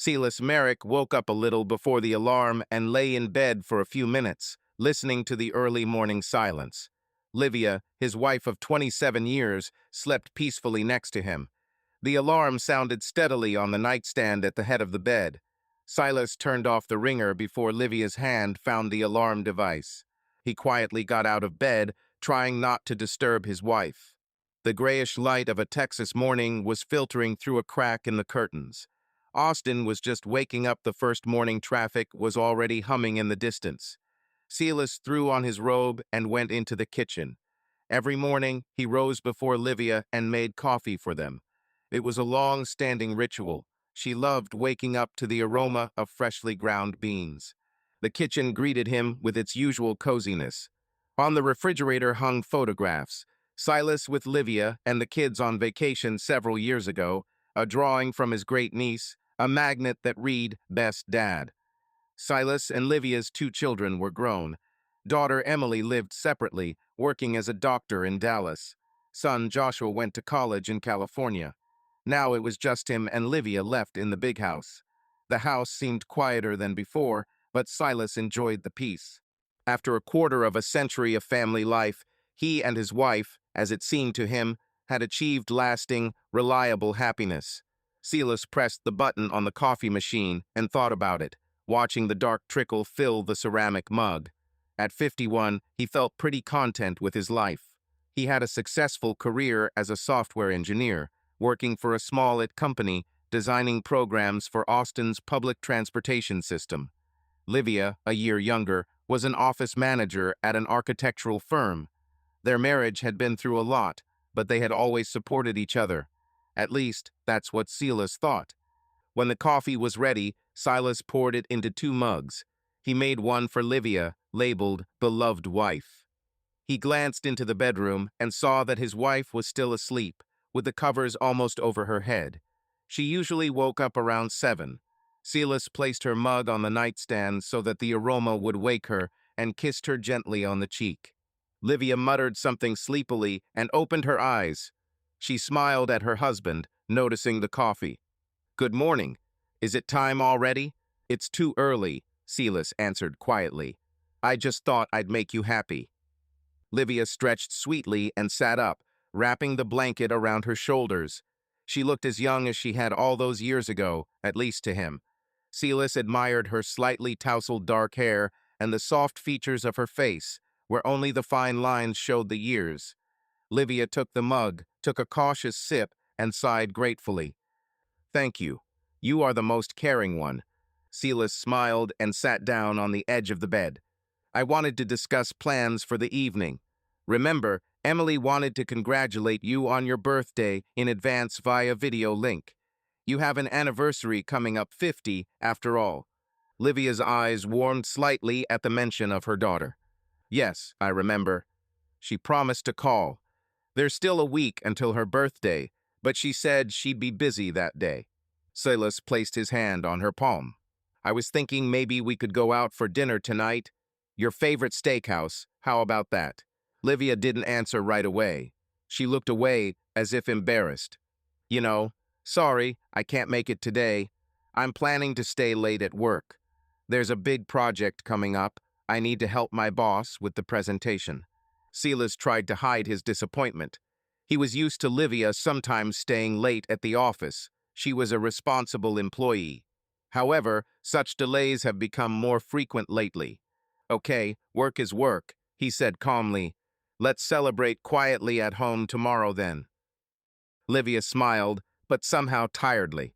Silas Merrick woke up a little before the alarm and lay in bed for a few minutes, listening to the early morning silence. Livia, his wife of 27 years, slept peacefully next to him. The alarm sounded steadily on the nightstand at the head of the bed. Silas turned off the ringer before Livia's hand found the alarm device. He quietly got out of bed, trying not to disturb his wife. The grayish light of a Texas morning was filtering through a crack in the curtains. Austin was just waking up. The first morning traffic was already humming in the distance. Silas threw on his robe and went into the kitchen. Every morning, he rose before Livia and made coffee for them. It was a long-standing ritual. She loved waking up to the aroma of freshly ground beans. The kitchen greeted him with its usual coziness. On the refrigerator hung photographs. Silas with Livia and the kids on vacation several years ago, a drawing from his great-niece, a magnet that read, "Best Dad." Silas and Livia's two children were grown. Daughter Emily lived separately, working as a doctor in Dallas. Son Joshua went to college in California. Now it was just him and Livia left in the big house. The house seemed quieter than before, but Silas enjoyed the peace. After a quarter of a century of family life, he and his wife, as it seemed to him, had achieved lasting, reliable happiness. Silas pressed the button on the coffee machine and thought about it, watching the dark trickle fill the ceramic mug. At 51, he felt pretty content with his life. He had a successful career as a software engineer, working for a small-IT company designing programs for Austin's public transportation system. Livia, a year younger, was an office manager at an architectural firm. Their marriage had been through a lot, but they had always supported each other. At least, that's what Silas thought. When the coffee was ready, Silas poured it into 2 mugs. He made one for Livia, labeled "Beloved Wife." He glanced into the bedroom and saw that his wife was still asleep, with the covers almost over her head. She usually woke up around 7. Silas placed her mug on the nightstand so that the aroma would wake her and kissed her gently on the cheek. Livia muttered something sleepily and opened her eyes. She smiled at her husband, noticing the coffee. "Good morning. Is it time already?" "It's too early," Silas answered quietly. "I just thought I'd make you happy." Livia stretched sweetly and sat up, wrapping the blanket around her shoulders. She looked as young as she had all those years ago, at least to him. Silas admired her slightly tousled dark hair and the soft features of her face, where only the fine lines showed the years. Livia took the mug, took a cautious sip, and sighed gratefully. "Thank you. You are the most caring one." Silas smiled and sat down on the edge of the bed. "I wanted to discuss plans for the evening. Remember, Emily wanted to congratulate you on your birthday in advance via video link. You have an anniversary coming up, 50, after all." Livia's eyes warmed slightly at the mention of her daughter. "Yes, I remember. She promised to call. There's still a week until her birthday, but she said she'd be busy that day." Silas placed his hand on her palm. "I was thinking maybe we could go out for dinner tonight. Your favorite steakhouse, how about that?" Livia didn't answer right away. She looked away as if embarrassed. "Sorry, I can't make it today. I'm planning to stay late at work. There's a big project coming up. I need to help my boss with the presentation." Silas tried to hide his disappointment. He was used to Livia sometimes staying late at the office. She was a responsible employee. However, such delays have become more frequent lately. "Okay, work is work," he said calmly. "Let's celebrate quietly at home tomorrow then." Livia smiled, but somehow tiredly.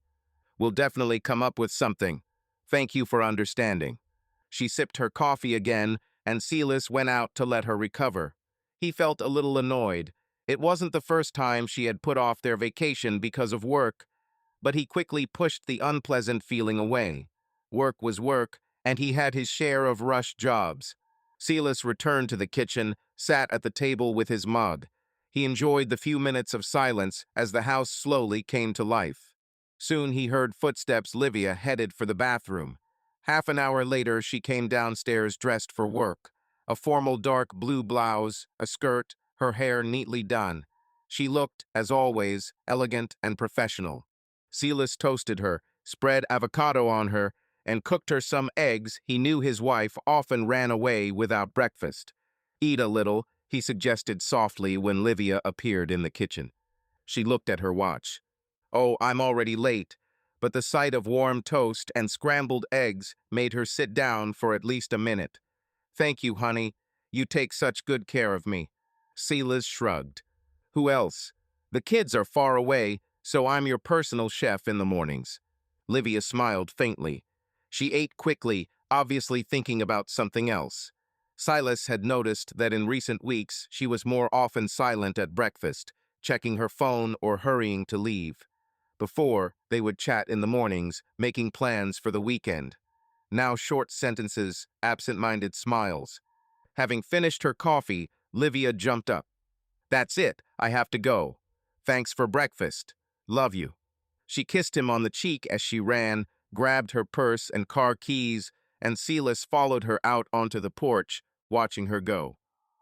"We'll definitely come up with something. Thank you for understanding." She sipped her coffee again, and Silas went out to let her recover. He felt a little annoyed. It wasn't the first time she had put off their vacation because of work, but he quickly pushed the unpleasant feeling away. Work was work, and he had his share of rushed jobs. Silas returned to the kitchen, sat at the table with his mug. He enjoyed the few minutes of silence as the house slowly came to life. Soon he heard footsteps. Livia headed for the bathroom. Half an hour later, she came downstairs dressed for work. A formal dark blue blouse, a skirt, her hair neatly done. She looked, as always, elegant and professional. Silas toasted her, spread avocado on her, and cooked her some eggs he knew his wife often ran away without breakfast. Eat a little, he suggested softly when Livia appeared in the kitchen. She looked at her watch. Oh, I'm already late, but the sight of warm toast and scrambled eggs made her sit down for at least a minute. Thank you, honey. You take such good care of me. Silas shrugged. Who else? The kids are far away, so I'm your personal chef in the mornings. Livia smiled faintly. She ate quickly, obviously thinking about something else. Silas had noticed that in recent weeks she was more often silent at breakfast, checking her phone or hurrying to leave. Before, they would chat in the mornings, making plans for the weekend. Now short sentences, absent-minded smiles. Having finished her coffee, Livia jumped up. That's it, I have to go. Thanks for breakfast. Love you. She kissed him on the cheek as she ran, grabbed her purse and car keys, and Silas followed her out onto the porch, watching her go.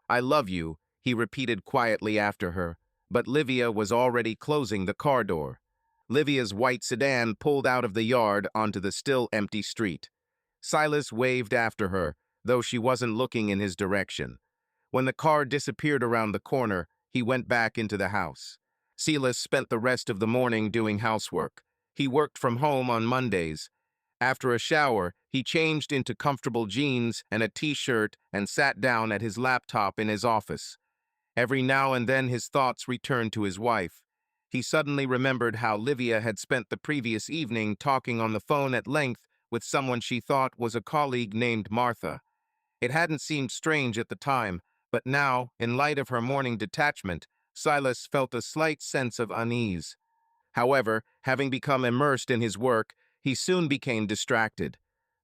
I love you, he repeated quietly after her, but Livia was already closing the car door. Livia's white sedan pulled out of the yard onto the still empty street. Silas waved after her, though she wasn't looking in his direction. When the car disappeared around the corner, he went back into the house. Silas spent the rest of the morning doing housework. He worked from home on Mondays. After a shower, he changed into comfortable jeans and a t-shirt and sat down at his laptop in his office. Every now and then his thoughts returned to his wife. He suddenly remembered how Livia had spent the previous evening talking on the phone at length with someone she thought was a colleague named Martha. It hadn't seemed strange at the time, but now, in light of her morning detachment, Silas felt a slight sense of unease. However, having become immersed in his work, he soon became distracted.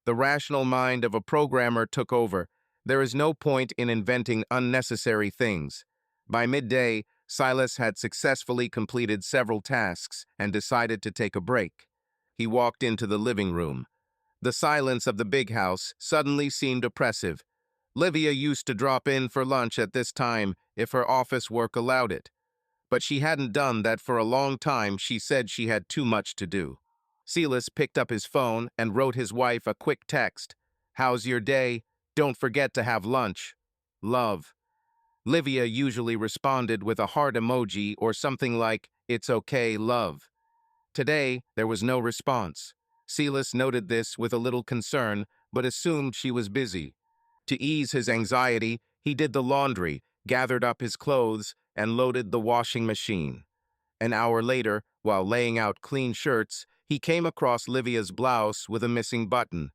The rational mind of a programmer took over. There is no point in inventing unnecessary things. By midday, Silas had successfully completed several tasks and decided to take a break. He walked into the living room. The silence of the big house suddenly seemed oppressive. Livia used to drop in for lunch at this time if her office work allowed it. But she hadn't done that for a long time. She said she had too much to do. Silas picked up his phone and wrote his wife a quick text. How's your day? Don't forget to have lunch. Love. Livia usually responded with a heart emoji or something like, It's okay, love. Today, there was no response. Silas noted this with a little concern, but assumed she was busy. To ease his anxiety, he did the laundry, gathered up his clothes, and loaded the washing machine. An hour later, while laying out clean shirts, he came across Livia's blouse with a missing button.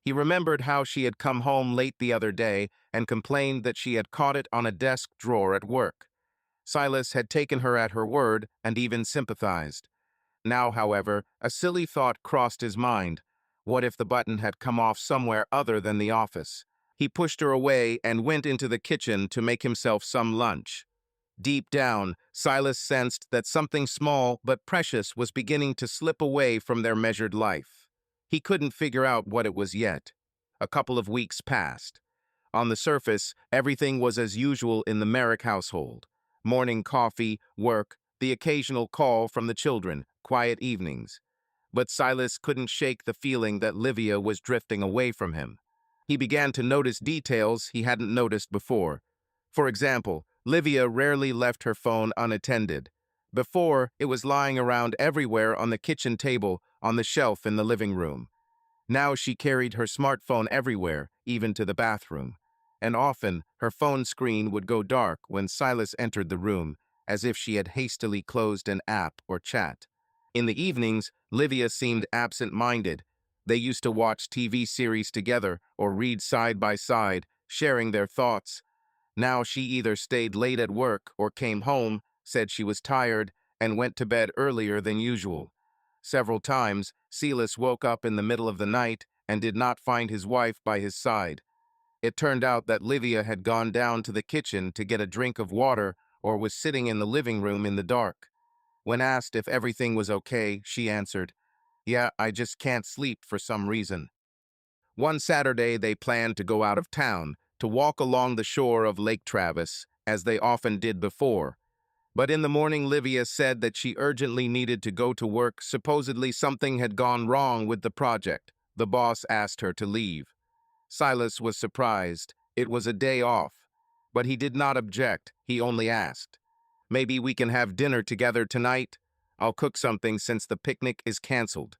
He remembered how she had come home late the other day and complained that she had caught it on a desk drawer at work. Silas had taken her at her word and even sympathized. Now, however, a silly thought crossed his mind. What if the button had come off somewhere other than the office? He pushed her away and went into the kitchen to make himself some lunch. Deep down, Silas sensed that something small but precious was beginning to slip away from their measured life. He couldn't figure out what it was yet. A couple of weeks passed. On the surface, everything was as usual in the Merrick household. Morning coffee, work, the occasional call from the children, quiet evenings. But Silas couldn't shake the feeling that Livia was drifting away from him. He began to notice details he hadn't noticed before. For example, Livia rarely left her phone unattended. Before, it was lying around everywhere on the kitchen table, on the shelf in the living room. Now she carried her smartphone everywhere, even to the bathroom. And often, her phone screen would go dark when Silas entered the room, as if she had hastily closed an app or chat. In the evenings, Livia seemed absent-minded. They used to watch TV series together or read side by side, sharing their thoughts. Now she either stayed late at work or came home, said she was tired, and went to bed earlier than usual. Several times, Silas woke up in the middle of the night and did not find his wife by his side. It turned out that Livia had gone down to the kitchen to get a drink of water or was sitting in the living room in the dark. When asked if everything was okay, she answered, "Yeah, I just can't sleep for some reason." One Saturday, they planned to go out of town, to walk along the shore of Lake Travis, as they often did before. But in the morning, Livia said that she urgently needed to go to work. Supposedly, something had gone wrong with the project. The boss asked her to leave. Silas was surprised. It was a day off. But he did not object. He only asked, "Maybe we can have dinner together tonight? I'll cook something since the picnic is canceled."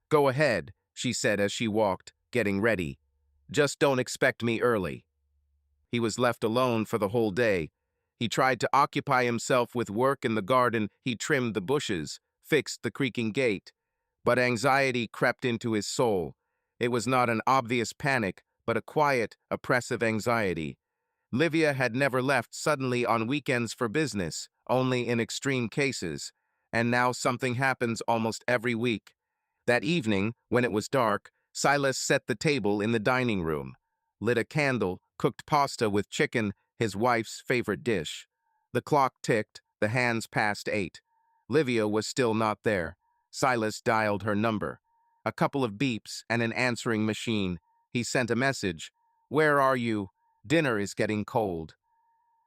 "Go ahead," she said as she walked, getting ready. "Just don't expect me early." He was left alone for the whole day. He tried to occupy himself with work in the garden. He trimmed the bushes, fixed the creaking gate. But anxiety crept into his soul. It was not an obvious panic, but a quiet, oppressive anxiety. Livia had never left suddenly on weekends for business, only in extreme cases. And now something happens almost every week. That evening, when it was dark, Silas set the table in the dining room, lit a candle, cooked pasta with chicken, his wife's favorite dish. The clock ticked, the hands past 8. Livia was still not there. Silas dialed her number. A couple of beeps and an answering machine. He sent a message. "Where are you? Dinner is getting cold."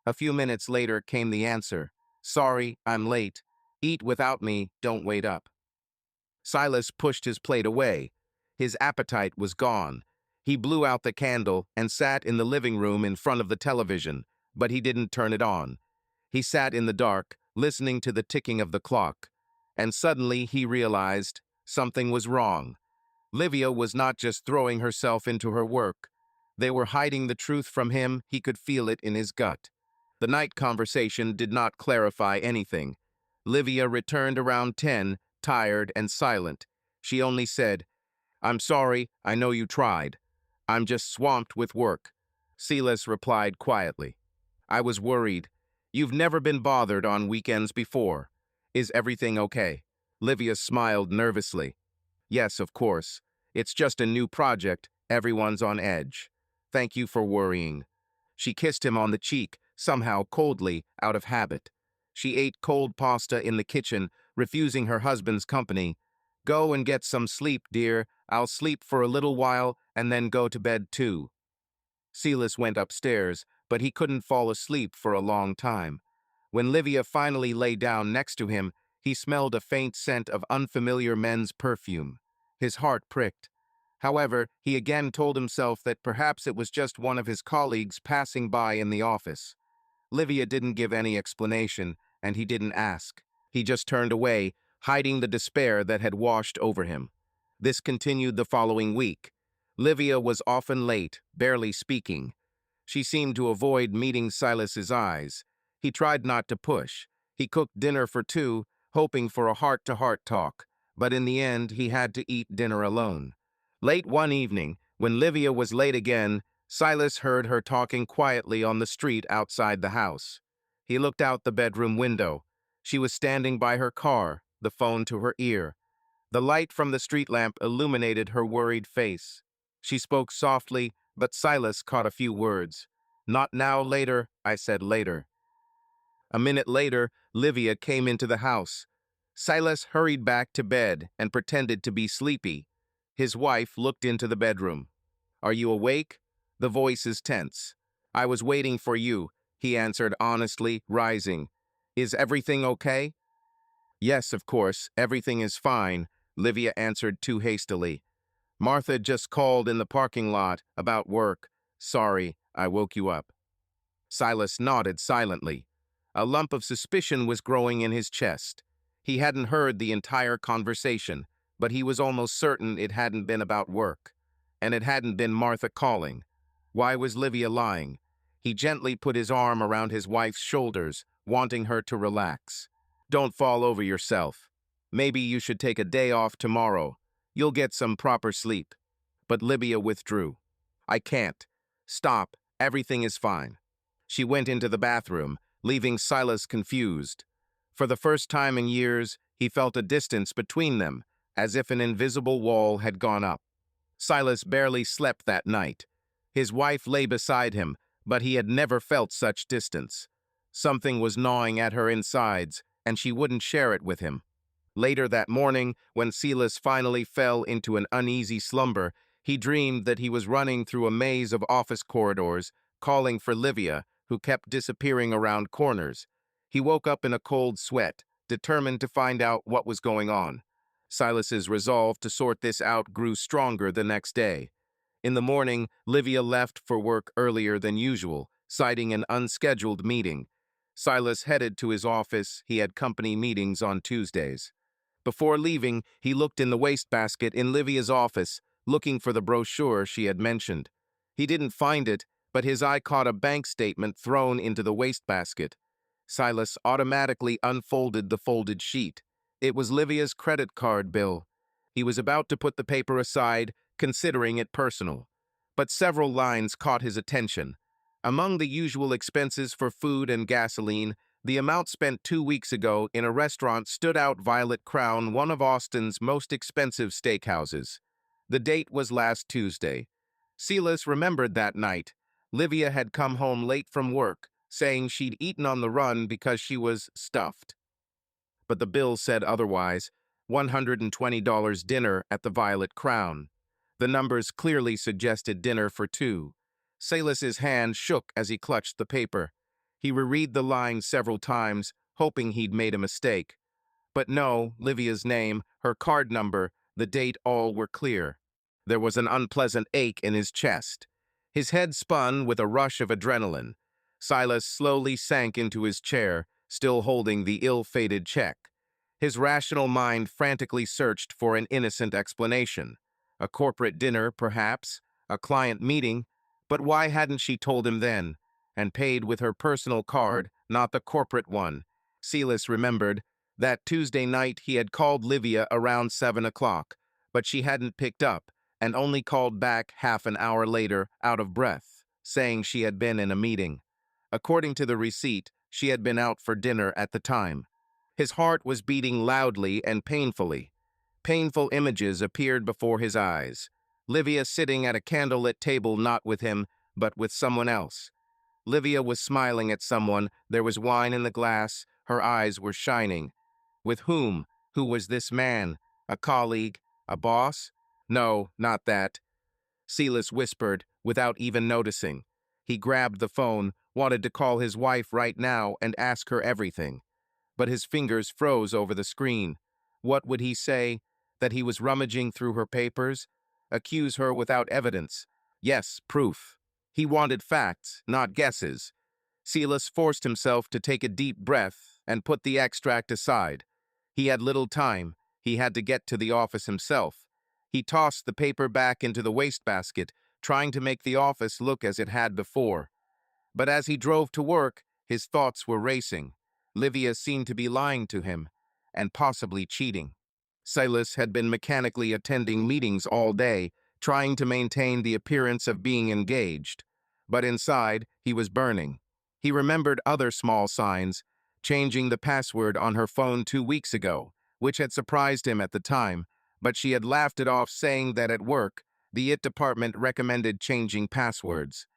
A few minutes later came the answer. "Sorry, I'm late. Eat without me, don't wait up." Silas pushed his plate away. His appetite was gone. He blew out the candle and sat in the living room in front of the television, but he didn't turn it on. He sat in the dark, listening to the ticking of the clock. And suddenly he realized something was wrong. Livia was not just throwing herself into her work. They were hiding the truth from him. He could feel it in his gut. The night conversation did not clarify anything. Livia returned around 10, tired and silent. She only said, "I'm sorry, I know you tried. I'm just swamped with work." Silas replied quietly, "I was worried. You've never been bothered on weekends before. Is everything okay?" Livia smiled nervously. "Yes, of course. It's just a new project. Everyone's on edge. Thank you for worrying." She kissed him on the cheek, somehow coldly, out of habit. She ate cold pasta in the kitchen, refusing her husband's company. "Go and get some sleep, dear. I'll sleep for a little while and then go to bed too." Silas went upstairs, but he couldn't fall asleep for a long time. When Livia finally lay down next to him, he smelled a faint scent of unfamiliar men's perfume. His heart pricked. However, he again told himself that perhaps it was just one of his colleagues passing by in the office. Livia didn't give any explanation, and he didn't ask. He just turned away, hiding the despair that had washed over him. This continued the following week. Livia was often late, barely speaking. She seemed to avoid meeting Silas's eyes. He tried not to push. He cooked dinner for two, hoping for a heart-to-heart talk, but in the end he had to eat dinner alone. Late one evening, when Livia was late again, Silas heard her talking quietly on the street outside the house. He looked out the bedroom window. She was standing by her car, the phone to her ear. The light from the street lamp illuminated her worried face. She spoke softly, but Silas caught a few words. "Not now, later," I said later. A minute later, Livia came into the house. Silas hurried back to bed and pretended to be sleepy. His wife looked into the bedroom. "Are you awake?" The voice is tense. "I was waiting for you," he answered honestly, rising. "Is everything okay?" "Yes, of course, everything is fine," Livia answered too hastily. "Martha just called in the parking lot about work. Sorry, I woke you up." Silas nodded silently. A lump of suspicion was growing in his chest. He hadn't heard the entire conversation, but he was almost certain it hadn't been about work. And it hadn't been Martha calling. Why was Livia lying? He gently put his arm around his wife's shoulders, wanting her to relax. "Don't fall over yourself. Maybe you should take a day off tomorrow. You'll get some proper sleep." But Livia withdrew. "I can't. Stop. Everything is fine." She went into the bathroom, leaving Silas confused. For the first time in years, he felt a distance between them, as if an invisible wall had gone up. Silas barely slept that night. His wife lay beside him, but he had never felt such distance. Something was gnawing at her insides, and she wouldn't share it with him. Later that morning, when Silas finally fell into an uneasy slumber, he dreamed that he was running through a maze of office corridors, calling for Livia, who kept disappearing around corners. He woke up in a cold sweat, determined to find out what was going on. Silas's resolve to sort this out grew stronger the next day. In the morning, Livia left for work earlier than usual, citing an unscheduled meeting. Silas headed to his office. He had company meetings on Tuesdays. Before leaving, he looked in the wastebasket in Livia's office, looking for the brochure she had mentioned. He didn't find it, but his eye caught a bank statement thrown into the wastebasket. Silas automatically unfolded the folded sheet. It was Livia's credit card bill. He was about to put the paper aside, considering it personal. But several lines caught his attention. Among the usual expenses for food and gasoline, the amount spent 2 weeks ago in a restaurant stood out. Violet Crown, one of Austin's most expensive steakhouses. The date was last Tuesday. Silas remembered that night. Livia had come home late from work, saying she'd eaten on the run because she was stuffed. But the bill said otherwise. $120 dinner at the Violet Crown. The numbers clearly suggested dinner for two. Silas's hand shook as he clutched the paper. He reread the line several times, hoping he'd made a mistake. But no, Livia's name, her card number, the date, all were clear. There was an unpleasant ache in his chest. His head spun with a rush of adrenaline. Silas slowly sank into his chair, still holding the ill-fated check. His rational mind frantically searched for an innocent explanation. A corporate dinner, perhaps, a client meeting, but why hadn't she told him then? And paid with her personal card, not the corporate one. Silas remembered that Tuesday night he had called Livia around 7 o'clock, but she hadn't picked up, and only called back half an hour later, out of breath, saying she had been in a meeting. According to the receipt, she had been out for dinner at the time. His heart was beating loudly and painfully. Painful images appeared before his eyes. Livia sitting at a candlelit table, not with him, but with someone else. Livia was smiling at someone. There was wine in the glass. Her eyes were shining. With whom? Who was this man? A colleague? A boss? No, not that. Silas whispered, without even noticing. He grabbed the phone, wanted to call his wife right now and ask her everything. But his fingers froze over the screen. What would he say? That he was rummaging through her papers? Accuse her without evidence? Yes, proof. He wanted facts, not guesses. Silas forced himself to take a deep breath and put the extract aside. He had little time. He had to get to the office himself. He tossed the paper back into the wastebasket, trying to make the office look as it had before. But as he drove to work, his thoughts were racing. Livia seemed to be lying to him, and possibly cheating. Silas had been mechanically attending meetings all day, trying to maintain the appearance of being engaged. But inside, he was burning. He remembered other small signs, changing the password on her phone 2 weeks ago, which had surprised him at the time, but she had laughed it off, saying that at work, the IT department recommended changing passwords.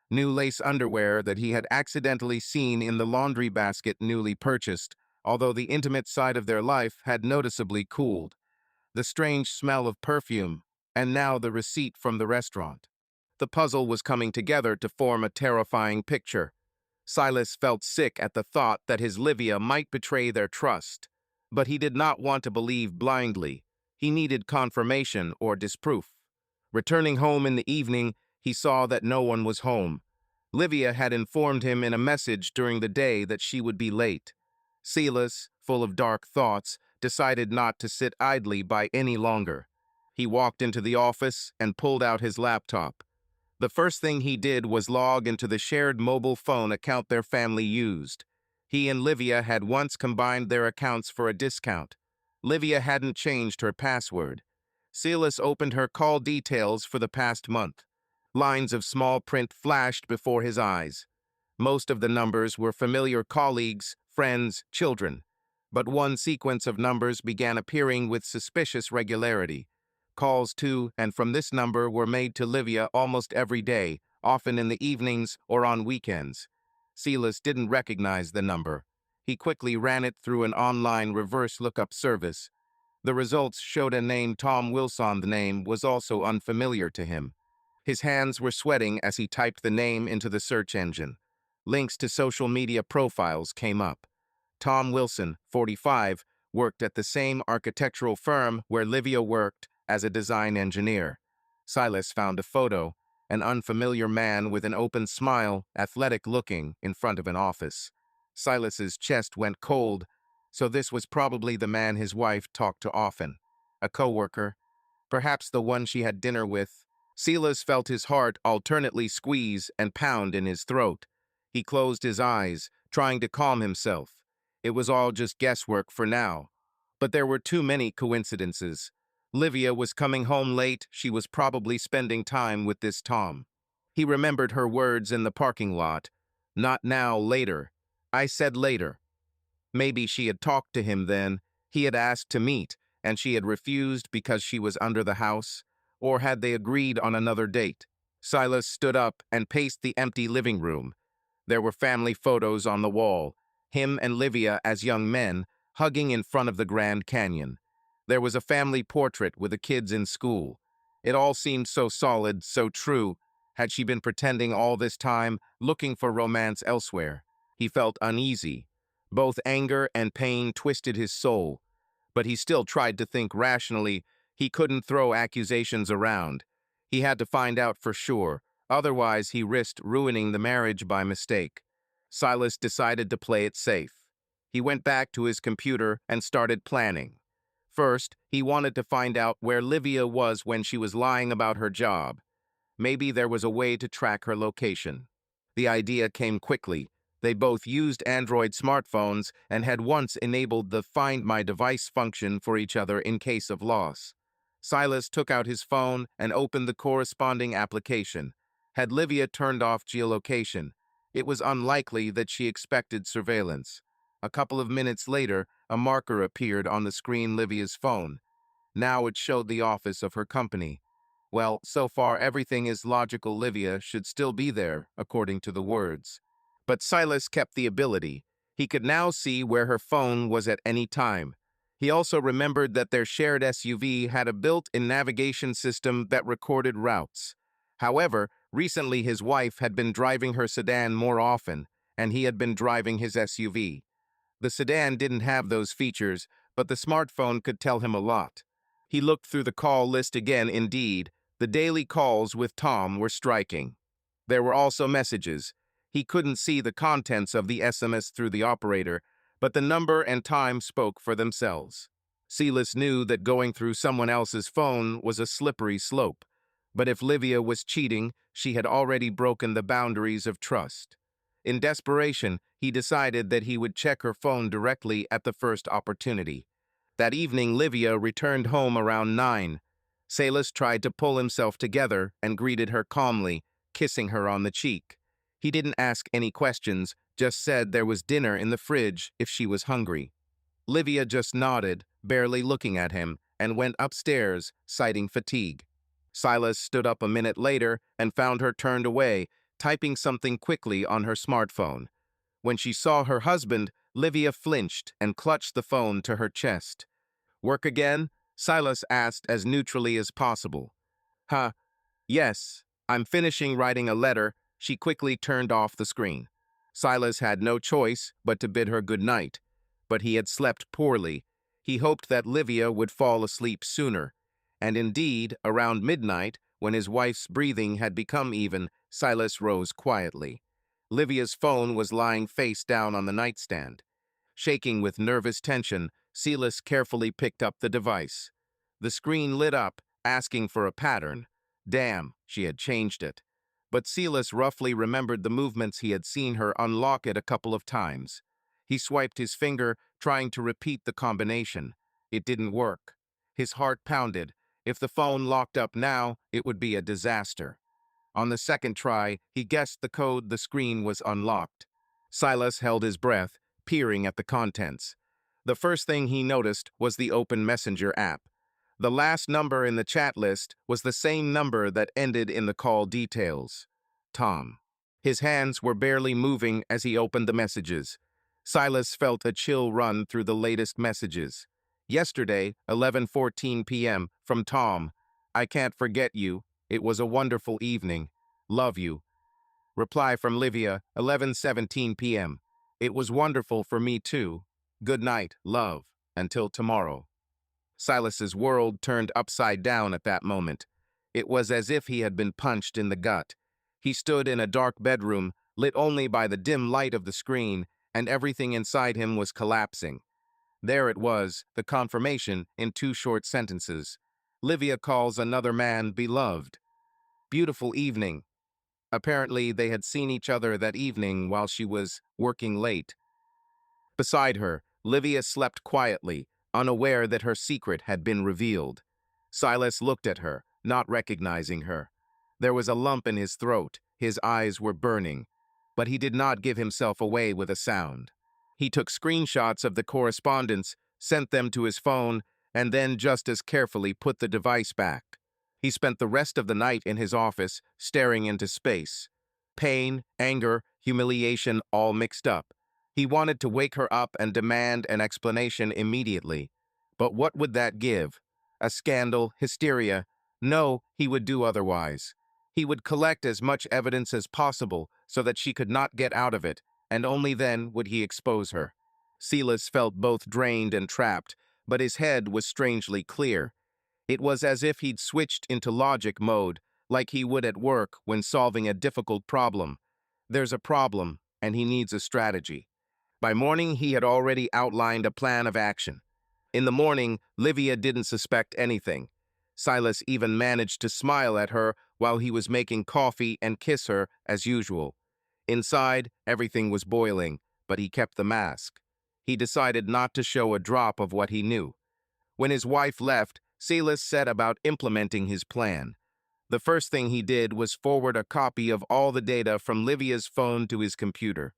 New lace underwear that he had accidentally seen in the laundry basket newly purchased, although the intimate side of their life had noticeably cooled. The strange smell of perfume, and now the receipt from the restaurant. The puzzle was coming together to form a terrifying picture. Silas felt sick at the thought that his Livia might betray their trust. But he did not want to believe blindly. He needed confirmation or disproof. Returning home in the evening, he saw that no one was home. Livia had informed him in a message during the day that she would be late. Silas, full of dark thoughts, decided not to sit idly by any longer. He walked into the office and pulled out his laptop. The first thing he did was log into the shared mobile phone account their family used. He and Livia had once combined their accounts for a discount. Livia hadn't changed her password. Silas opened her call details for the past month. Lines of small print flashed before his eyes. Most of the numbers were familiar colleagues, friends, children. But one sequence of numbers began appearing with suspicious regularity. Calls to and from this number were made to Livia almost every day, often in the evenings or on weekends. Silas didn't recognize the number. He quickly ran it through an online reverse lookup service. The results showed a name Tom Wilson. The name was also unfamiliar to him. His hands were sweating as he typed the name into the search engine. Links to social media profiles came up. Tom Wilson, 45, worked at the same architectural firm where Livia worked as a design engineer. Silas found a photo, an unfamiliar man with an open smile, athletic-looking, in front of an office. Silas's chest went cold, so this was probably the man his wife talked to often. A coworker, perhaps the one she had dinner with. Silas felt his heart alternately squeeze and pound in his throat. He closed his eyes, trying to calm himself. It was all just guesswork for now. But there were too many coincidences. Livia was coming home late. She was probably spending time with this Tom. He remembered her words in the parking lot. Not now, later. I said later. Maybe she had talked to him then. He had asked to meet, and she had refused because she was under the house. Or had they agreed on another date? Silas stood up and paced the empty living room. There were family photos on the wall, him and Livia as young men, hugging in front of the Grand Canyon. There was a family portrait with the kids in school. It all seemed so solid, so true. Had she been pretending all this time, looking for romance elsewhere? He felt uneasy. Both anger and pain twisted his soul. But he still tried to think rationally. He couldn't throw accusations around. He had to find out for sure. Otherwise, he risked ruining the marriage by mistake. Silas decided to play it safe. He went back to his computer and started planning. First, he wanted to find out where Livia was when she was lying about her job. Maybe there was a way to track her location. The idea came quickly. They both used Android smartphones and had once enabled the Find My Device function for each other in case of loss. Silas took out his phone and opened the corresponding application. Had Livia turned off geolocation? It was unlikely that she expected surveillance. A couple of minutes later, a marker appeared on the screen Livia's phone. Now it showed the office of her company. Well, so far everything is logical. Livia should still be there, according to the words. But Silas kept the ability. He could now see where her phone was at any time. He also remembered that their shared SUV had a built-in navigation system that recorded routes. However, recently his wife had been driving her sedan more often, and he had been driving his SUV. The sedan didn't have those features, but the smartphone could tell him a lot. He looked through the call list again. Indeed, the daily calls with Tom were striking. There were also messages. He couldn't see the contents of the SMS through the operator, but the number and time spoke for themselves. Silas knew that going through someone else's phone was a slippery slope, but if Livia was cheating, she had already broken the boundaries of trust. In desperation, he decided that he would check her phone directly at the first opportunity. That evening, Livia returned home around 9. Silas tried to pull himself together and greeted her calmly, kissing her on the cheek. He didn't ask any questions, just said there was dinner in the fridge if she was hungry. Livia just nodded, barely looking at him, and went upstairs, citing fatigue. Silas stood up a minute later and found her turned away, typing something quickly on her smartphone. When she saw her husband, Livia flinched and clutched the phone to her chest. "Work again?" Silas asked as neutrally as possible. "Huh, yes, I'm finishing writing a letter." She quickly turned off the screen. Silas had no choice but to bid her good night, but he had slept poorly. He hoped that Livia would fall asleep sooner. And indeed, around midnight, when his wife's breathing had become even, Silas rose quietly. Livia's phone was lying face down on the nightstand. Shaking with nervous tension, Silas carefully picked up the device. The screen lit up, asking for a pattern. Damn, she had changed it. But Silas roughly remembered the movements. He had seen her unlock it a couple of times. He swiped his finger, trying to repeat the combination. It didn't work. His heart pounded. If the phone locked up now, it would be a disaster. On the second try, he guessed the code. The screen was unlocked. Silas held his breath, peering at the contents. The first thing he noticed was the Open Messenger app. The last number in the chat list was the same number that ended in the call details. Tom. His hands were barely moving as he opened the messages. Silas felt a chill run through the latest messages. Yesterday, 11:14 p.m., from Tom. "I can't forget you. It was a wonderful evening. Love you." Reply from Livia, 11:17 p.m. "It was wonderful for me too. Good night, love. Until tomorrow. Silas's world turned upside down at that moment. It was as if he had been punched in the gut. He stood in a dark bedroom, lit only by the dim light of the screen, and everything inside him was collapsing. There it was, the confirmation in two short sentences. Livia calls another man beloved. Beautiful evening. Apparently, they had seen each other that evening while she was working late. Beside her, Livia slept quietly, unaware that her secret had been revealed. Silas looked at her, not recognizing her. There was a lump in his throat, his eyes were burning, but he did not give himself away with a sound. He took screenshots of the correspondence, sent them to his phone, and then just as carefully put the device back. He spent the rest of the night in his office, staring into space. Pain, anger, humiliation all mixed up. He wanted to wake her up and demand an explanation immediately. But what would that give? A scandal, hysteria? No, he would do otherwise. He would collect as much evidence as possible so that she could not get out of it, and only then would he expose her. Silas felt both drained and trapped, but his head was strangely clear. It was as if he'd switched into logic mode, like he would at work when solving a difficult problem. There's a problem, and he needs a strategy. By morning, he had already outlined a plan of action. In the morning, Livia didn't suspect anything. Silas even managed to smile at her while he was making coffee and kiss her as usual. Inside, everything was boiling, but he kept the mask. He decided not to show a drop of what he knew. When his wife left, Silas set about implementing his plan. The first thing he did was forward a copy of all the data from Livia's phone to his computer.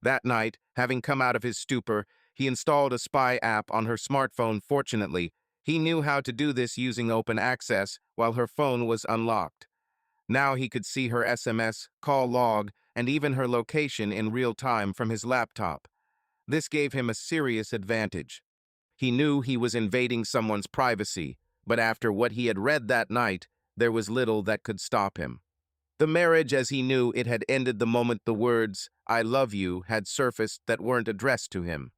That night, having come out of his stupor, he installed a spy app on her smartphone. Fortunately, he knew how to do this using open access while her phone was unlocked. Now he could see her SMS, call log, and even her location in real time from his laptop. This gave him a serious advantage. He knew he was invading someone's privacy, but after what he had read that night, there was little that could stop him. The marriage as he knew it had ended the moment the words, "I love you," had surfaced that weren't addressed to him.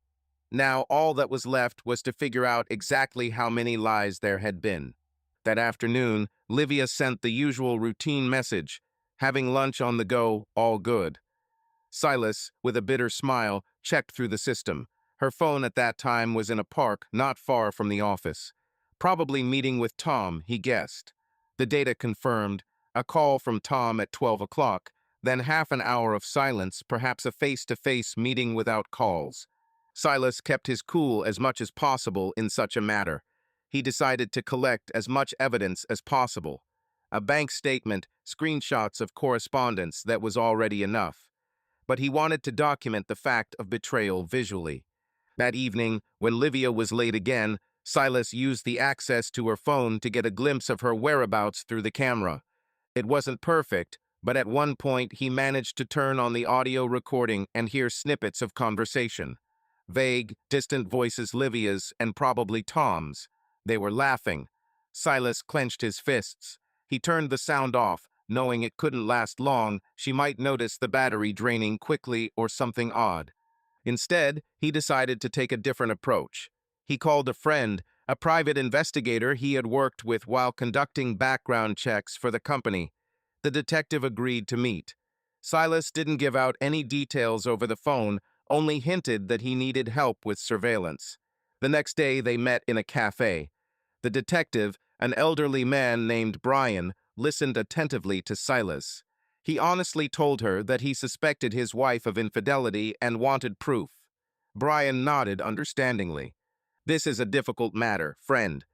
Now all that was left was to figure out exactly how many lies there had been. That afternoon, Livia sent the usual routine message, "Having lunch on the go, all good." Silas, with a bitter smile, checked through the system. Her phone at that time was in a park not far from the office. Probably meeting with Tom, he guessed. The data confirmed, a call from Tom at 12 o'clock, then half an hour of silence, perhaps a face-to-face meeting without calls. Silas kept his cool as much as possible in such a matter. He decided to collect as much evidence as possible. A bank statement, screenshots of correspondence, that was already enough. But he wanted to document the fact of betrayal visually. That evening, when Livia was late again, Silas used the access to her phone to get a glimpse of her whereabouts through the camera. It wasn't perfect, but at one point he managed to turn on the audio recording and hear snippets of conversation. Vague, distant voices, Livia's and probably Tom's. They were laughing. Silas clenched his fists. He turned the sound off, knowing it couldn't last long. She might notice the battery draining quickly or something odd. Instead, he decided to take a different approach. He called a friend, a private investigator he had worked with while conducting background checks for the company. The detective agreed to meet. Silas didn't give out any details over the phone, only hinted that he needed help with surveillance. The next day, they met in a cafe. The detective, an elderly man named Brian, listened attentively to Silas. He honestly told her that he suspected his wife of infidelity and wanted proof. Brian nodded understandingly. "This is a difficult matter, friend.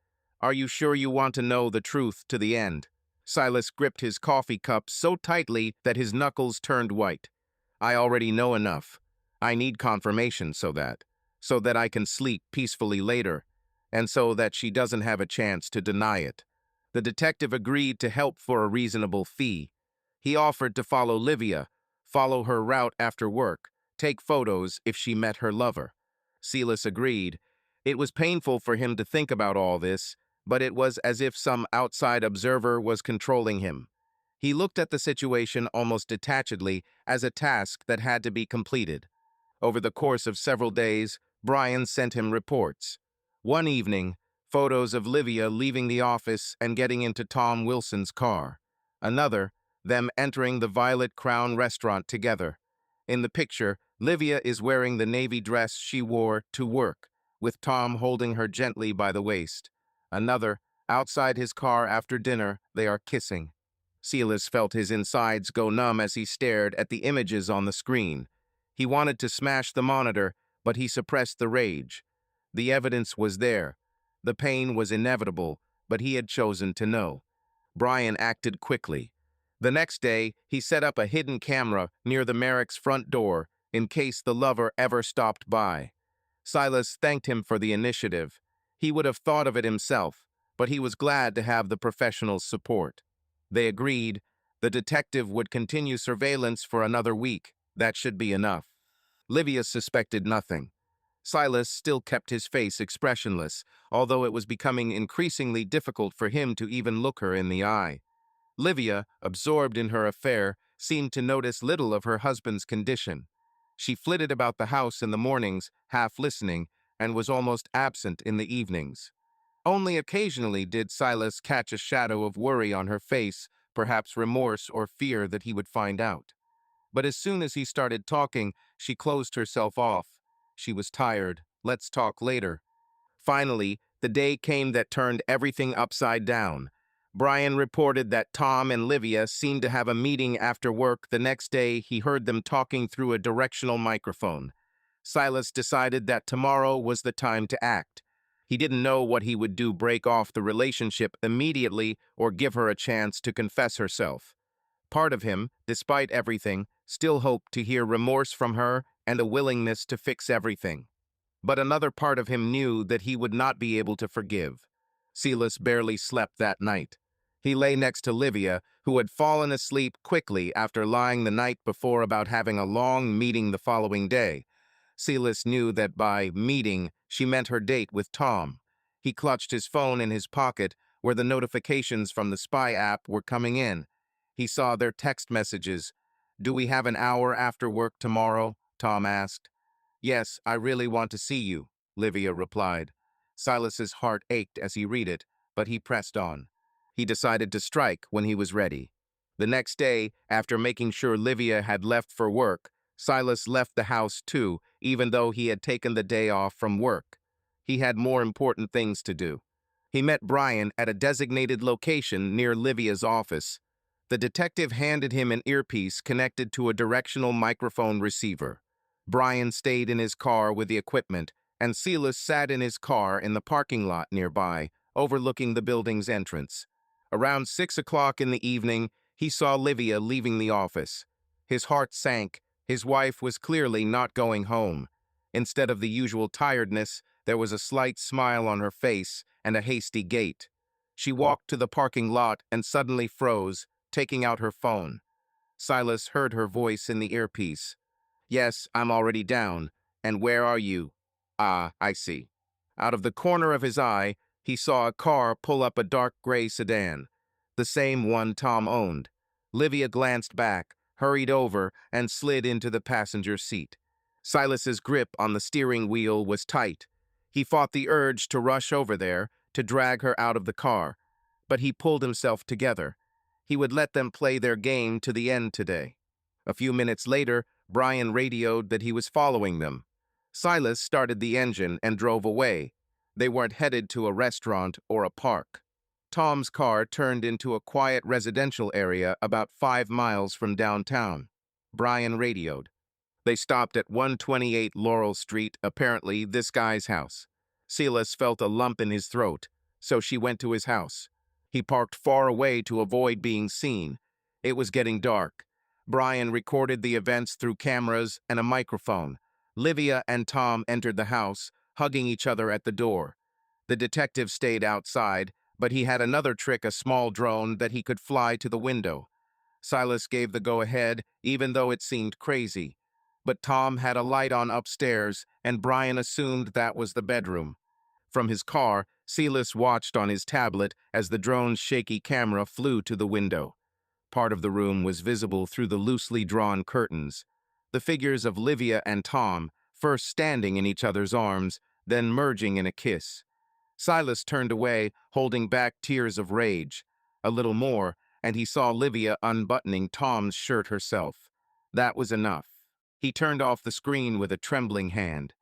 Are you sure you want to know the truth to the end?" Silas gripped his coffee cup so tightly that his knuckles turned white. "I already know enough. I need confirmation so that I can sleep peacefully later, and so that she doesn't have a chance to deny it." The detective agreed to help for a reasonable fee. He offered to follow Livia, follow her route after work, take photos if she met her lover. Silas agreed. It was painful for him to think about all this, but it was as if some outside observer was controlling him. He looked at the situation almost detachedly, as a task that had to be completed. Over the course of several days, Brian sent him reports. One evening, photos of Livia leaving the office and getting into Tom Wilson's car. Another, them entering the Violet Crown restaurant together. In the picture, Livia is wearing the navy dress she wore to work, with Tom holding her gently by the waist. Another, outside his car after dinner, they are kissing. Silas felt his insides go numb as he stared at the images on the screen. He wanted to smash the monitor, but he suppressed the rage. The evidence was there. The pain was inevitable, but he had chosen to know. Brian acted quickly. The next day, he set up a hidden camera near the Merrick's front door in case the lover ever stopped by. Silas thanked him for the initiative. He would have thought of it himself, but he was glad to have the professional's support. They agreed. The detective would continue surveillance for another week. That should be enough. Livia suspected nothing. Silas still kept his face expressionless, although it was becoming increasingly difficult for him to even look her in the eye. Livia, absorbed in her affair, seemed to notice little of her husband's condition. She flitted about the house in the mornings, half listening, and was almost absent in the evenings. Only occasionally did Silas catch a shadow of worry on her face, perhaps remorse or fear that he would find out. But as soon as he started talking, she closed herself off. She was tired. Let's talk later. Finally, the day came that turned everything upside down. Brian reported that Tom and Livia seemed to have a meeting after work. The next day, he heard them talking through a directional microphone. Silas decided that tomorrow was the time to act. He didn't know what he would do, break off the relationship immediately or give her a chance to confess herself. Part of him, despite everything, still hoped to hear remorse from her and a willingness to fix everything. But another part of him knew that he would not be able to forgive. Silas barely slept that night. He lay next to Livia, who had fallen asleep quickly after lying the night before about having a long meeting the following day. Silas knew that by meeting, she meant her date with Tom. He clutched his phone in his pocket, where the notifications from the spy app were coming in. He saw their text messages. "Do we have an hour after work tomorrow?" Tom asked. "Yes, I really want to see you," Livia replied. Silas's heart ached as he read it, but he pressed on. He decided to strike when he was ready. The next day, after making sure Livia had left for work, Silas left the house too, even though he had taken the day off from work. He had more important things to do. He met Brian at a designated location near Livia's office. The detective handed him an earpiece connected to a directional microphone receiver. Brian stayed in his car with the equipment, and Silas sat in his car in the parking lot nearby, overlooking the building's entrance. Around 6 o'clock in the evening, he saw Livia leaving the office. His heart sank. His wife was clearly not going home. Instead of the usual tiredness, there was a slight smile on her face and a hasty gait. She walked to the parking lot and suddenly froze, taking out her phone. Silas heard her voice in the earpiece. "Yes, I'm already down. And where are you?" "Ah, I see." Out of the corner of his eye, he saw a car pull up, a dark gray sedan, the same one Tom owned. Livia glanced back, hurried over, and slid into the passenger seat. Silas's grip on the steering wheel was tight. He fought the urge to rush over there, to drag her out of the car. But he pulled himself together. He would let them play their game to the end today. A few minutes later, Brian radioed that he was following them. Silas started the engine and drove away. They weren't headed to a restaurant or a park. Tom's car turned into a quiet residential area about 5 miles from downtown. Brian radioed. They stopped at 128 Laurel Street, apparently this guy's house. Silas felt a lump in his throat, so she went to his house. He parked far away to avoid being seen. It was getting dark. Brian recorded the events through cameras and a microphone. Livia and Tom entered the house, hugging each other at the door. The detective stayed outside, but he had another trick, a small drone that he could fly to the window. Silas gave the go-ahead, even though it seemed crazy. But Tom had a light on upstairs, and Brian assumed that was the bedroom. From his car, Silas watched on his tablet as the drone's shaky camera flew to the window. Part of the room was visible through the loosely drawn curtains. The figures of Livia and Tom, first standing in each other's arms, then merging in a kiss. Silas turned away, holding back tears of rage. A little more, and he saw Livia unbuttoning Tom's shirt herself. That was enough. He turned off the screen with a trembling hand.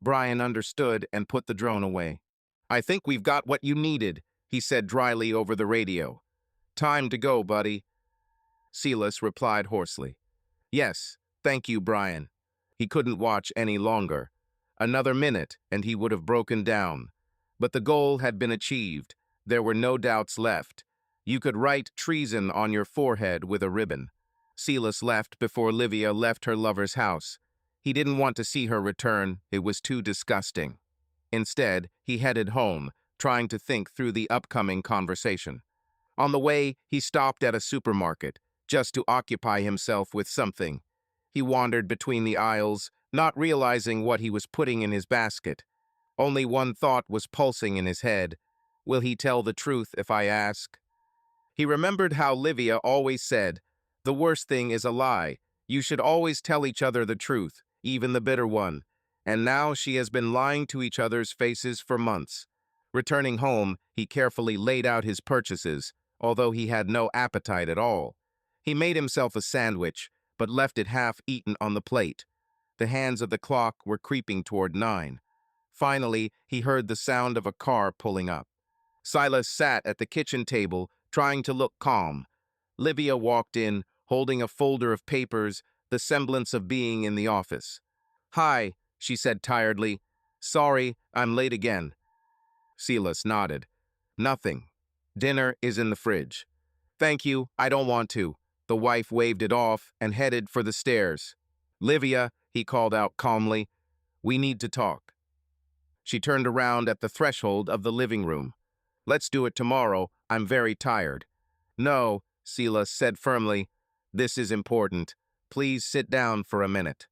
Brian understood and put the drone away. "I think we've got what you needed," he said dryly over the radio. "Time to go, buddy." Silas replied hoarsely. "Yes, thank you, Brian." He couldn't watch any longer. Another minute, and he would have broken down. But the goal had been achieved. There were no doubts left. You could write treason on your forehead with a ribbon. Silas left before Livia left her lover's house. He didn't want to see her return. It was too disgusting. Instead, he headed home, trying to think through the upcoming conversation. On the way, he stopped at a supermarket, just to occupy himself with something. He wandered between the aisles, not realizing what he was putting in his basket. Only one thought was pulsing in his head. Will he tell the truth if I ask? He remembered how Livia always said, "The worst thing is a lie. You should always tell each other the truth, even the bitter one." And now she has been lying to each other's faces for months. Returning home, he carefully laid out his purchases, although he had no appetite at all. He made himself a sandwich, but left it half-eaten on the plate. The hands of the clock were creeping toward 9. Finally, he heard the sound of a car pulling up. Silas sat at the kitchen table, trying to look calm. Livia walked in, holding a folder of papers, the semblance of being in the office. "Hi," she said tiredly. "Sorry, I'm late again." Silas nodded. "Nothing. Dinner is in the fridge." "Thank you, I don't want to." The wife waved it off and headed for the stairs. "Livia," he called out calmly, "we need to talk." She turned around at the threshold of the living room. "Let's do it tomorrow. I'm very tired." "No," Silas said firmly. "This is important. Please sit down for a minute."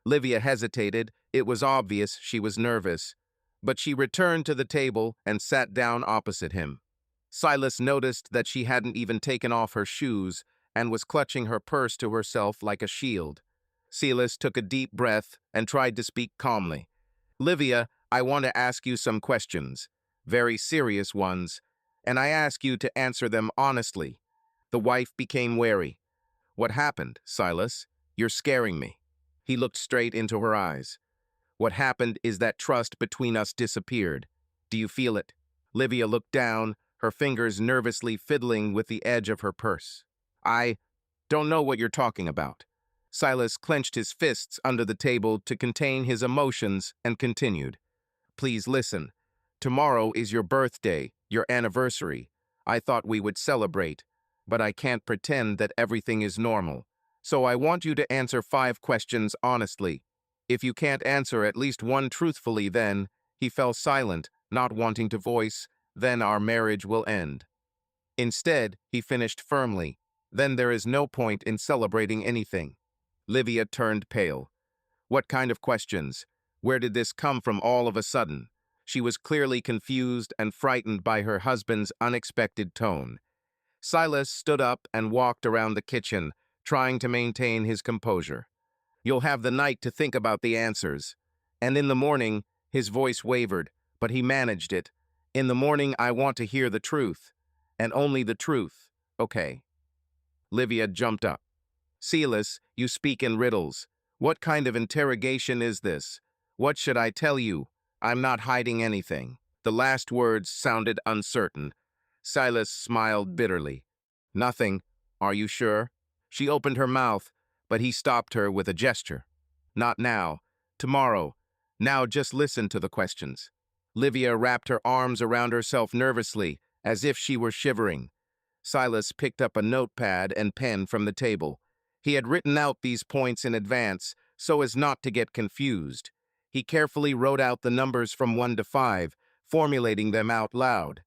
Livia hesitated. It was obvious she was nervous. But she returned to the table and sat down opposite him. Silas noticed that she hadn't even taken off her shoes and was clutching her purse to herself like a shield. Silas took a deep breath and tried to speak calmly. "Livia, I want to ask you some questions, very serious ones, and I ask you to answer them honestly." The wife became wary. "What happened, Silas? You're scaring me." He looked straight into her eyes. "What happened is that trust between us disappeared. Do you feel it?" Livia looked down, her fingers nervously fiddling with the edge of her purse. "I don't know what you're talking about." Silas clenched his fists under the table to contain his emotions and continued. "Please listen. Tomorrow is your birthday, your anniversary. I thought we would celebrate, but I can't pretend that everything is normal. So I want you to answer 5 questions honestly. If you can't answer at least one truthfully, then—" He fell silent, not wanting to voice, "Then our marriage will end." Instead, he finished firmly, "Then there is no point in celebrating anything." Livia turned pale. What kind of questions? Where did this come from all of a sudden? She was clearly confused and frightened by her husband's unexpected tone. Silas stood up and walked around the kitchen, trying to maintain his composure. "You'll have the night to think about the answers." And in the morning, his voice wavered, but he managed it. "In the morning, I want to hear the truth. And only the truth. Okay." Livia jumped up. "Silas, you speak in riddles. What kind of interrogation is this? What should I tell you? I'm not hiding anything." The last words sounded uncertain. Silas smiled bitterly. "Nothing. Are you sure?" She opened her mouth, but he stopped her with a gesture. "Not now. Tomorrow. Now just listen to the questions." Livia wrapped her arms around herself nervously, as if she were shivering. Silas picked up a notepad and pen from the table. He had written out these points in advance, so as not to get confused. He carefully wrote out the numbers from 1 to 5, formulating them out loud.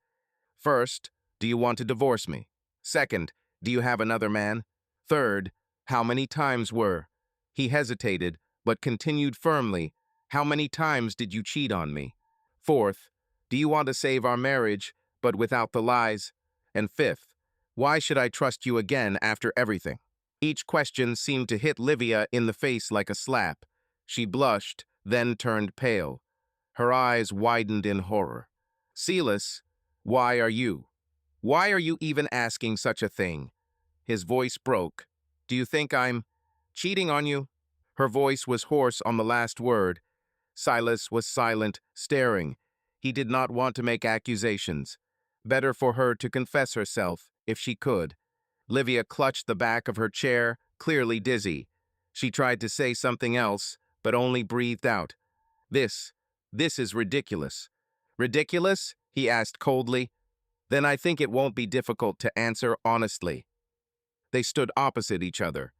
"First, do you want to divorce me? Second, do you have another man? Third, how many times were—" He hesitated, but continued firmly. "How many times did you cheat on me? Fourth, do you want to save our marriage, but without the lies? And fifth, why should I trust you again after everything?" Each question seemed to hit Livia in the face like a slap. She blushed, then turned pale. Her eyes widened in horror. Silas, why are you? Why are you even asking such a thing? His voice broke. Do you think I'm cheating on you? Her voice was hoarse on the last word. Silas was silent, staring. He did not want to make accusations. Better for her to confess herself, if she could. Livia clutched the back of her chair, clearly dizzy. She tried to say something else, but only breathed out. This, this is ridiculous. Ridiculous? He asked coldly. Then I think it won't be difficult to answer honestly. They stood opposite each other.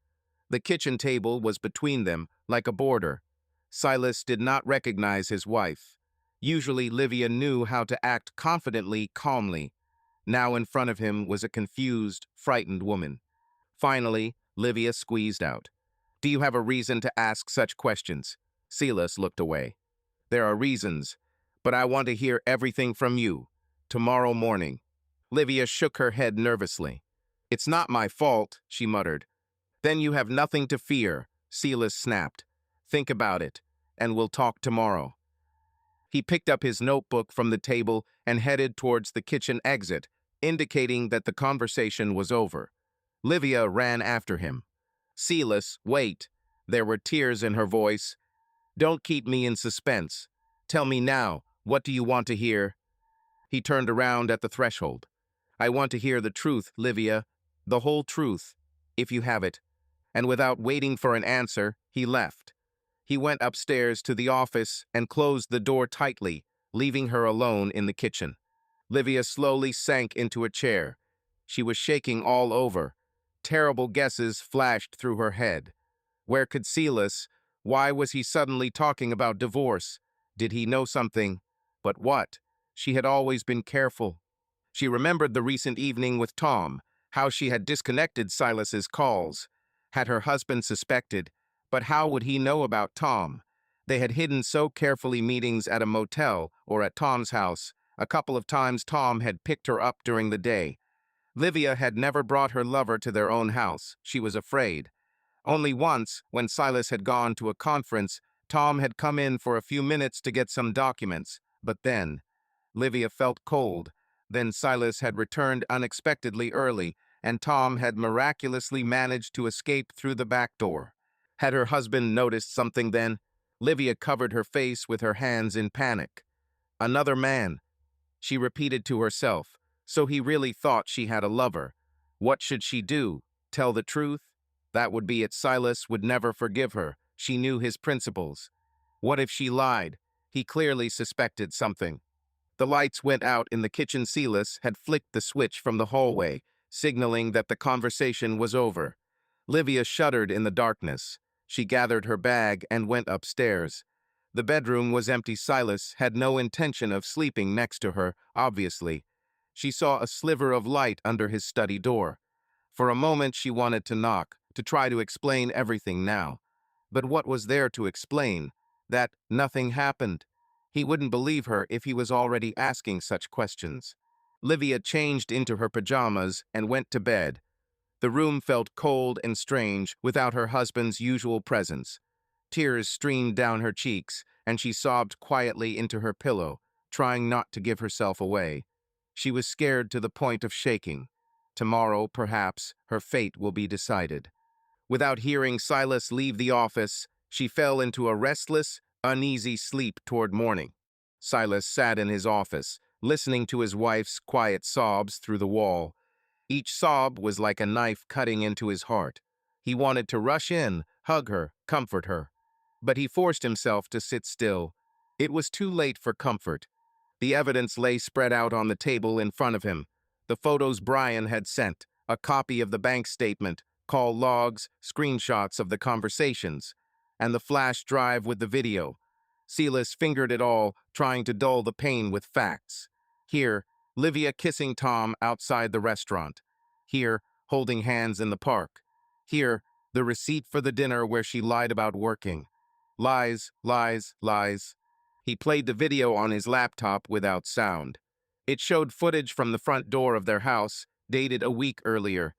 The kitchen table was between them, like a border. Silas did not recognize his wife. Usually, Livia knew how to act confidently, calmly. Now in front of him was a confused, frightened woman. Finally, Livia squeezed out. Do you have a reason to ask such questions? Silas looked away. There are reasons, but I want to hear everything from you. Tomorrow morning. Livia shook her head nervously. It's not my fault, she muttered. Then you have nothing to fear, Silas snapped. Think about it, and we'll talk tomorrow. He picked up his notebook from the table and headed towards the kitchen exit, indicating that the conversation was over. Livia ran after him. Silas, wait. There were tears in her voice. Don't keep me in suspense. Tell me now, what do you want to hear? He turned around at the threshold. I want to hear the truth, Livia. The whole truth, if you have it. And without waiting for an answer, he left. He went upstairs to the office and closed the door tightly, leaving her alone in the kitchen. Livia slowly sank into a chair. She was shaking all over. Terrible guesses flashed through her head. Where could Silas? Why was he suddenly talking about divorce? Did he know something? But what? She had always been careful. She remembered the recent evening with Tom, how she had disconnected Silas's calls. Had her husband suspected? But how would he know about Tom? They had hidden so carefully meetings at a motel or at Tom's house. A couple of times Tom had picked her up during the day. Livia had never brought her lover to their own house. She was afraid. Only once, when Silas had gone to a conference, Tom had come in for a few minutes to get some documents. But then, Livia felt cold. Then Silas had returned unexpectedly early, and Tom had miraculously managed to escape through the back door. Had her husband noticed something then? Livia covered her face with her hands in panic. Another man, she repeated to herself. So he really thought she had a lover. What should she do? Tell the truth? That would be it. Silas would never forgive her. She knew his principles. What if she lied? He clearly suspected something. The lights went out in the kitchen. Silas had flicked the switch from the hallway, signaling that the conversation was over. Livia shuddered in the darkness. She gathered her bag and went upstairs. The bedroom was empty. Silas had no intention of sleeping next to her, obviously. She saw a sliver of light under his study door. For a moment she wanted to knock, to try to explain everything now. But what was there to explain? That nothing happened. He wouldn't believe her if he was already asking such questions. Livia changed into her pajamas and went to bed. The room felt cold and strange without her husband's usual presence. Tears streamed down her cheeks, and she sobbed quietly into her pillow, trying not to give herself away. She was scared to the point of shaking. Tomorrow, perhaps, her fate will be decided. Without hearing Silas leave the office, she fell into a restless, uneasy sleep toward morning. Silas sat in his office, listening to his wife's quiet sobs through the wall. Each sob was like a knife cutting into his heart. He wanted to rush in, hug her, comfort her. But he forced himself to sit still. It was too late for comfort. The evidence lay spread out on the table in front of him. The photos Brian had sent, a copy of the bank statement, call logs, screenshots of the conversations, and the flash drive with the video. Silas fingered it all, trying to dull the pain with facts. Here, Livia kissing Tom outside the restaurant. Here, holding hands in the park. Here, the receipt for the dinner where she lied about working. Lies, lies, lies. He played the video on his laptop without sound. It showed footage from the front door of their house, dated a week earlier.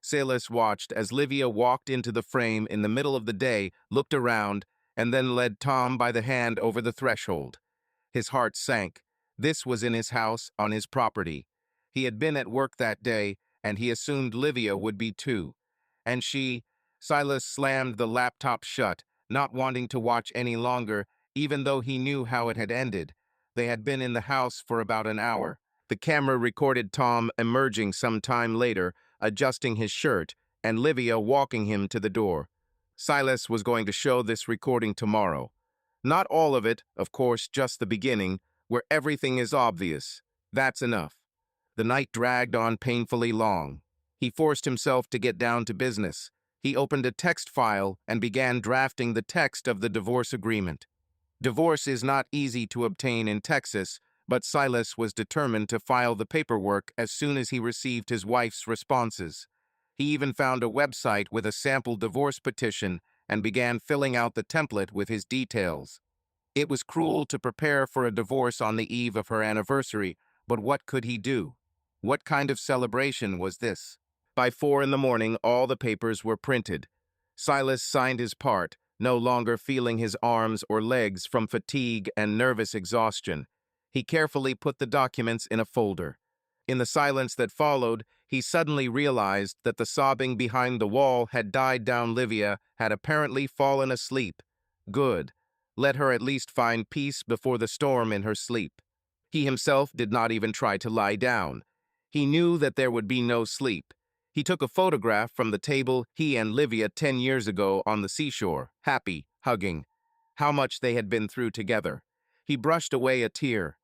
Silas watched as Livia walked into the frame in the middle of the day, looked around, and then led Tom by the hand over the threshold. His heart sank. This was in his house, on his property. He had been at work that day, and he assumed Livia would be too. And she... Silas slammed the laptop shut, not wanting to watch any longer, even though he knew how it had ended. They had been in the house for about an hour. The camera recorded Tom emerging some time later, adjusting his shirt, and Livia walking him to the door. Silas was going to show this recording tomorrow. Not all of it, of course, just the beginning, where everything is obvious. That's enough. The night dragged on painfully long. He forced himself to get down to business. He opened a text file and began drafting the text of the divorce agreement. Divorce is not easy to obtain in Texas, but Silas was determined to file the paperwork as soon as he received his wife's responses. He even found a website with a sample divorce petition and began filling out the template with his details. It was cruel to prepare for a divorce on the eve of her anniversary, but what could he do? What kind of celebration was this? By 4 in the morning, all the papers were printed. Silas signed his part, no longer feeling his arms or legs from fatigue and nervous exhaustion. He carefully put the documents in a folder. In the silence that followed, he suddenly realized that the sobbing behind the wall had died down. Livia had apparently fallen asleep. Good. Let her at least find peace before the storm in her sleep. He himself did not even try to lie down. He knew that there would be no sleep. He took a photograph from the table he and Livia 10 years ago on the seashore, happy, hugging. How much they had been through together. He brushed away a tear.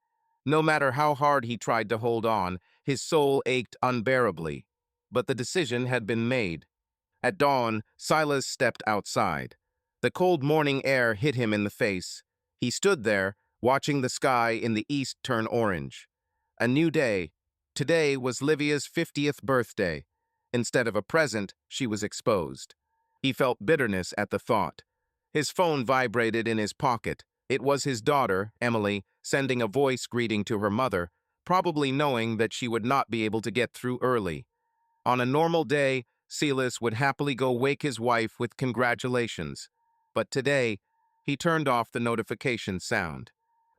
No matter how hard he tried to hold on, his soul ached unbearably. But the decision had been made. At dawn, Silas stepped outside. The cold morning air hit him in the face. He stood there, watching the sky in the east turn orange. A new day. Today was Livia's 50th birthday. Instead of a present, she was exposed. He felt bitterness at the thought. His phone vibrated in his pocket. It was his daughter, Emily, sending a voice greeting to her mother, probably knowing that she would not be able to get through early. On a normal day, Silas would happily go wake his wife with congratulations. But today, he turned off the notification sound.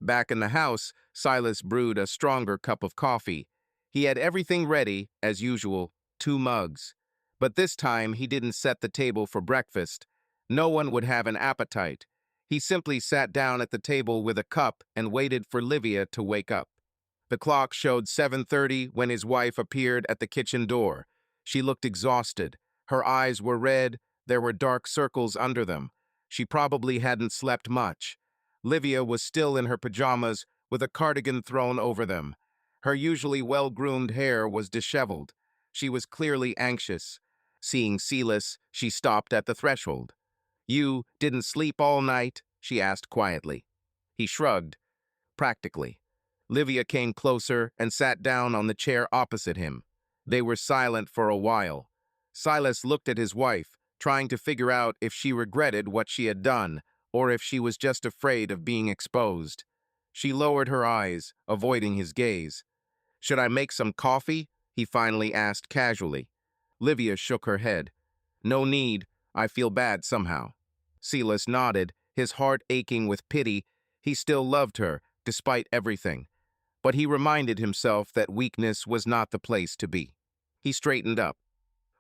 Back in the house, Silas brewed a stronger cup of coffee. He had everything ready, as usual, 2 mugs. But this time, he didn't set the table for breakfast. No one would have an appetite. He simply sat down at the table with a cup and waited for Livia to wake up. The clock showed 7:30 when his wife appeared at the kitchen door. She looked exhausted. Her eyes were red. There were dark circles under them. She probably hadn't slept much. Livia was still in her pajamas, with a cardigan thrown over them. Her usually well-groomed hair was disheveled. She was clearly anxious. Seeing Silas, she stopped at the threshold. "You didn't sleep all night?" she asked quietly. He shrugged. Practically. Livia came closer and sat down on the chair opposite him. They were silent for a while. Silas looked at his wife, trying to figure out if she regretted what she had done, or if she was just afraid of being exposed. She lowered her eyes, avoiding his gaze. "Should I make some coffee?" he finally asked casually. Livia shook her head. "No need. I feel bad somehow." Silas nodded, his heart aching with pity. He still loved her, despite everything. But he reminded himself that weakness was not the place to be. He straightened up.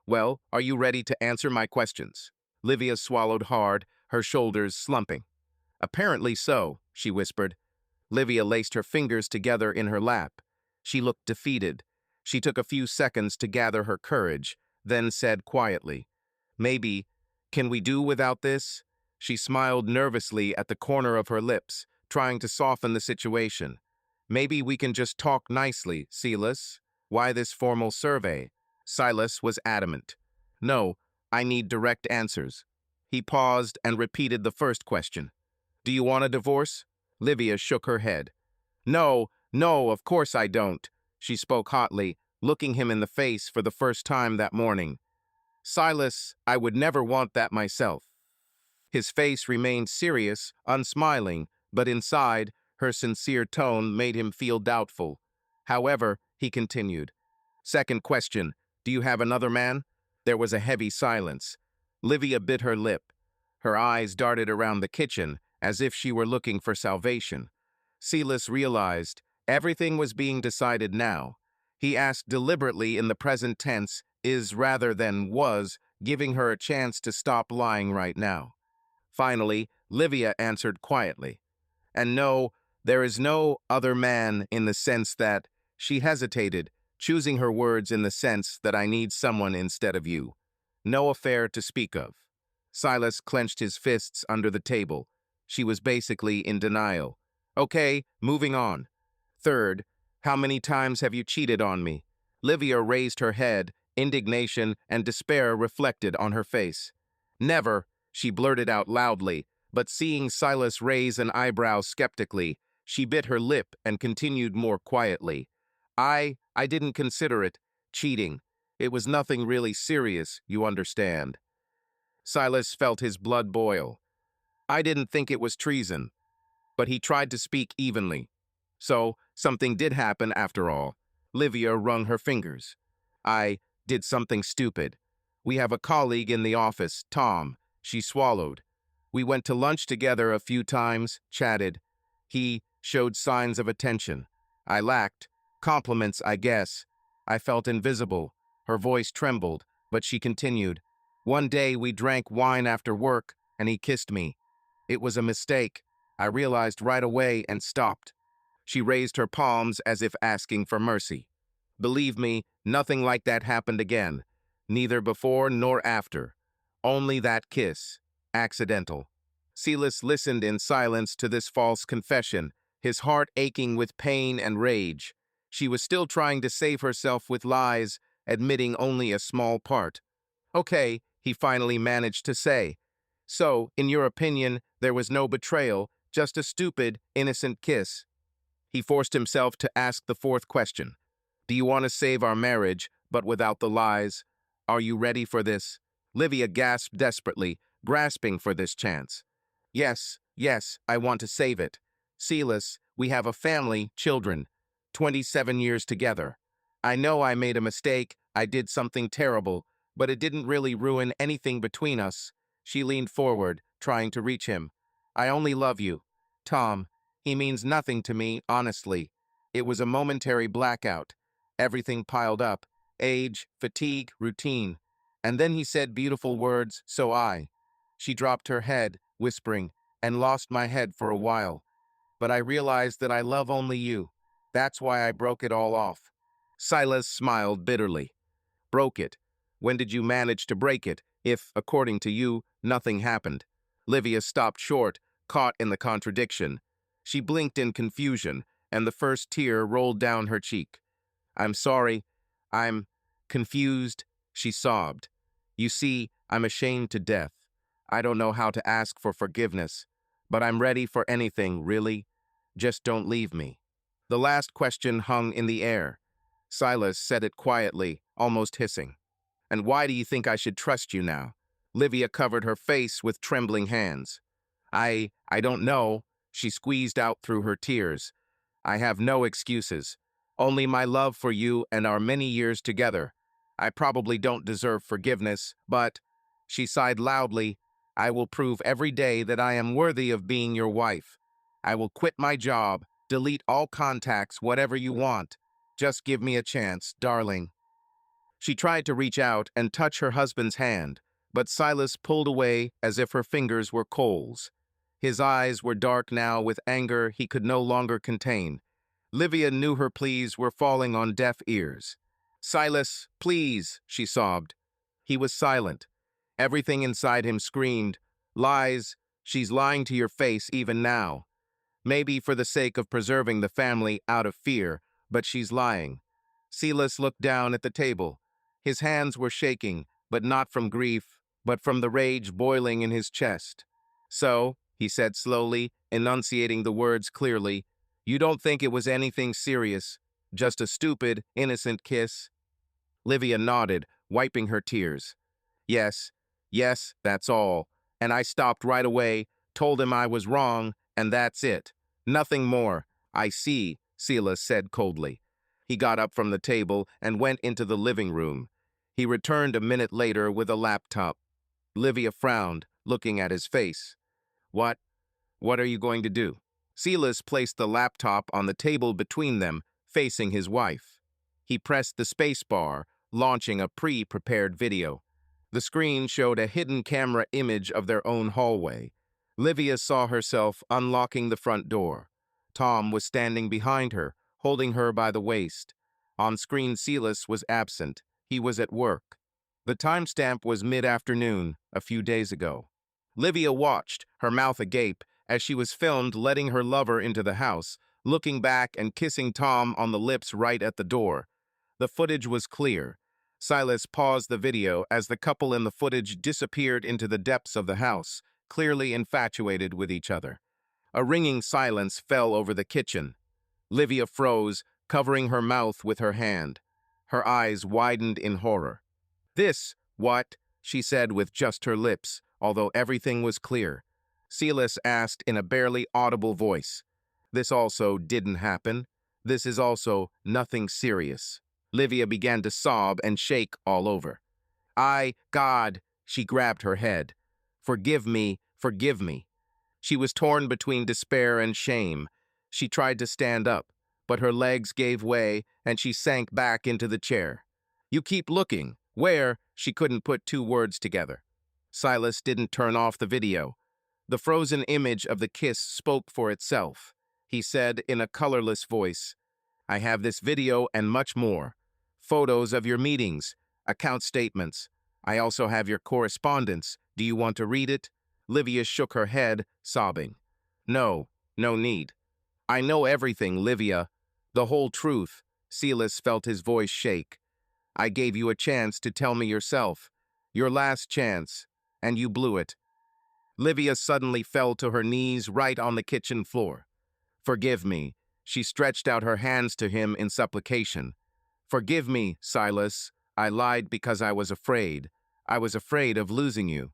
"Well, are you ready to answer my questions?" Livia swallowed hard, her shoulders slumping. "Apparently so," she whispered. Livia laced her fingers together in her lap. She looked defeated. She took a few seconds to gather her courage, then said quietly, "Maybe, can we do without this?" She smiled nervously at the corner of her lips, trying to soften the situation. "Maybe we can just talk nicely, Silas. Why this formal survey?" Silas was adamant. "No, I need direct answers." He paused and repeated the first question. "Do you want a divorce?" Livia shook her head. "No, no, of course I don't." She spoke hotly, looking him in the face for the first time that morning. "Silas, I would never want that myself." His face remained serious, unsmiling, but inside, her sincere tone made him feel doubtful. "However," he continued. "Second question, do you have another man?" There was a heavy silence. Livia bit her lip. Her eyes darted around the kitchen as if she were looking for salvation. Silas realized everything was being decided now. He asked deliberately in the present tense, is rather than was, giving her a chance to stop lying right now. Finally, Livia answered quietly. And no, there is no other man in the sense that she hesitated, choosing her words in the sense that I need someone instead of you. No affair to speak of. Silas clenched his fists under the table. She was basically in denial. Okay, moving on. Third, how many times have you cheated on me? Livia raised her head, indignation and despair reflected on her face. Never, she blurted out loudly, but seeing Silas raise an eyebrow skeptically, she bit her lip and continued more quietly. I didn't consider it cheating. It was nothing really serious, you understand. Silas felt his blood boil. I didn't think it was treason, but he tried to speak evenly. So, something did happen after all. Livia wrung her fingers. I did something stupid. We have a colleague in the office, Tom. She swallowed. We went to lunch together a few times, chatted. He showed signs of attention. I lacked. Compliments, I guess. I felt invisible. Her voice trembled, but she continued. One day we drank wine after work, and he kissed me. It was a mistake. I realized right away and stopped. She raised her palms as if asking for mercy. Believe me, nothing like that happened again. Neither before nor after. Only that kiss. Accidental. Silas listened in silence to this false confession, his heart aching with pain and rage. She was still trying to save herself with lies, admitting only a small part. Okay, he finally managed to say. So, in your opinion, there was no betrayal, just a stupid, innocent kiss. He forced himself to ask the fourth question. Do you want to save our marriage, but without the lies? Are you ready for this? Livia gasped desperately, grasping for this chance. Yes, I want to save it. Silas, we have a family, children. 27 years together. I know I made a mistake, I did something terrible, but it didn't really ruin anything between us. She leaned forward, trying to reach him. I only love you. Tom, he means nothing to me, honestly. It was a momentary blackout. Everything piled up. Age, fatigue, routine. And then he said beautiful words, so I. She dropped her head, whispering, and lost my head for a while. But I realized that I love only you. That's why I broke it all off. Silas smiled bitterly. Broke it. When did you manage to break it, if, according to you, nothing happened? Livia stopped short, caught in the contradiction. She blinked in confusion, and the first tear rolled down her cheek. I'm sorry. I'm confused, she sobbed. You see, I'm ashamed to death. I don't know how to ask for forgiveness, but I'm ready for anything, really. Just don't leave me. The last question hung in the air. Silas said it quietly, almost hissing. And why do you think I should trust you now? Livia covered her face with trembling hands. I don't know, she squeezed out through her tears. I have no excuses. Only my love for you and our many years together. I probably don't deserve forgiveness, but, she sighed loudly, I will prove every day that I am worthy of being your wife. I will quit my job, delete all contacts, whatever you want. Just give me a chance, darling. She tried to reach out and touch her husband's hand, but Silas pulled away as if her fingers were coals. His eyes were dark now with anger he could no longer contain. Livia knew her pleas were falling on deaf ears. Silas, please, she sobbed. He was silent. Everything inside him screamed, lies, she's lying to your face even now. Maybe for the sake of preserving the family out of fear, but she's lying. Silas looked down at the table. His hands were shaking, but not from grief, but from the rage boiling in his chest. So, he said slowly, enunciating the words clearly, you don't think it was anything serious, just a stupid, innocent kiss? Livia nodded, wiping her tears. Yes, that's all. And I stopped right away, told him I was wrong, and that's it. Nothing more. I see, Silas said coldly. He got up from the table and went into the living room. He returned a minute later with a laptop. Livia frowned, looking at his face. What? What are you going to do? Silas placed the laptop on the table between them, facing his wife. He pressed the space bar, launching a pre-prepared video. The screen showed a hidden camera image of their own hallway. Livia saw herself unlocking the front door. Tom was standing behind her, holding her by the waist. On screen, Silas was absent. He was at work. The timestamp was mid-afternoon, a few days ago. Livia watched, her mouth agape, as she was filmed letting her lover into the house, looking back and kissing Tom on the lips right at the door. The footage was clear. Silas paused the video as the couple in the footage disappeared into the depths of the house, clearly infatuated with each other. A ringing silence fell over the kitchen. Livia froze, covering her mouth with her hand. Her eyes widened in horror. What? She said with just her lips, although everything was clear. Silas asked in a barely audible voice. This also didn't happen. This is also nothing serious. Livia began to sob and shake all over. God, she grabbed her head. Forgive me, forgive me. She was torn between despair and shame. She tried to stand up, but her legs gave way and she sank back into the chair. You keep looking. Where? She couldn't put two words together. Silas didn't turn off the video. The frozen image of the kiss spoke for itself. He said in a colorless voice, I have this video and much more. Photos of your meetings, account statements. I also have your correspondence. Do you want to read it? Livia shook her head, sobbing. No need. I know everything, Livia. The whole truth. Silas felt his voice shake. I gave you a chance to tell me yourself. Your last chance, and you blew it. Livia suddenly fell to her knees right on the kitchen floor. Forgive me. She stretched out her hands to him in supplication. Forgive me, Silas. I lied because I was afraid. I was afraid of losing you.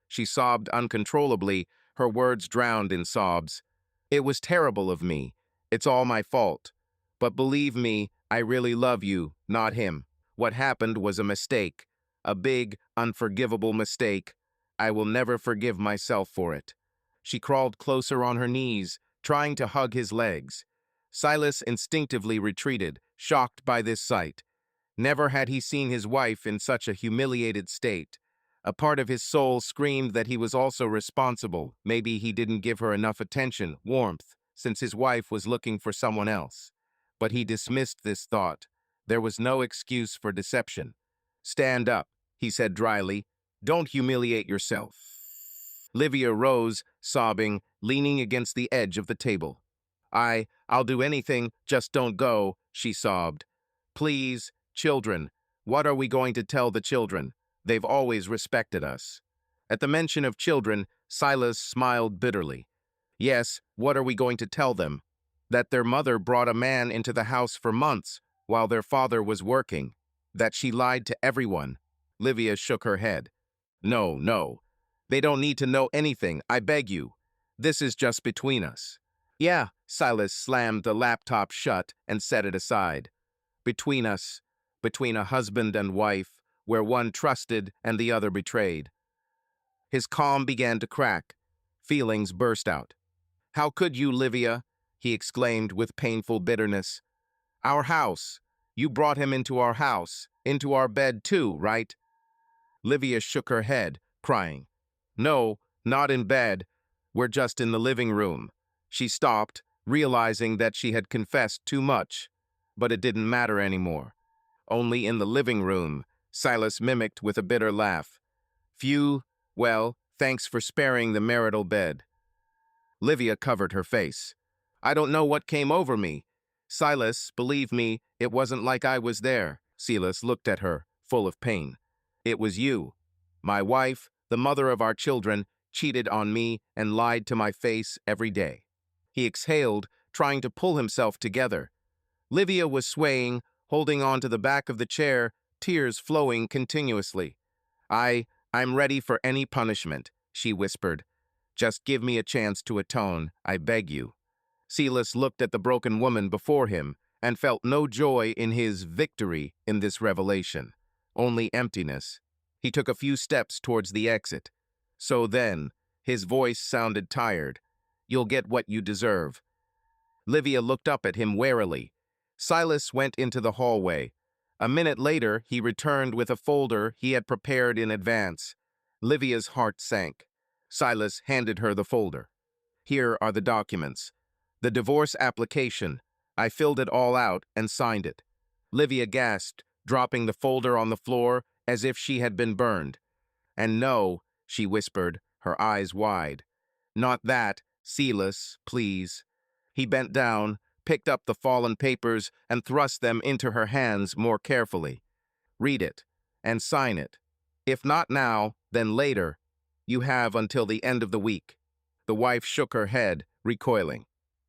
She sobbed uncontrollably, her words drowned in sobs. It was terrible of me. It's all my fault. But believe me, I really love you, not him. What happened was a mistake. A big, unforgivable mistake. I will never forgive myself for it. She crawled closer on her knees, trying to hug his legs. Silas instinctively retreated, shocked by this sight. Never had he seen his wife in such a humiliated state. A part of his soul screamed that he was also responsible. Maybe he didn't give her enough attention, warmth, since his wife was looking for someone else. But he dismissed this thought. There was no excuse for deception. Stand up, he said dryly. Don't humiliate yourself. Livia rose, sobbing, leaning against the edge of the table. I'll do anything, just don't go, she sobbed. Please, children, what are we going to tell the children? They've always respected us. At the mention of children, Silas smiled bitterly. Yes, what are we going to tell them? That their mother brought a man into the house for months while their father was working. That she lied to everyone. Livia shook her head. No. They don't need to know anything, I beg you. This is just between us. Yeah, Silas slammed the laptop shut and set it aside. Between us, between a husband and wife, where one trusted and the other betrayed. His calm began to crack. Feelings burst out. How could you, Livia? He exclaimed with painful bitterness. Our house. You brought him into our house, into our bed too, right? Livia shook her head, crying. No, not in bed. We're just in the living room. She stopped, realizing that she had confessed too much. But it didn't matter anymore. Only in the living room, Silas mimicked with a bitter laugh. Well, thanks for sparing the marital bed. Livia covered her face. I don't know what came over me. Silas, believe me, it wasn't like I was there. Silas looked at her, full of pain. It was you. My wife, the mother of our children, cheated on me and lied to my face every day. He exhaled, trying to pull himself together. Livia was swaying, holding on to the back of the chair, tears flowing continuously. I'm ready for any punishment, she whispered. Just give me a chance to atone, I beg you. Silas looked at the broken woman before him and felt no joy in his victory in this revelation, only emptiness. He took a few steps towards the exit. So then, his voice sounded tired. You'll get what you deserve. Livia looked up at him warily. Silas went into the hallway. A minute later, he returned with a folder he had prepared in advance. Livia's heart sank. Silas handed her the folder. Here are the documents. The divorce application. I filled it all out and signed it. Livia gasped, dropping the folder on the floor as if she had been burned. And no, she whispered, her eyes wide. Not that, Silas, please. He bent down, picked up the fallen papers, and thrust them into her hands more carefully. Read it, and sign it. If not now, then later. You have until the end of the week. The wife shook her head, recoiling.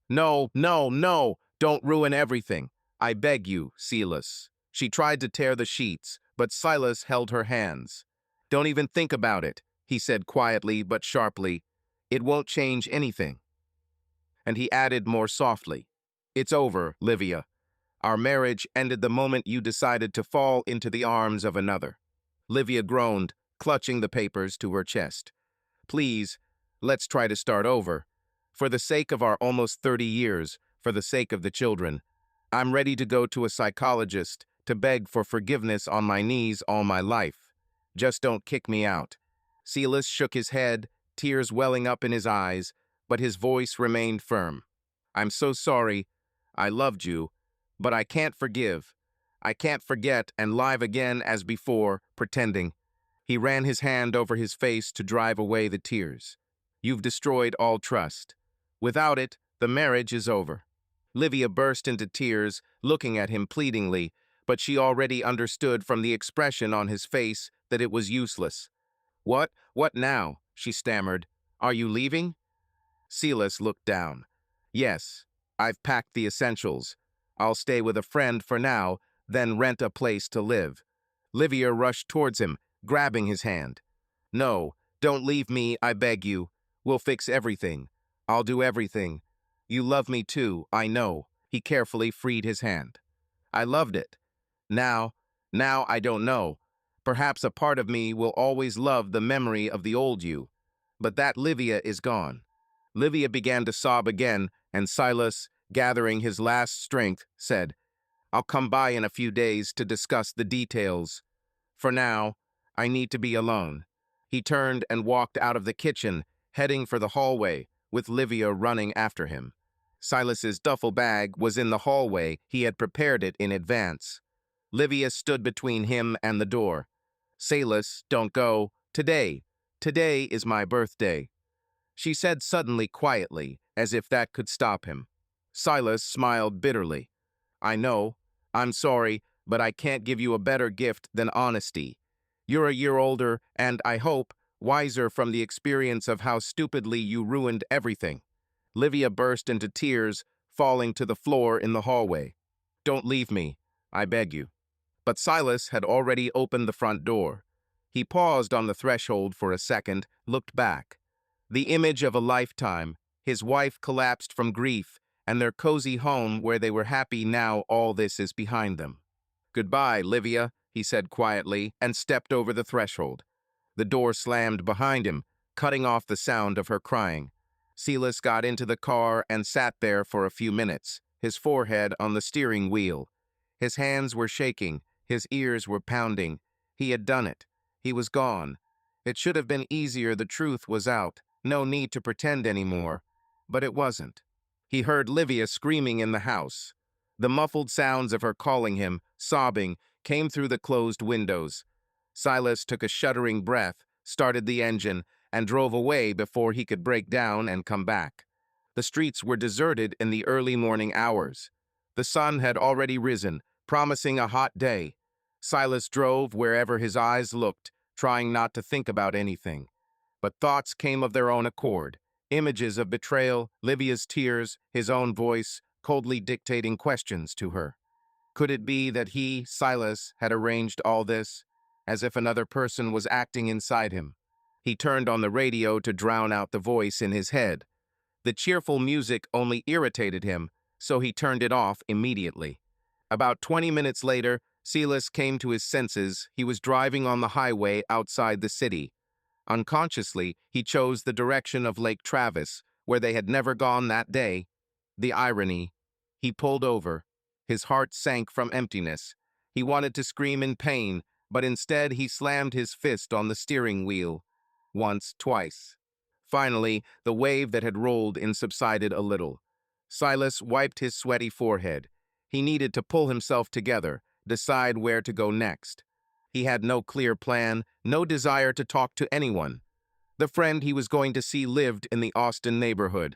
No, no, no, don't ruin everything. I beg you, Silas. She tried to tear the sheets, but Silas held her hands. Don't even think about it, he said quietly but sharply. It won't change anything. And he added more softly, It's over, Livia. Our marriage ended the moment you decided to fall into the arms of another. Livia groaned, clutching the papers to her chest. Please, let's try to start over. For the sake of our almost 30 years, for the sake of the children, I'm ready to go to a psychologist to beg for forgiveness on my knees all my life. Just don't kick me out. Silas shook his head, tears welling up in his eyes, but his voice remained firm. I'm so sorry. I loved you, but I can't forgive. I can't forget and live again as before, pretending. He ran his hand over his face to drive away the tears. You've destroyed all trust. Without it, the marriage is over. Livia burst into tears, looking at him pleadingly, but she already understood from the expression on his face that it was useless. What now? She stammered. Are you leaving? Silas looked down. Yes, I've packed the essentials. I'll stay with a friend for now, then rent a place to live. Livia rushed towards him, grabbing his hand. No, don't leave me, I beg you. We'll fix everything. I'll do everything. You love me too, I know. He carefully freed his hand. I loved it. Now I don't know. Perhaps a part of me will always love the memory of the old you. But that Livia is gone. Livia began to sob again, and Silas, gathering his last strength, said, I'll come by in a few days to discuss the details. For now, I need to be alone. He turned and walked out of the kitchen, heading for the hallway, with Livia running after him. Silas's duffel bag was in the hallway. He had prepared it in advance. Livia stood between him and the door. Silas, don't go. Today is my birthday. She said suddenly quietly, as if that could stop him. Silas smiled bitterly. I know. I'm sorry, but I can't give you a better gift than honesty. You're a year older and, I hope, wiser from the experience of how stupidly you ruined everything. Livia burst into tears, falling to the floor in the hallway. Don't leave me, I beg you. But Silas had already opened the front door. He paused on the threshold for a second, looked back. The image of a lifetime, his wife collapsed from grief, and their cozy home where they were happy now all this is behind them. Goodbye, Livia, he said quietly, and stepped over the threshold. The door slammed behind him, cutting off the sound of her crying. Silas got into the car and sat there for a few minutes, his forehead on the steering wheel. His hands were shaking, his ears were pounding. He had done it. He was gone. It should have been easier, the truth was out. No need to pretend anymore. But it wasn't. He heard Livia screaming in the house. The muffled sounds of her calling him, sobbing, came through the closed windows. Silas took a shuddering breath, started the engine, and drove away before he could break down and come back. The streets were deserted in the early morning hours. The sun had already risen, promising a hot day. Silas drove wherever his eyes looked, trying not to think about anything. But thoughts came of their own accord. Images of betrayal, Livia's tears, his own voice, coldly dictating questions to her. Could it be that he, Silas, had arranged all this, as if another person was acting inside him? He turned on the radio to drown out the voice in his head. The cheerful music only irritated him, so he turned it off immediately. About 20 minutes later, Silas came to his senses. He was driving on the highway outside the city. Unconsciously, he chose the direction of Lake Travis, where they had never gone that day. The irony. He pulled over. His heart sank from emptiness. He wanted to scream in pain, but instead he slammed his fist on the steering wheel. Once, twice. Finally, the wave that had rolled in subsided a little. Silas wiped his sweaty forehead. He needed to pull himself together, decide where to go next. He had no clear plan, no desire to talk to anyone. The friend he was going to see lived in the Austin neighborhood.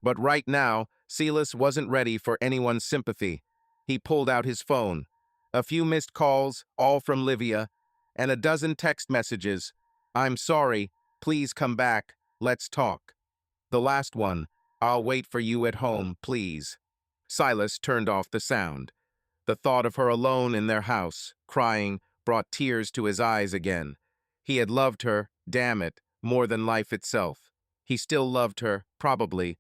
But right now, Silas wasn't ready for anyone's sympathy. He pulled out his phone. A few missed calls, all from Livia, and a dozen text messages. "I'm sorry, please come back, let's talk." The last one, "I'll wait for you at home, please." Silas turned off the sound. The thought of her alone in their house, crying, brought tears to his eyes again. He had loved her, damn it, more than life itself. He still loved her, probably,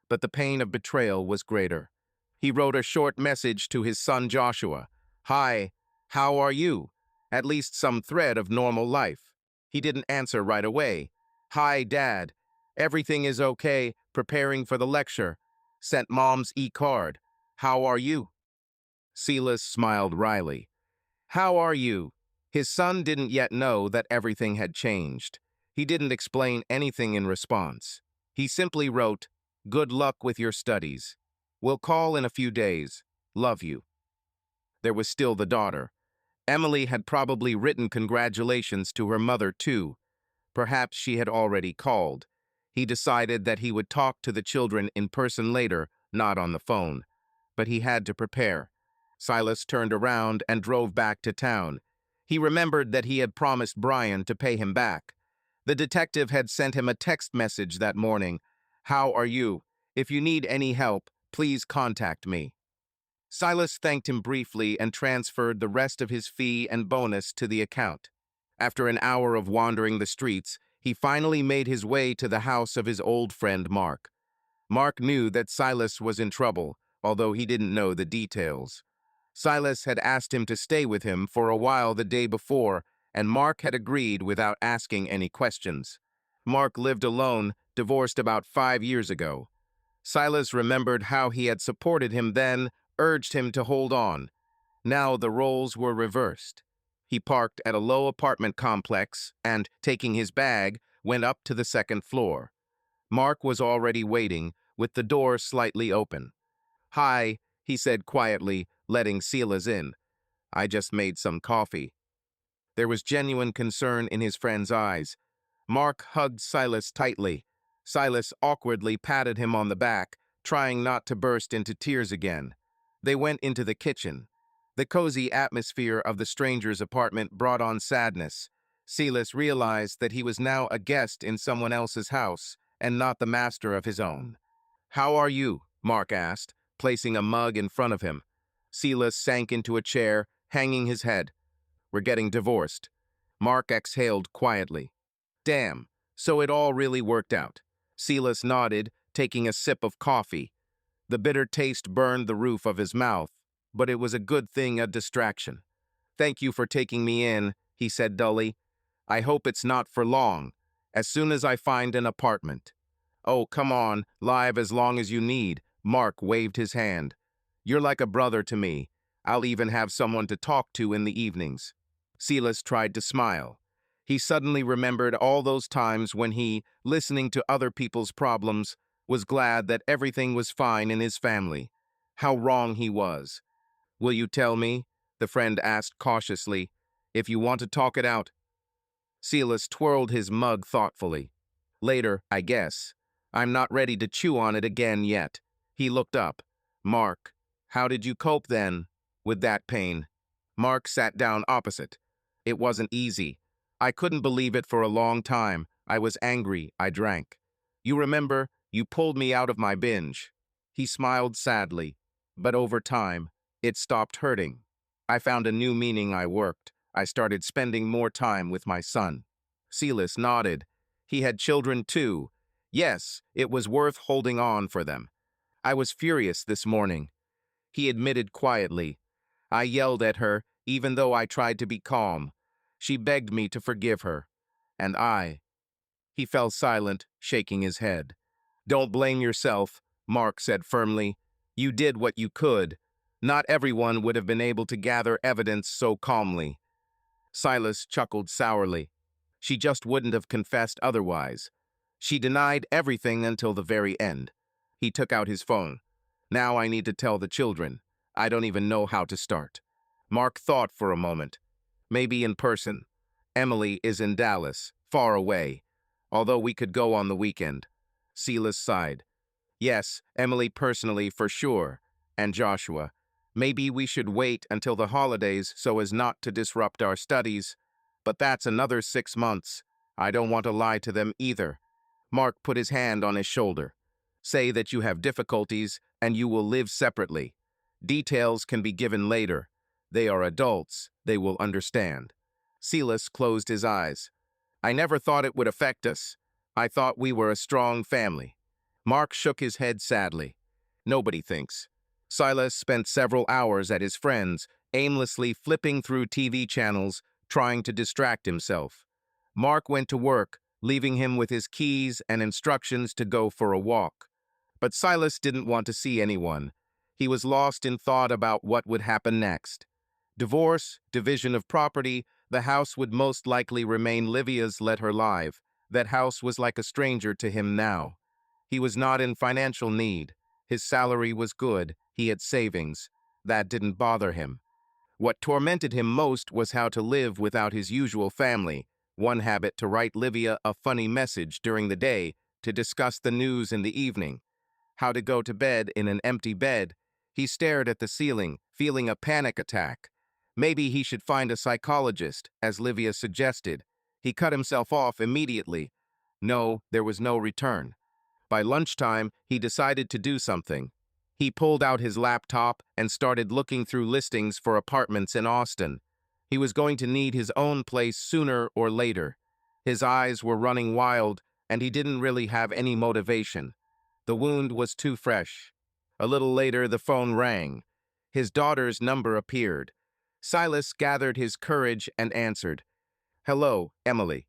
but the pain of betrayal was greater. He wrote a short message to his son Joshua. "Hi, how are you?" At least some thread of normal life. He didn't answer right away. "Hi, Dad. Everything is okay, preparing for the lecture. Sent Mom's e-card. How are you?" Silas smiled wryly. "How are you?" His son didn't yet know that everything had changed. He didn't explain anything in response. He simply wrote, "Good luck with your studies. We'll call in a few days. Love you." There was still the daughter. Emily had probably written congratulations to her mother, too. Perhaps she had already called. He decided that he would talk to the children in person later, not on the phone. But he had to prepare. Silas turned around and drove back to town. He remembered that he had promised Brian to pay him back. The detective had sent him a text message that morning. "How are you? If you need any help, please contact me." Silas thanked him briefly and transferred the rest of his fee and bonus to the account. After an hour of wandering the streets, he finally made his way to the house of his old friend Mark. Mark knew that Silas was in trouble, although he didn't know the details. Silas had asked him to stay with him for a while the day before, and Mark had agreed without asking any questions. Mark lived alone, divorced about 5 years ago. Silas remembered how he had supported him then, urged him to hold on. Now the roles were reversed. He parked at a low apartment complex and, taking his bag, went up to the second floor. Mark was already waiting, with the door slightly open. "Hi," he said quietly, letting Silas in. "I just made some coffee." There was genuine concern in his friend's eyes. Mark hugged Silas tightly. Silas awkwardly patted him on the back, trying not to burst into tears again. They went into the kitchen. The cozy atmosphere of the stranger's apartment brought on sadness. Silas realized that he was now a guest in someone else's house, and not the master of his own. "How are you?" Mark asked, placing a mug in front of him. Silas sank into a chair, hanging his head. "We're getting divorced." Mark exhaled quietly. "Damn, so it all really worked out." Silas nodded, taking a sip of coffee. The bitter taste burned the roof of his mouth, but it was a good thing, a distraction. "Thank you for taking me in," he said dully. "I hope it's not for long. As soon as I find an apartment." "Oh, come on, live as long as you need." Mark waved his hand. "You're like a brother to me. I'll even have someone to talk to in the evenings." Silas tried to smile. He suddenly remembered all those times when he, listening to other people's problems, was glad that everything was fine in his family. How wrong he was. "Will you tell me?" the friend asked cautiously. "If you want to talk it out." Silas twirled his mug thoughtfully. "Later, I guess. I'm not ready to chew on it again yet." He looked up. "Mark, how did you cope then, with that pain?" Mark sat down opposite. "It wasn't easy. I couldn't believe it for a long time. I was angry, I drank. You remember, you pulled me out of my binge." He smiled sadly. "But over time, it stopped hurting. I found a new meaning. I worked. I started spending more time with my son." Silas nodded. He had children too. Yes, it was worth holding on for them. "I was furious this morning," he admitted quietly. "I yelled at her, even though I tried to be calm. She begged me to forgive her. And I He fell silent, shaking his head. "Don't blame yourself," Mark said firmly. "You did what you could. Not everyone would have been able to gather evidence so calmly." Silas chuckled sourly. She just wouldn't have confessed otherwise. She denied everything until the very end. He took out his phone. "Now I need to tell the children. I don't even know how to start." Mark thought for a moment. "Maybe in person. Emily is in Dallas, far away. Although we could go on the weekend." Silas sighed. "Yes, Emily personally for sure. And Joshua. Maybe we should wait until the holidays so as not to disrupt our studies. But that's another 6 months. I don't want to lie to them either." Mark put his hand on his shoulder. "Say that you have difficulties and you will live separately. Details can be given later. They are adults. They will understand." Silas closed his eyes. "I never thought it would affect us. I thought we were a strong family." Mark shook his head sadly. "Nobody thinks." Silas spent several hours at his friend's, aimlessly flipping through TV channels, trying to distract himself. Mark went to work, leaving him with his keys and instructions to go for a walk. But Silas didn't want to see anyone. He was lost in thought about what would happen next. Divorce, division of property, the house would most likely remain Livia's, let her live. That house was like a stranger to him now. He was not in financial need. His salary was good. He had savings. That didn't bother him. What tormented him most was how to live without his usual family. One habit to write Livia a funny message during the day, to discuss the news in the evening. How to go to bed in an empty bed. He stared at the ceiling, feeling a panic attack. Maybe he should find a psychologist, as Livia suggested. He cut himself off immediately. No, there was no return. By lunchtime, he decided to do something. He pulled out his laptop and started looking through listings for apartments in Austin. He was going to need his own place sooner or later. His eyes were running wild, and he didn't really have any motivation. The wound was too fresh. A little later, the phone rang. His daughter's number appeared. Silas gathered his courage and answered. "Hello, Emily."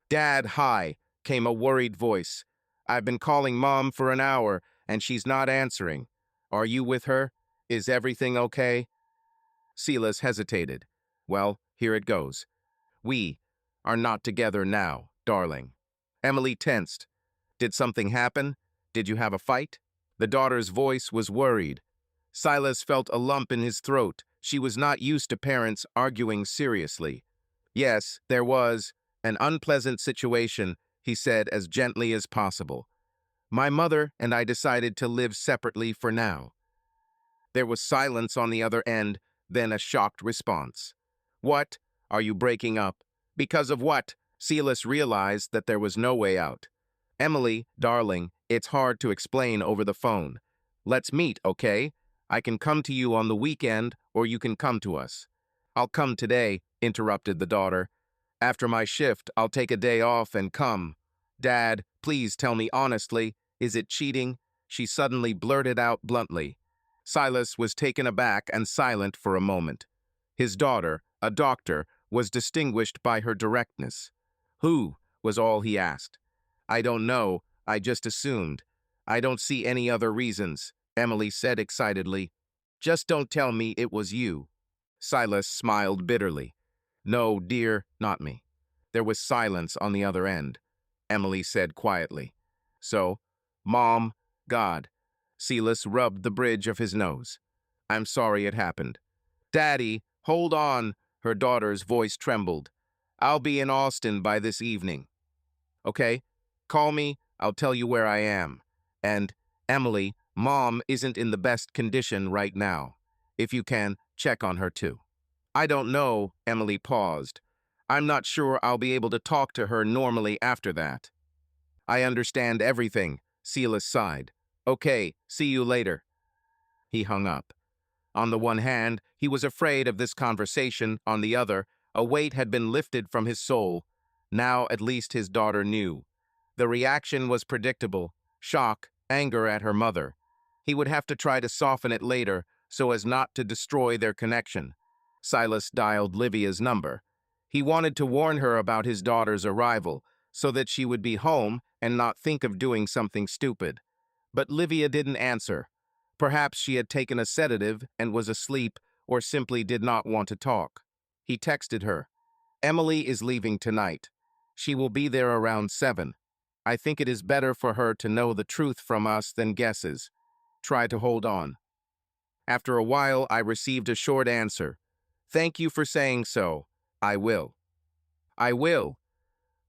"Dad, hi," came a worried voice. "I've been calling Mom for an hour, and she's not answering. Are you with her? Is everything okay?" Silas hesitated. "Well, here it goes. We are not together now, darling." Emily tensed. "Did something happen? Did you have a fight?" The daughter's voice was worried. Silas felt a lump in his throat. She was not used to parents arguing seriously. "Yes, there was an unpleasant situation," he said as gently as possible. "My mother and I decided to live separately for now." There was silence on the other end, then a shocked response. "What? Are you breaking up? Because of what?" Silas realized that there was no way out. "Emily, darling, it's hard to explain over the phone. Let's meet, okay? I can come to you on the weekend, or you can come to us." "I'll come today," interrupted the daughter. "After my shift, I'll take a day off and come." "Dad, please tell me honestly, is it cheating?" she suddenly blurted out bluntly. Silas was taken aback and silent for a moment. His daughter, a doctor, was distinguished by her directness. "Who?" was all he asked. "I don't know, I just assumed. I don't see any other reasons," Emily said excitedly. "Just don't tell me it was you." Silas smiled bitterly. "No, dear, not me." There was silence on the other end. Emily said quietly. "So, Mom, God." Silas rubbed the bridge of his nose. "I'm sorry it happened." "Daddy, hold on," her daughter's voice trembled. "I'll be in Austin by this evening." "Okay, call me, I'll tell you where I am. And, Emily, Mom isn't in the best condition right now. If you can, check on her too." "I don't know," Emily paused. "I'm not sure I'll be able to talk to her normally after that." "I understand everything," Silas sighed. "Okay, see you later." He hung up. On the one hand, he was afraid of this conversation. On the other, a weight had been lifted from his soul. Now at least his daughter knew. The reaction was predictable: shock, anger at her mother. He would have to try to soften it later so as not to destroy their connection. Silas dialed Livia's number. He wanted to warn her about his daughter's arrival, so that she would be home and not think of doing something stupid. But Livia didn't answer. Perhaps she had taken a sedative and was asleep, or simply did not want to talk. He texted her, "Emily is leaving tonight. She will be there around 7. I think it is better for her to know the truth from us than guesses. Try to hold on." After a while, I received a short answer. "Thank you for saying so. I will." I will.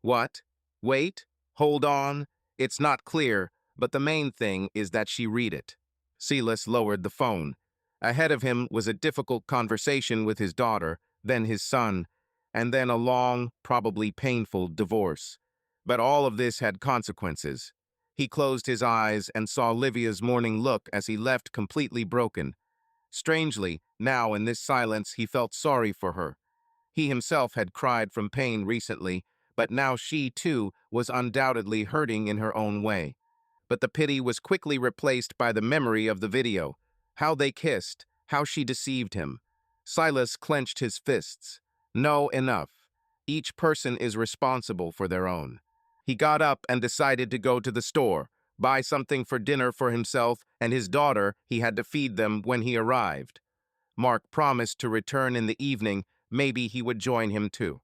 What? Wait? Hold on? It's not clear, but the main thing is that she read it. Silas lowered the phone. Ahead of him was a difficult conversation with his daughter, then his son, and then a long, probably painful divorce. But all of this had consequences. He closed his eyes and saw Livia's morning look as he left, completely broken. Strangely, now in this silence he felt sorry for her. He himself had cried from pain recently, but now she, too, was undoubtedly hurting in her own way. But the pity was quickly replaced by the memory of the video. How they kissed, how she deceived him. Silas clenched his fists. No, enough. Each person is responsible for their own. He got up and decided to go to the store, buy something for dinner for himself and his daughter. He had to feed them when he arrived. Mark promised to return in the evening. Maybe he would join him too.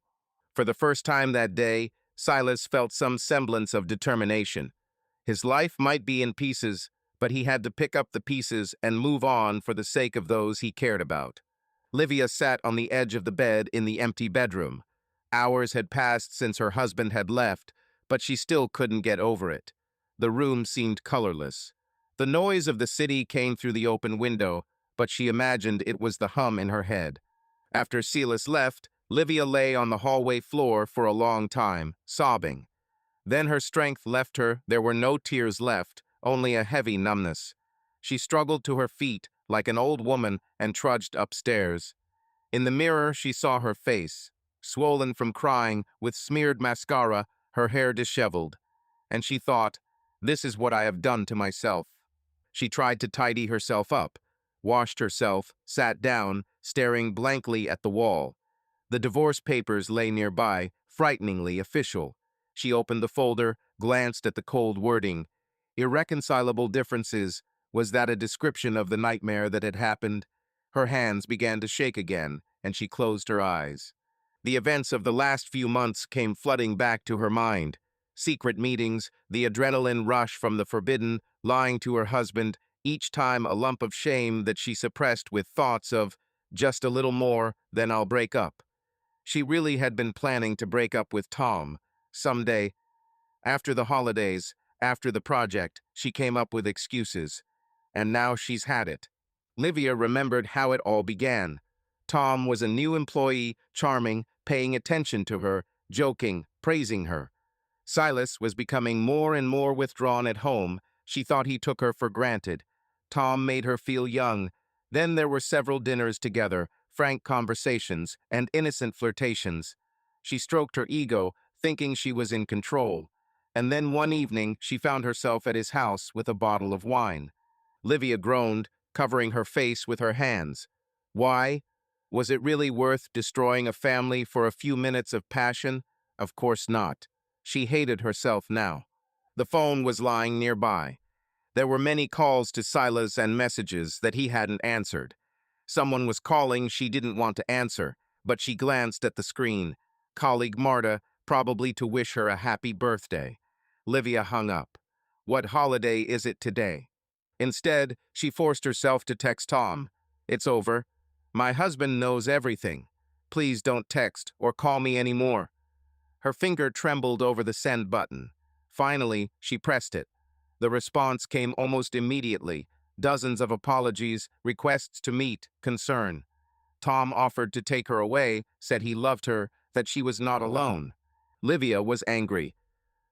For the first time that day, Silas felt some semblance of determination. His life might be in pieces, but he had to pick up the pieces and move on for the sake of those he cared about. Livia sat on the edge of the bed in the empty bedroom. Hours had passed since her husband had left, but she still couldn't get over it. The room seemed colorless. The noise of the city came through the open window, but she imagined it was the hum in her head. After Silas left, Livia lay on the hallway floor for a long time, sobbing. Then her strength left her. There were no tears left, only a heavy numbness. She struggled to her feet like an old woman and trudged upstairs. In the mirror, she saw her face, swollen from crying, with smeared mascara, her hair disheveled. And she thought, "This is what I have done to myself." She tried to tidy herself up, washed herself, sat down, staring blankly at the wall. The divorce papers lay nearby, frighteningly official. She opened the folder, glanced at the cold wording. Irreconcilable differences. Was that a description of the nightmare that had happened? Her hands began to shake again, and she closed her eyes. The events of the last few months came flooding back to her mind. Secret meetings, the adrenaline rush from the forbidden, lying to her husband, each time a lump of shame that she suppressed with thoughts of, "Just a little more, then I'll break up." She really had been planning to break up with Tom. Someday, after the holidays, after the project, she came up with excuses. And now she's had it. Livia remembered how it all began. Tom was a new employee, charming, paying attention to her, joking, praising her. Silas was becoming more and more withdrawn at home. She thought he took her for granted. Tom made her feel young. Then there were several dinners together, frank conversations, and innocent flirtations. She stroked her ego, thinking she was in control. And then one evening, she found herself at his house with a bottle of wine. Livia groaned, covering her face with her hands. Why? Was it really worth destroying a family for a few minutes of passion? Of course not. She hated herself now. The phone was lying nearby. There were many calls to Silas and messages that he hadn't answered. Someone was calling she didn't want to answer, but she glanced at the screen. Colleague Marta, probably to wish her a happy birthday. Livia hung up. What holiday is it today? Instead, she forced herself to text Tom. "It's over. My husband knows everything. Please don't text or call me anymore." Her finger trembled over the send button. Finally, she pressed it. The response came almost immediately. Dozens of apologies, requests to meet, concern. Tom offered to take her away, said he loved her, that she was not alone. Livia was angry.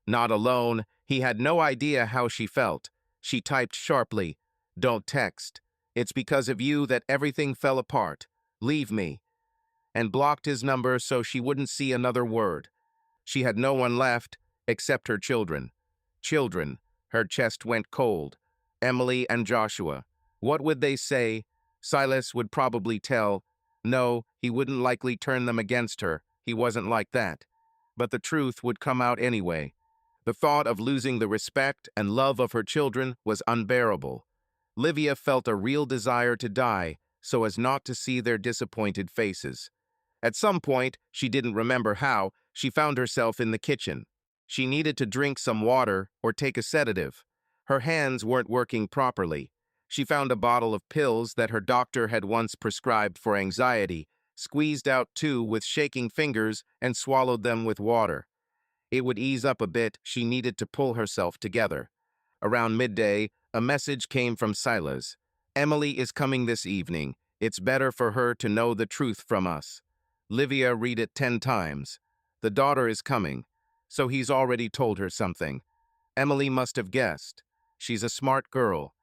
Not alone. He had no idea how she felt. She typed sharply, "Don't text. It's because of you that everything fell apart. Leave me." And blocked his number so she wouldn't see another word. She had no one left except her children. Children. Her chest went cold. Emily and Joshua. What would they say? Silas would probably tell. No, he wouldn't likely turn them against her. He wasn't like that. but the truth would come out anyway. The thought of losing the respect and love of her children was unbearable. Livia felt a real desire to die so as not to see their disappointed faces. At some point, she didn't remember how, she found herself in the kitchen. She needed to drink some water or take a sedative. Her hands weren't working properly. She found a bottle of pills that her doctor had once prescribed for anxiety, squeezed out two with shaking fingers, and swallowed them with water. It would ease up a bit. She needed to pull herself together. Around midday, a message came from Silas. Emily is coming this evening. It's better for her to know the truth from us. Livia read it 10 times. The daughter is coming. So he's already told her something. Emily must have guessed. She's a smart girl.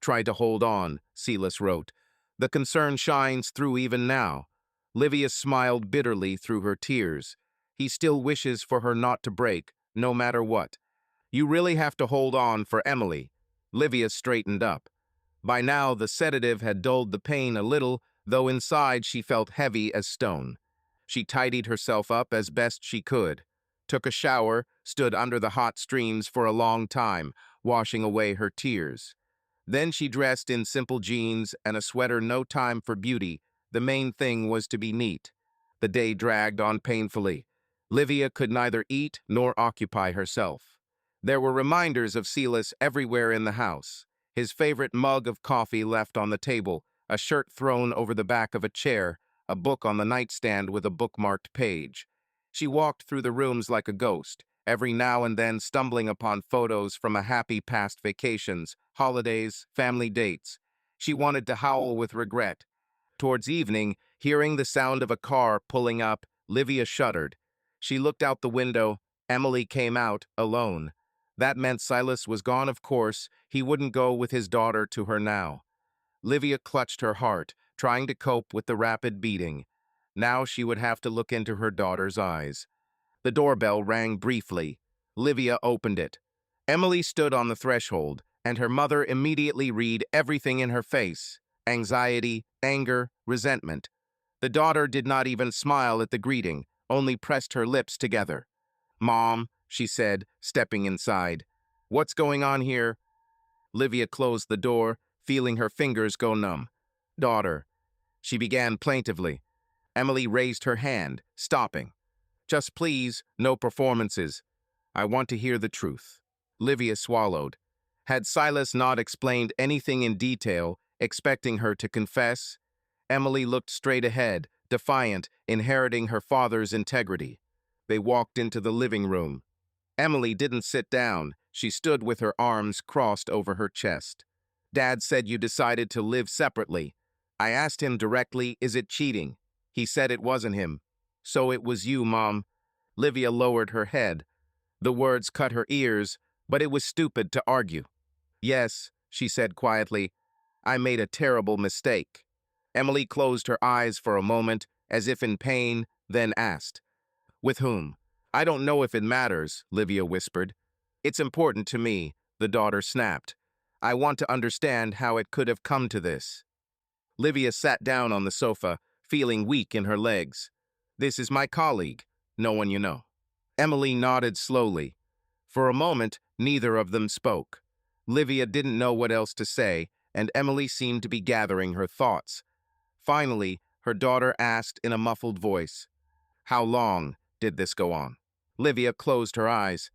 Try to hold on, Silas wrote. The concern shines through even now. Livia smiled bitterly through her tears. He still wishes for her not to break, no matter what. You really have to hold on for Emily. Livia straightened up. By now, the sedative had dulled the pain a little, though inside she felt heavy as stone. She tidied herself up as best she could, took a shower, stood under the hot streams for a long time, washing away her tears. Then she dressed in simple jeans and a sweater. No time for beauty. The main thing was to be neat. The day dragged on painfully. Livia could neither eat nor occupy herself. There were reminders of Silas everywhere in the house. His favorite mug of coffee left on the table, a shirt thrown over the back of a chair, a book on the nightstand with a bookmarked page. She walked through the rooms like a ghost, every now and then stumbling upon photos from a happy past vacations, holidays, family dates. She wanted to howl with regret. Towards evening, hearing the sound of a car pulling up, Livia shuddered. She looked out the window. Emily came out, alone. That meant Silas was gone, of course. He wouldn't go with his daughter to her now. Livia clutched her heart, trying to cope with the rapid beating. Now she would have to look into her daughter's eyes. The doorbell rang briefly. Livia opened it. Emily stood on the threshold, and her mother immediately read everything in her face: anxiety, anger, resentment. The daughter did not even smile at the greeting, only pressed her lips together. "Mom," she said, stepping inside. "What's going on here?" Livia closed the door, feeling her fingers go numb. "Daughter," she began plaintively. Emily raised her hand, stopping. "Just please, no performances. I want to hear the truth." Livia swallowed. Had Silas not explained anything in detail, expecting her to confess? Emily looked straight ahead, defiant, inheriting her father's integrity. They walked into the living room. Emily didn't sit down. She stood with her arms crossed over her chest. "Dad said you decided to live separately. I asked him directly, is it cheating? He said it wasn't him. So it was you, Mom." Livia lowered her head. The words cut her ears, but it was stupid to argue. "Yes," she said quietly, "I made a terrible mistake." Emily closed her eyes for a moment, as if in pain, then asked, "With whom?" "I don't know if it matters," Livia whispered. "It's important to me," the daughter snapped. "I want to understand how it could have come to this." Livia sat down on the sofa, feeling weak in her legs. "This is my colleague, no one you know." Emily nodded slowly. For a moment, neither of them spoke. Livia didn't know what else to say, and Emily seemed to be gathering her thoughts. Finally, her daughter asked in a muffled voice, "How long did this go on?" Livia closed her eyes.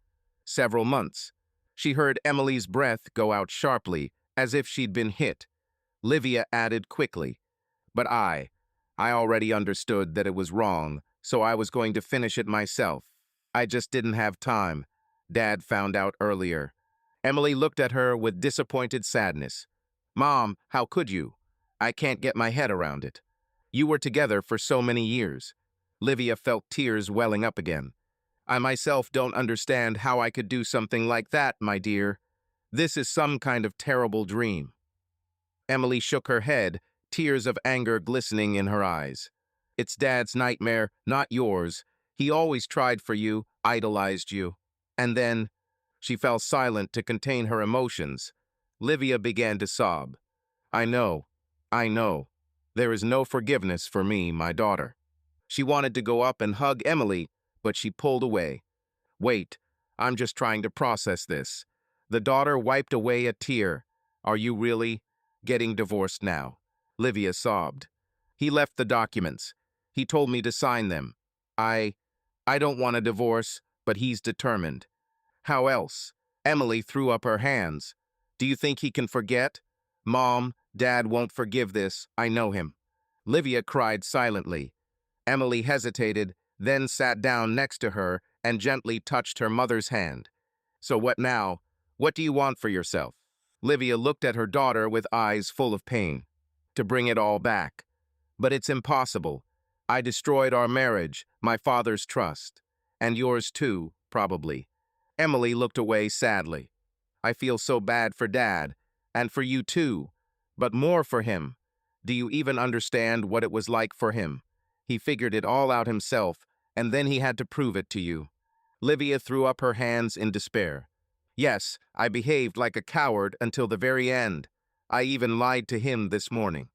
"Several months." She heard Emily's breath go out sharply, as if she'd been hit. Livia added quickly, "But I already understood that it was wrong, so I was going to finish it myself. I just didn't have time. Dad found out earlier." Emily looked at her with disappointed sadness. "Mom, how could you? I can't get my head around it. You were together for so many years." Livia felt tears welling up again. "I myself don't understand how I could do something like that, my dear. This is some kind of terrible dream." Emily shook her head, tears of anger glistening in her eyes. "It's Dad's nightmare, not yours. He always tried for you, idolized you." And then she fell silent to contain her emotions. Livia began to sob. I know. There is no forgiveness for me, my daughter." She wanted to go up and hug Emily, but she pulled away. Wait, I'm just trying to process this. The daughter wiped away a tear. Are you really getting divorced now? Livia sobbed. He left the documents. He told me to sign them. I, I don't want a divorce, but he's determined. How else? Emily threw up her hands. Do you think he can forget? Mom, Dad won't forgive this. I know him. Livia cried silently. Emily hesitated, then sat down next to her and gently touched her mother's hand. So what now? What do you want for yourself? Livia looked at her daughter with eyes full of pain. To bring it all back. But it's impossible. I destroyed our marriage, my father's trust. And yours too, probably. Emily looked away sadly. I feel so bad for Dad, and for you too, but more for him. Do you even understand what it was like for him? He figured it all out himself, and then he had to prove it to you. Livia threw up her hands in despair. Yes, I behaved like a coward until the very end. I even lied to him this morning.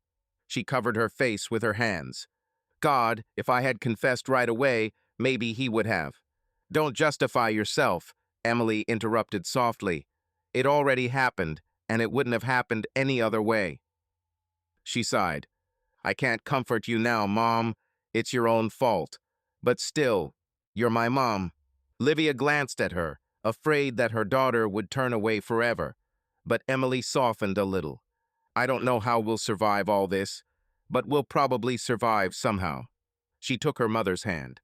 She covered her face with her hands. God, if I had confessed right away, maybe he would have. Don't justify yourself, Emily interrupted softly. It already happened, and it wouldn't have happened any other way. She sighed. I can't comfort you now, Mom. It's your own fault. But still, you're my mom. Livia glanced at her, afraid that her daughter would turn away forever. But Emily softened a little. I don't know how we'll survive all this, but we'll probably survive somehow. She took her mother's hand.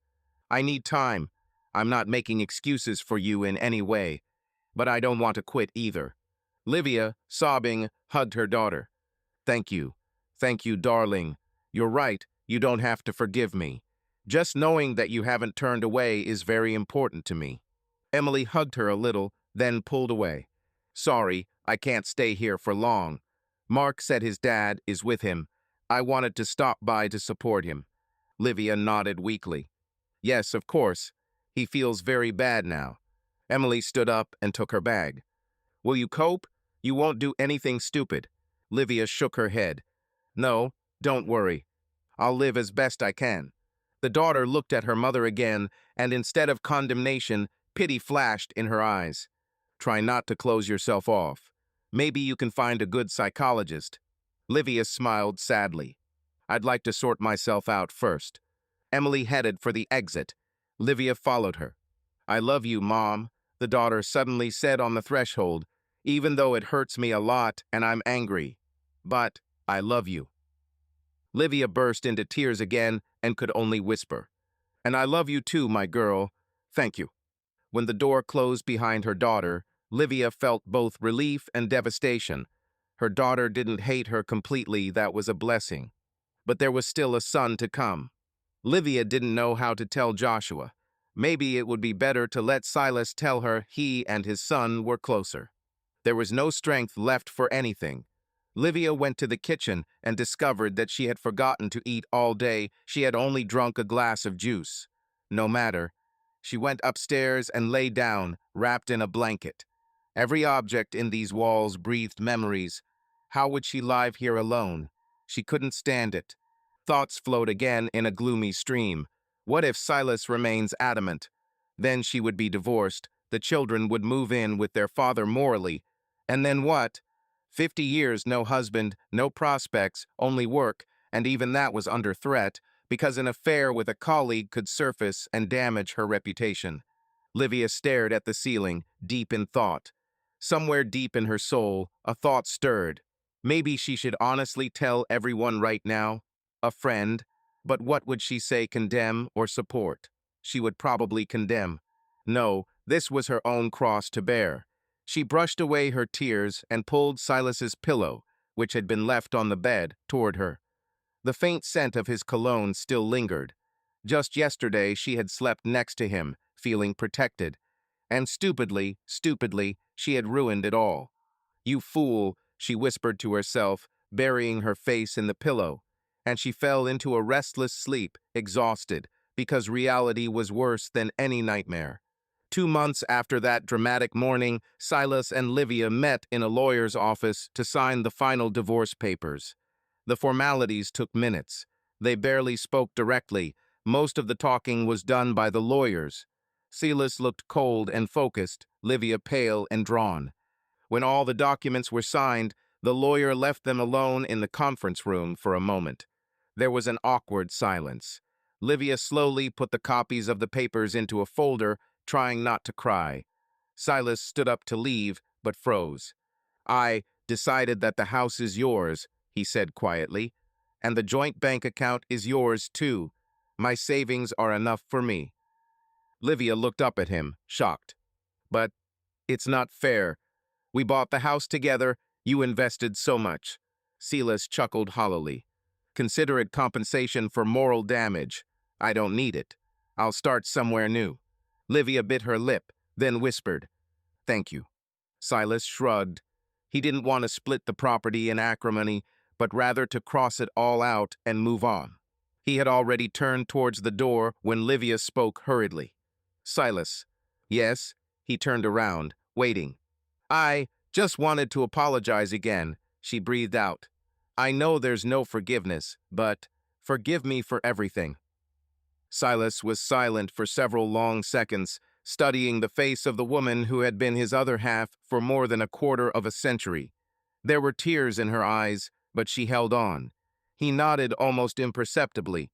I need time. I'm not making excuses for you in any way, but I don't want to quit either. Livia, sobbing, hugged her daughter. Thank you. Thank you, darling. You're right, you don't have to forgive me. Just knowing that you haven't turned away is very important to me. Emily hugged her a little, then pulled away. Sorry, I can't stay here for long. Mark said his dad is with him. I wanted to stop by to support him. Livia nodded weakly. Yes, of course. He feels very bad now. Emily stood up and took her bag. Will you cope? You won't do anything stupid. Livia shook her head. No, don't worry. I'll live as best I can. The daughter looked at her mother again, and instead of condemnation, pity flashed in her eyes. Try not to close yourself off. Maybe you can find a good psychologist. Livia smiled sadly. I'd like to sort myself out first. Emily headed for the exit. Livia followed her. I love you, Mom, the daughter suddenly said on the threshold, even though it hurts me a lot and I'm angry. But I love you. Livia burst into tears again and could only whisper. And I love you too, my girl. Thank you. When the door closed behind her daughter, Livia felt both relief and devastation. Her daughter didn't hate her completely, that was a blessing. But there was still a son to come. Livia didn't know how to tell Joshua. Maybe it would be better to let Silas tell her he and his son were closer. There was no strength left for anything. Livia went to the kitchen and discovered that she had forgotten to eat all day. She had only drunk a glass of juice. No matter. She went upstairs and lay down, wrapped in a blanket. Every object in these walls breathed memories. How would she live here alone? She couldn't stand it. Thoughts flowed again in a gloomy stream. What if Silas remains adamant? Then she would be divorced. The children would move in with their father morally. And then what? 50 years, no husband, no prospects, only work, and even that was under threat, because an affair with a colleague could surface and damage her reputation. Livia stared at the ceiling, deep in thought. Somewhere deep in her soul, a thought stirred. Maybe she should honestly tell everyone right now. A friend. But what would she say, condemn or support? She would probably condemn. No, this was her own cross to bear. She brushed away her tears and pulled Silas's pillow, which had been left on the bed, toward her. The faint scent of his cologne still lingered. Just yesterday she had slept next to him, feeling protected. And stupidly, she had ruined it all. You fool, she whispered to herself, burying her face in the pillow. And she fell into a restless sleep, exhausted, because reality was worse than any nightmare. 2 months after that dramatic morning, Silas and Livia met in a lawyer's office to sign the final divorce papers. The formalities took minutes. They barely spoke directly, Most of the talking was done by the lawyers. Silas looked cold and focused, Livia pale and drawn. When all the documents were signed, the lawyer left them alone in the conference room for a moment. There was an awkward silence. Livia slowly put the copies of the papers into a folder, trying not to cry. Silas stood up to leave, but froze. "I decided that the house is yours," he said quietly, "and the joint bank account is yours too. My savings are enough for me." Livia looked up at him, shocked. "But it's not fair. We bought the house together. You invested so much." Silas chuckled hollowly. "Consider it compensation for moral damage. I don't need it. I'll start somewhere new." Livia bit her lip, then whispered, "Thank you." Silas shrugged. He didn't want to split the property in acrimony, but rather to cross it all out and move on. He had already turned towards the door when Livia spoke hurriedly. "Silas." "Yes?" He turned around, waiting. "I just wanted to apologize again," she breathed out. "I know there's no forgiveness, but forgive me for everything." Silas was silent for several long seconds, studying the face of the woman who had been his other half for more than a quarter of a century. There were tears in her eyes, but she held on. He nodded almost imperceptibly.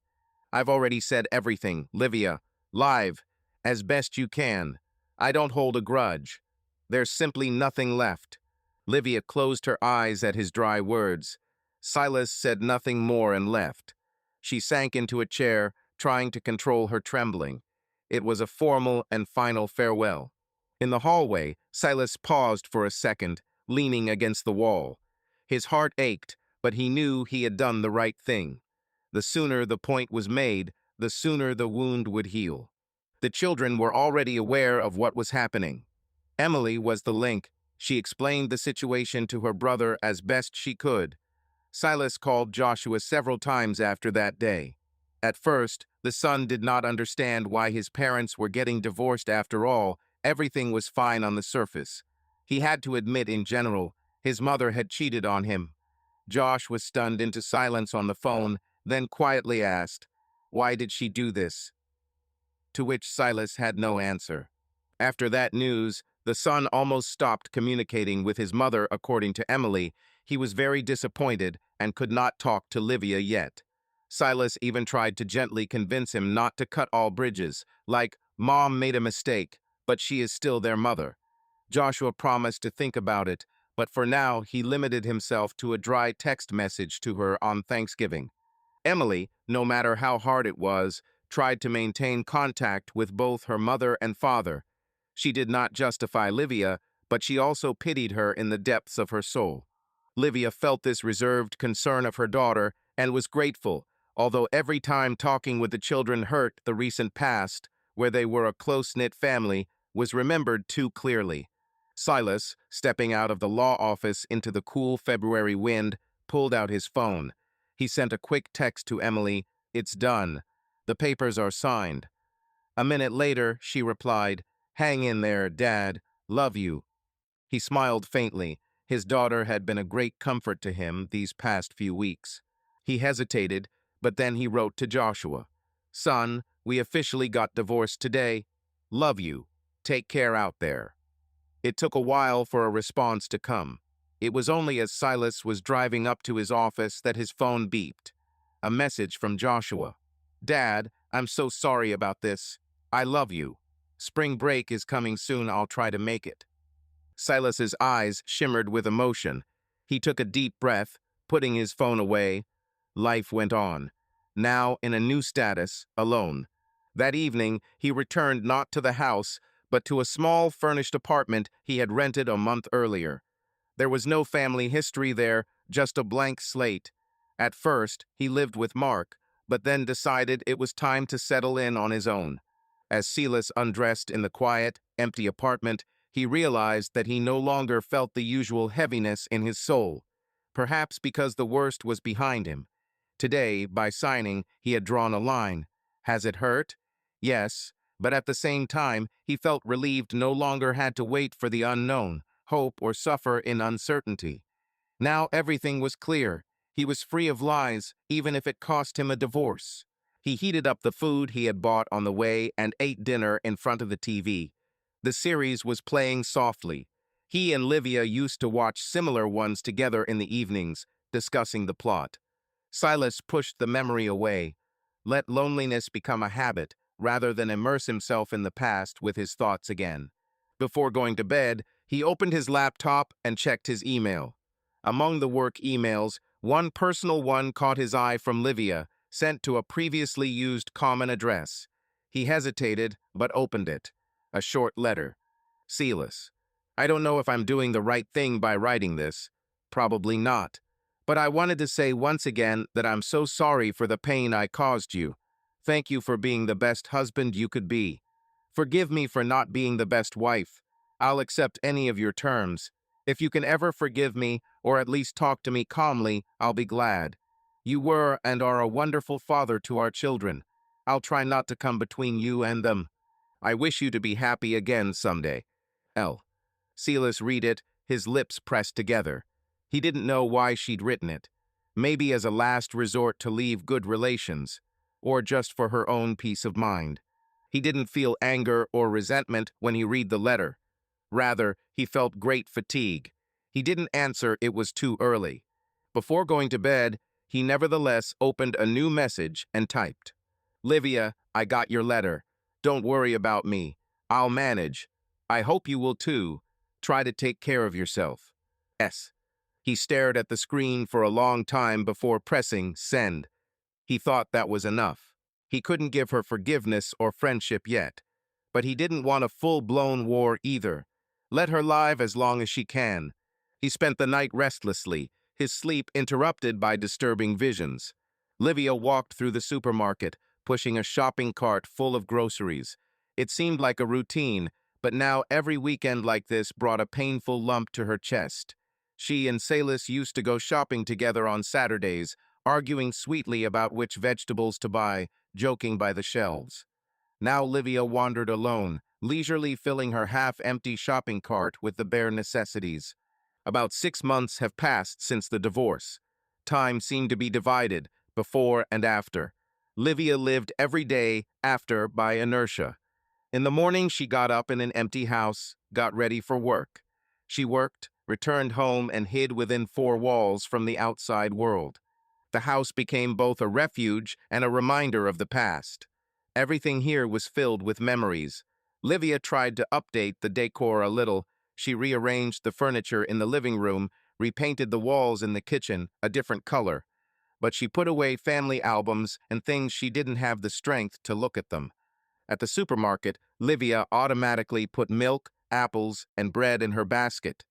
"I've already said everything, Livia. Live, as best you can. I don't hold a grudge. There's simply nothing left." Livia closed her eyes at his dry words. Silas said nothing more and left. She sank into a chair, trying to control her trembling. It was a formal and final farewell. In the hallway, Silas paused for a second, leaning against the wall. His heart ached, but he knew he had done the right thing. The sooner the point was made, the sooner the wound would heal. The children were already aware of what was happening. Emily was the link. She explained the situation to her brother as best she could. Silas called Joshua several times after that day. At first, the son did not understand why his parents were getting divorced after all. Everything was fine on the surface. He had to admit in general, his mother had cheated on him. Josh was stunned into silence on the phone, then quietly asked, "Why did she do this?" To which Silas had no answer. After that news, the son almost stopped communicating with his mother. According to Emily, he was very disappointed and could not talk to Livia yet. Silas even tried to gently convince him not to cut all bridges, like, "Mom made a mistake, but she is still their mother." Joshua promised to think about it, but for now he limited himself to a dry text message to her on Thanksgiving. Emily, no matter how hard it was, tried to maintain contact with both her mother and father. She did not justify Livia, but she also pitied her in the depths of her soul. Livia felt this reserved concern of her daughter and was grateful, although every time talking with the children hurt the recent past, where they were a close-knit family, was remembered too clearly. Silas, stepping out of the law office into the cool February wind, pulled out his phone. He sent a quick text to Emily, "It's done. The papers are signed." A minute later, she replied, "Hang in there, Dad. Love you." He smiled faintly. His daughter had been a great comfort to him these past few weeks. He hesitated, but then he wrote to Joshua, "Son, we officially got divorced today. Love you. Take care out there." It took a while for a response to come. It was only as Silas was driving up to his office that his phone beeped. A message from Joshua. "Dad, I'm so sorry about this. I love you. Spring break is coming soon. I'll try to make it." Silas's eyes shimmered with emotion. He took a deep breath, putting his phone away. Life went on. Now in a new status, alone. That evening, he returned not to the house, but to a small furnished apartment he had rented a month earlier. There was no family history there, just a blank slate. At first, he lived with Mark, but then decided it was time to settle in on his own. As Silas undressed in the quiet, empty apartment, he realized that he no longer felt the usual heaviness in his soul, perhaps because the worst was behind him. Today, by signing, he had drawn a line. Has it hurt? Yes, but at the same time, he felt relieved no longer had to wait for the unknown, hope or suffer in uncertainty. Now everything was clear. He was free of lies, even if it cost him a divorce. He heated up the food he had bought on the way and ate dinner in front of the TV. The series was playing softly. He and Livia used to watch similar ones together in the evenings, discussing the plot. Silas pushed the memory away. Let loneliness become a habit, rather than immerse himself in the past with his thoughts again. Before going to bed, he opened his laptop and checked his email. Among the work emails, one personal one caught his eye from Livia, sent to a previously used common address. He hesitated, but opened it. A short letter. Silas. I don't know if I'm doing the right thing by writing this. Probably not. But I wanted to say once again that I'm so sorry for the pain I caused you. Thank you for being the best husband you could be. Forgive me for not being the best wife. I'll accept any of your terms. If you can ever forgive me, or at least talk to me calmly, I'll be glad. You were and are a wonderful father to our children. I'll try not to come between you and them. I wish you to be happy again someday. L. Silas read it, his lips pressed together. He didn't know why she'd written it. Maybe as a last resort to leave good relations, or just for her own peace of mind. He didn't feel anger or resentment when he read the letter. Rather, he felt great fatigue. He didn't answer it was too early. Before going to bed, he nevertheless opened a new message and typed, Livia, I got your letter. Don't worry about me. I'll manage. I hope you will too. Try to take care of yourself. S. He stared at the screen for a long time before pressing send. He thought that was enough. He couldn't give her forgiveness or friendship yet. But he didn't want a full-blown war either. Let her live as long as she can. He spent the night restlessly, his sleep interrupted by disturbing visions. Livia walked through the supermarket, pushing a shopping cart full of groceries. It seemed like a routine, but now every weekend like this brought a painful lump to her chest. She and Silas used to go shopping together on Saturdays, arguing sweetly about which vegetables to buy, joking by the shelves. Now Livia wandered alone, leisurely filling her half-empty shopping cart with the bare necessities. About 6 months have passed since the divorce. Time seemed to be divided, before and after. Livia lived every day after by inertia. In the morning, she got up in an empty house, got ready for work. She worked, returned home, and hid within 4 walls from the outside world. The house became both a refuge and a reminder of the past. Everything here was filled with memories. Livia tried to update the decor a little. She rearranged the furniture in the living room, repainted the walls in the kitchen a different color. But she put away family albums and things she didn't have the strength to look at them. At the supermarket, Livia automatically put milk, apples, and bread in her basket.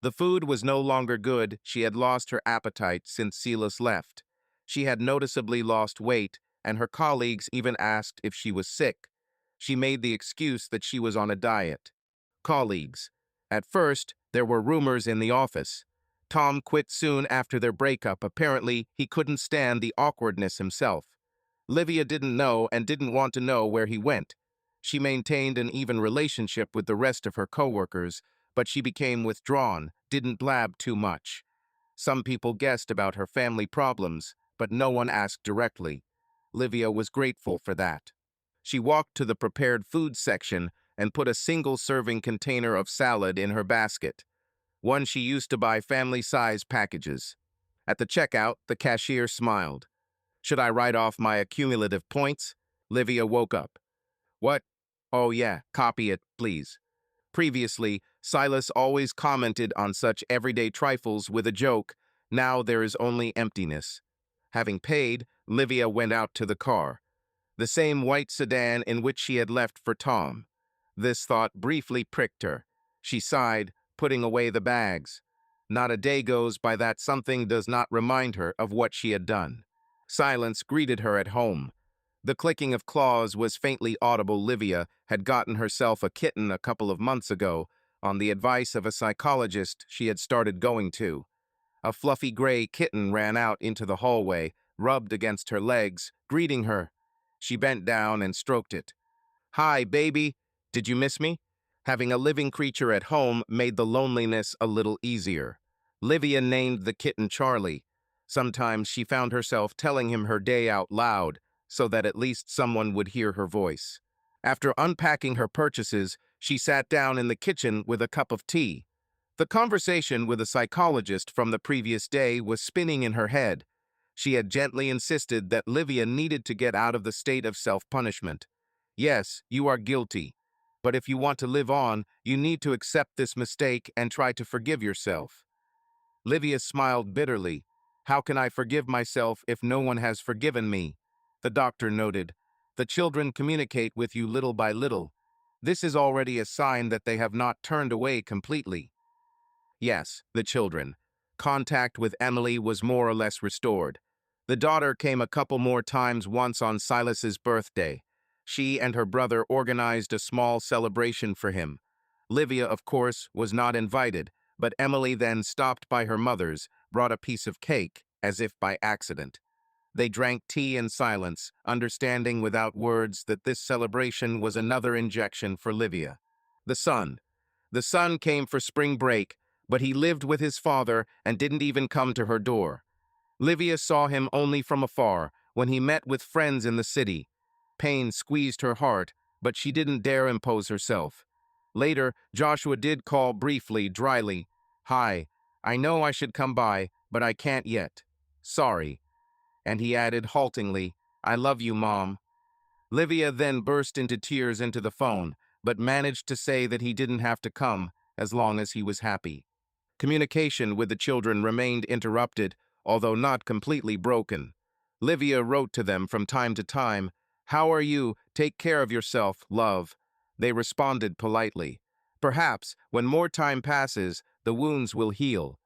The food was no longer good. She had lost her appetite since Silas left. She had noticeably lost weight, and her colleagues even asked if she was sick. She made the excuse that she was on a diet. Colleagues. At first, there were rumors in the office. Tom quit soon after their breakup. Apparently, he couldn't stand the awkwardness himself. Livia didn't know and didn't want to know where he went. She maintained an even relationship with the rest of her coworkers, but she became withdrawn, didn't blab too much. Some people guessed about her family problems, but no one asked directly. Livia was grateful for that. She walked to the prepared food section and put a single-serving container of salad in her basket, one she used to buy family-size packages. At the checkout, the cashier smiled. Should I write off my accumulative points? Livia woke up. What? Oh yeah, copy it, please. Previously, Silas always commented on such everyday trifles with a joke. Now there is only emptiness. Having paid, Livia went out to the car. The same white sedan in which she had left for Tom. This thought briefly pricked her. She sighed, putting away the bags. Not a day goes by that something does not remind her of what she had done. Silence greeted her at home. The clicking of claws was faintly audible. Livia had gotten herself a kitten a couple of months ago, on the advice of a psychologist she had started going to. A fluffy gray kitten ran out into the hallway, rubbed against her legs, greeting her. She bent down and stroked it. Hi, baby. Did you miss me? Having a living creature at home made the loneliness a little easier. Livia named the kitten Charlie. Sometimes she found herself telling him her day out loud. so that at least someone would hear her voice. After unpacking her purchases, she sat down in the kitchen with a cup of tea. The conversation with a psychologist from the previous day was spinning in her head. She had gently insisted that Livia needed to get out of the state of self-punishment. Yes, you are guilty, but if you want to live on, you need to accept this mistake and try to forgive yourself. Livia smiled bitterly. How can I forgive myself if no one has forgiven me? The doctor noted. The children communicate with you little by little. This is already a sign that they have not turned away completely. Yes, the children. Contact with Emily was more or less restored. The daughter came a couple more times, once on Silas's birthday. She and her brother organized a small celebration for him. Livia, of course, was not invited, but Emily then stopped by her mother's, brought a piece of cake, as if by accident. They drank tea in silence, understanding without words that this celebration was another injection for Livia. The son. The son came for spring break, but he lived with his father and didn't even come to her door. Livia saw him only from afar, when he met with friends in the city. Pain squeezed her heart, but she didn't dare impose herself. Later, Joshua did call briefly, dryly. Hi, I know I should come by, but I can't yet. Sorry. And he added haltingly, I love you, Mom. Livia then burst into tears into the phone, but managed to say that he didn't have to come, as long as he was happy. Communication with the children remained interrupted, although not completely broken. Livia wrote to them from time to time, How are you? Take care of yourself, love. They responded politely. Perhaps, when more time passes, the wounds will heal.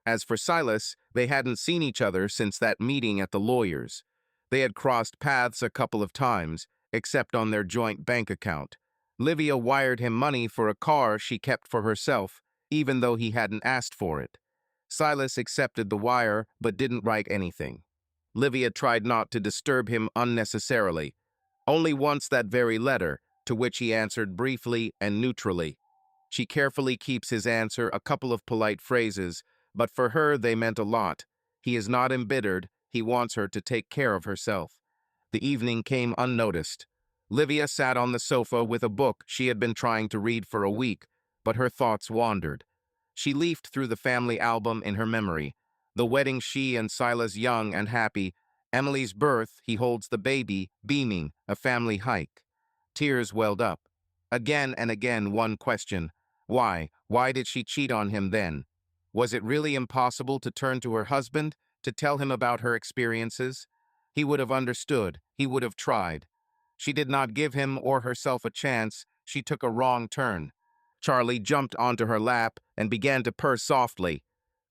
As for Silas, they hadn't seen each other since that meeting at the lawyer's. They had crossed paths a couple of times, except on their joint bank account. Livia wired him money for a car she kept for herself, even though he hadn't asked for it. Silas accepted the wire, but didn't write anything. Livia tried not to disturb him unnecessarily. Only once that very letter, to which he answered briefly and neutrally. She carefully keeps his answer a couple of polite phrases, but for her they meant a lot. He is not embittered, he wants her to take care of herself. The evening came unnoticed. Livia sat on the sofa with a book she had been trying to read for a week, but her thoughts wandered. She leafed through the family album in her memory. The wedding, she and Silas young and happy. Emily's birth, he holds the baby, beaming, a family hike. Tears welled up. Again and again one question. Why? Why did she cheat on him then? Was it really impossible to turn to her husband, to tell him about her experiences? He would have understood. He would have tried. She did not give him or herself a chance. She took a wrong turn. Charlie jumped onto her lap and began to purr softly.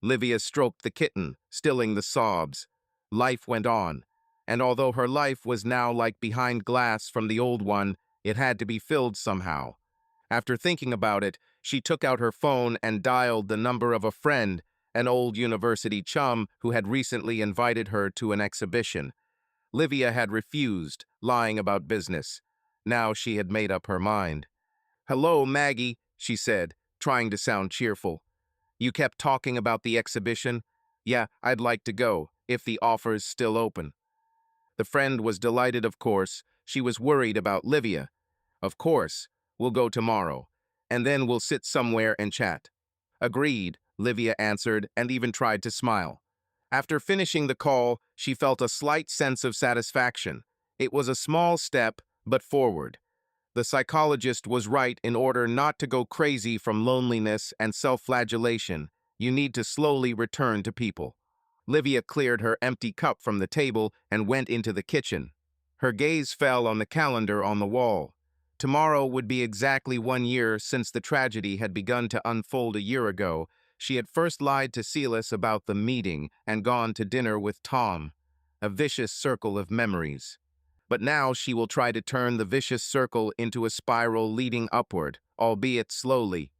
Livia stroked the kitten, stilling the sobs. Life went on, and although her life was now like behind glass from the old one, it had to be filled somehow. After thinking about it, she took out her phone and dialed the number of a friend, an old university chum who had recently invited her to an exhibition. Livia had refused, lying about business. Now she had made up her mind. Hello, Maggie, she said, trying to sound cheerful. You kept talking about the exhibition? Yeah, I'd like to go, if the offer's still open. The friend was delighted, of course. She was worried about Livia. Of course, we'll go tomorrow, and then we'll sit somewhere and chat. Agreed, Livia answered and even tried to smile. After finishing the call, she felt a slight sense of satisfaction. It was a small step, but forward. The psychologist was right. In order not to go crazy from loneliness and self-flagellation, you need to slowly return to people. Livia cleared her empty cup from the table and went into the kitchen. Her gaze fell on the calendar on the wall. Tomorrow would be exactly 1 year since the tragedy had begun to unfold. A year ago, she had first lied to Silas about the meeting and gone to dinner with Tom. A vicious circle of memories. But now she will try to turn the vicious circle into a spiral leading upward, albeit slowly.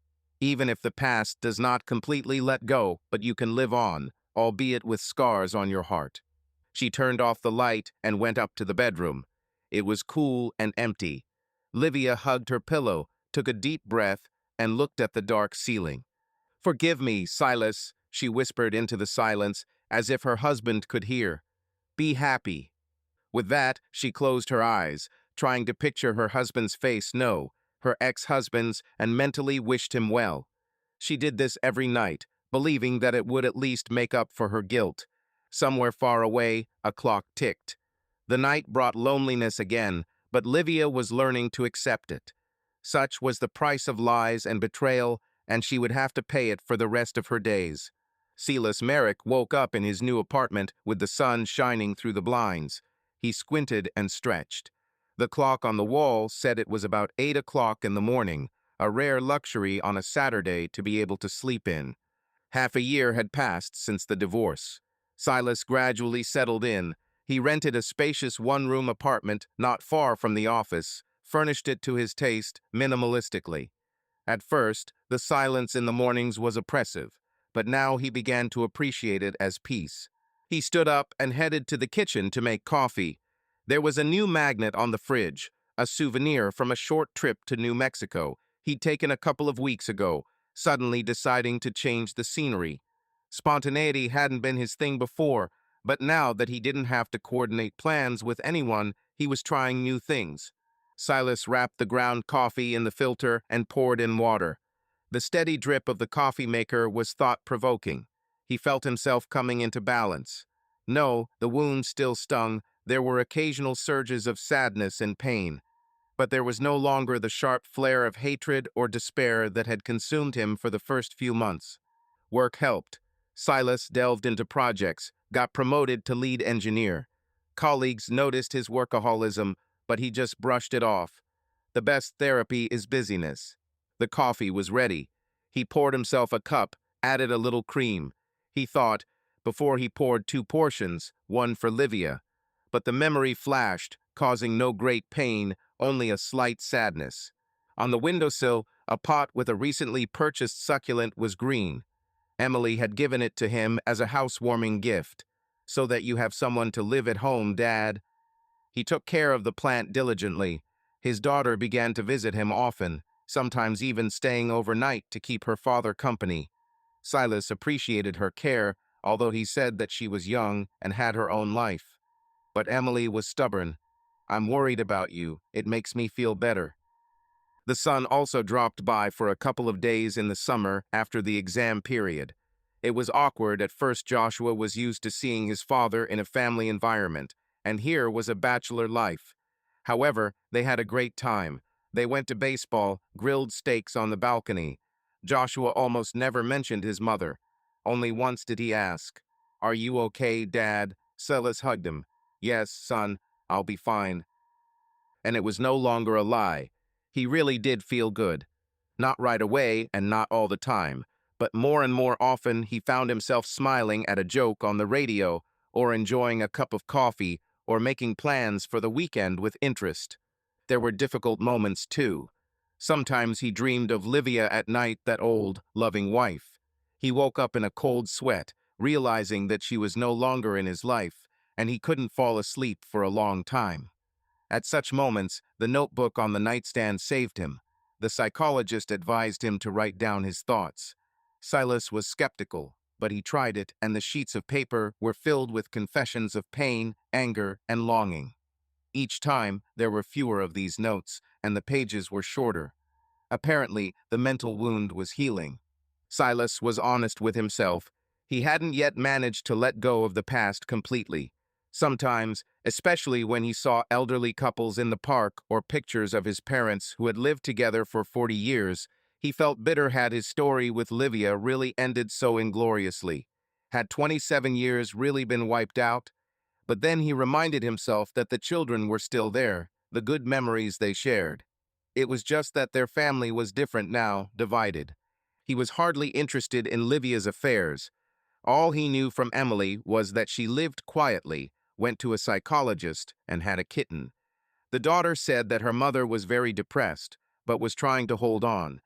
Even if the past does not completely let go, but you can live on, albeit with scars on your heart. She turned off the light and went up to the bedroom. It was cool and empty. Livia hugged her pillow, took a deep breath, and looked at the dark ceiling. Forgive me, Silas, she whispered into the silence, as if her husband could hear. Be happy. With that, she closed her eyes, trying to picture her husband's face, no, her ex-husband's, and mentally wished him well. She did this every night, believing that it would at least make up for her guilt. Somewhere far away, a clock ticked. The night brought loneliness again, but Livia was learning to accept it. Such was the price of lies and betrayal, and she would have to pay it for the rest of her days. Silas Merrick woke up in his new apartment with the sun shining through the blinds. He squinted and stretched. The clock on the wall said it was about 8 o'clock in the morning, a rare luxury on a Saturday to be able to sleep in. Half a year had passed since the divorce. Silas gradually settled in. He rented a spacious one-room apartment not far from the office, furnished it to his taste minimalistically. At first, the silence in the mornings was oppressive, but now he began to appreciate it as peace. He stood up and headed to the kitchen to make coffee. There was a new magnet on the fridge, a souvenir from a short trip to New Mexico he'd taken a couple of weeks ago, suddenly deciding to change the scenery. Spontaneity hadn't been his thing before, but now that he didn't have to coordinate plans with anyone, he was trying new things. Silas wrapped the ground coffee in the filter and poured in water. The steady drip of the coffee maker was thought-provoking. He felt himself coming into balance. No, the wound still stung. There were occasional surges of sadness and pain. But there was no longer the sharp flare of hatred or despair that had consumed him for the first few months. Work helped. Silas delved into projects, got promoted to lead engineer. Colleagues noticed his workaholism, but he just brushed it off. The best therapy is busyness. The coffee was ready. He poured himself a cup, added a little cream. He thought, before he poured 2 portions, one for Livia. But the memory flashed, causing no great pain, only a slight sadness. On the windowsill, a pot with a recently purchased succulent was green. Emily had given it to him as a housewarming gift. So that you have someone to live at home, Dad. He took care of the plant diligently. His daughter began to visit him often, sometimes even staying overnight to keep her father company. Silas appreciated her care, although he said that she was young and had her own life. But Emily was stubborn. I'm worried about you. It makes me feel better. The son also dropped by for a couple of days in the summer after the exam period. It was awkward at first. Joshua was used to seeing his father in a family environment, and here was a bachelor life. However, they had a great time. They went to baseball, grilled steaks on the balcony. Joshua almost never mentioned his mother. Only once did he ask, "Are you okay, Dad?" Silas hugged him. "Yes, son, I'll be fine." And it was no longer a lie. He really did feel good. Not right away and not all the time, but more and more often he found himself smiling at a joke on the radio or enjoying a cup of coffee or making plans for the weekend with interest. There were difficult moments too. Sometimes he dreamed of Livia at night, that old, loving wife. He woke up in a cold sweat, realizing that she was no longer in his life, and he couldn't fall asleep for a long time. At such moments, the notebook on the nightstand saved him. The psychologist advised him to write down his thoughts. Silas was skeptical, but he tried it, and the sheets of paper were filled with confessions of pain, anger, and longing. Each time, there were fewer of these notes, and the pages were shorter. Apparently, the mental wound was healing. Silas was honest with himself. He hadn't yet managed to let go of the past completely. Sometimes, especially when he saw elderly couples in the park or pictures of his parents who had lived together for 40 years, he felt bitter. Had his story with Livia really ended so ingloriously? Had 27 years really been wiped out? But then he reminded himself that the children were still there, the good memories they shared. It was just that their family was different now, divided. He was hardly interested in Livia's affairs. All he knew from Emily was that she lived quietly, went to a psychologist, and had a kitten. The daughter said that her mother was very depressed, but was trying to hold on.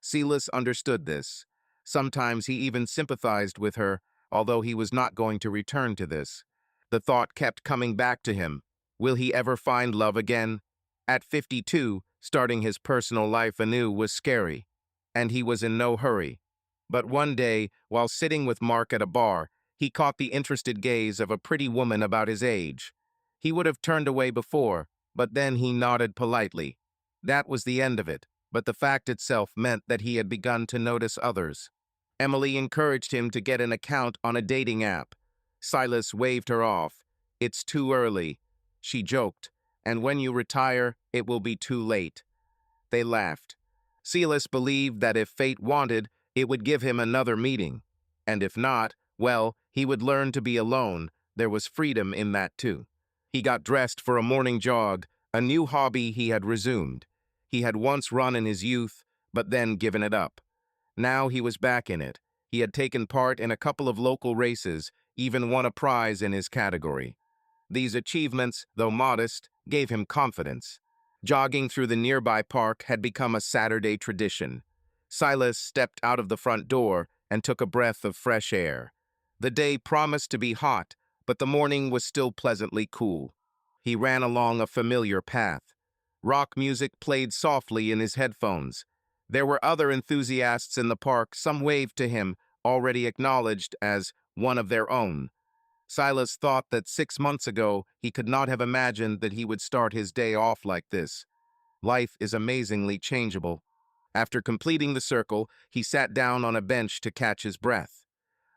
Silas understood this. Sometimes he even sympathized with her, although he was not going to return to this. The thought kept coming back to him. Will he ever find love again? At 52, starting his personal life anew was scary, and he was in no hurry. But one day, while sitting with Mark at a bar, he caught the interested gaze of a pretty woman about his age. He would have turned away before, but then he nodded politely. That was the end of it, but the fact itself meant that he had begun to notice others. Emily encouraged him to get an account on a dating app. Silas waved her off. "It's too early," she joked, "and when you retire, it will be too late." They laughed. Silas believed that if fate wanted, it would give him another meeting. And if not, well, he would learn to be alone. There was freedom in that too. He got dressed for a morning jog, a new hobby he had resumed. He had once run in his youth, but then given it up. Now he was back in it. He had taken part in a couple of local races, even won a prize in his category. These achievements, though modest, gave him confidence. Jogging through the nearby park had become a Saturday tradition. Silas stepped out of the front door and took a breath of fresh air. The day promised to be hot, but the morning was still pleasantly cool. He ran along a familiar path. Rock music played softly in his headphones. There were other enthusiasts in the park. Some waved to him, already acknowledged as one of their own. Silas thought that 6 months ago he could not have imagined that he would start his day off like this. Life is amazingly changeable. After completing the circle, he sat down on a bench to catch his breath.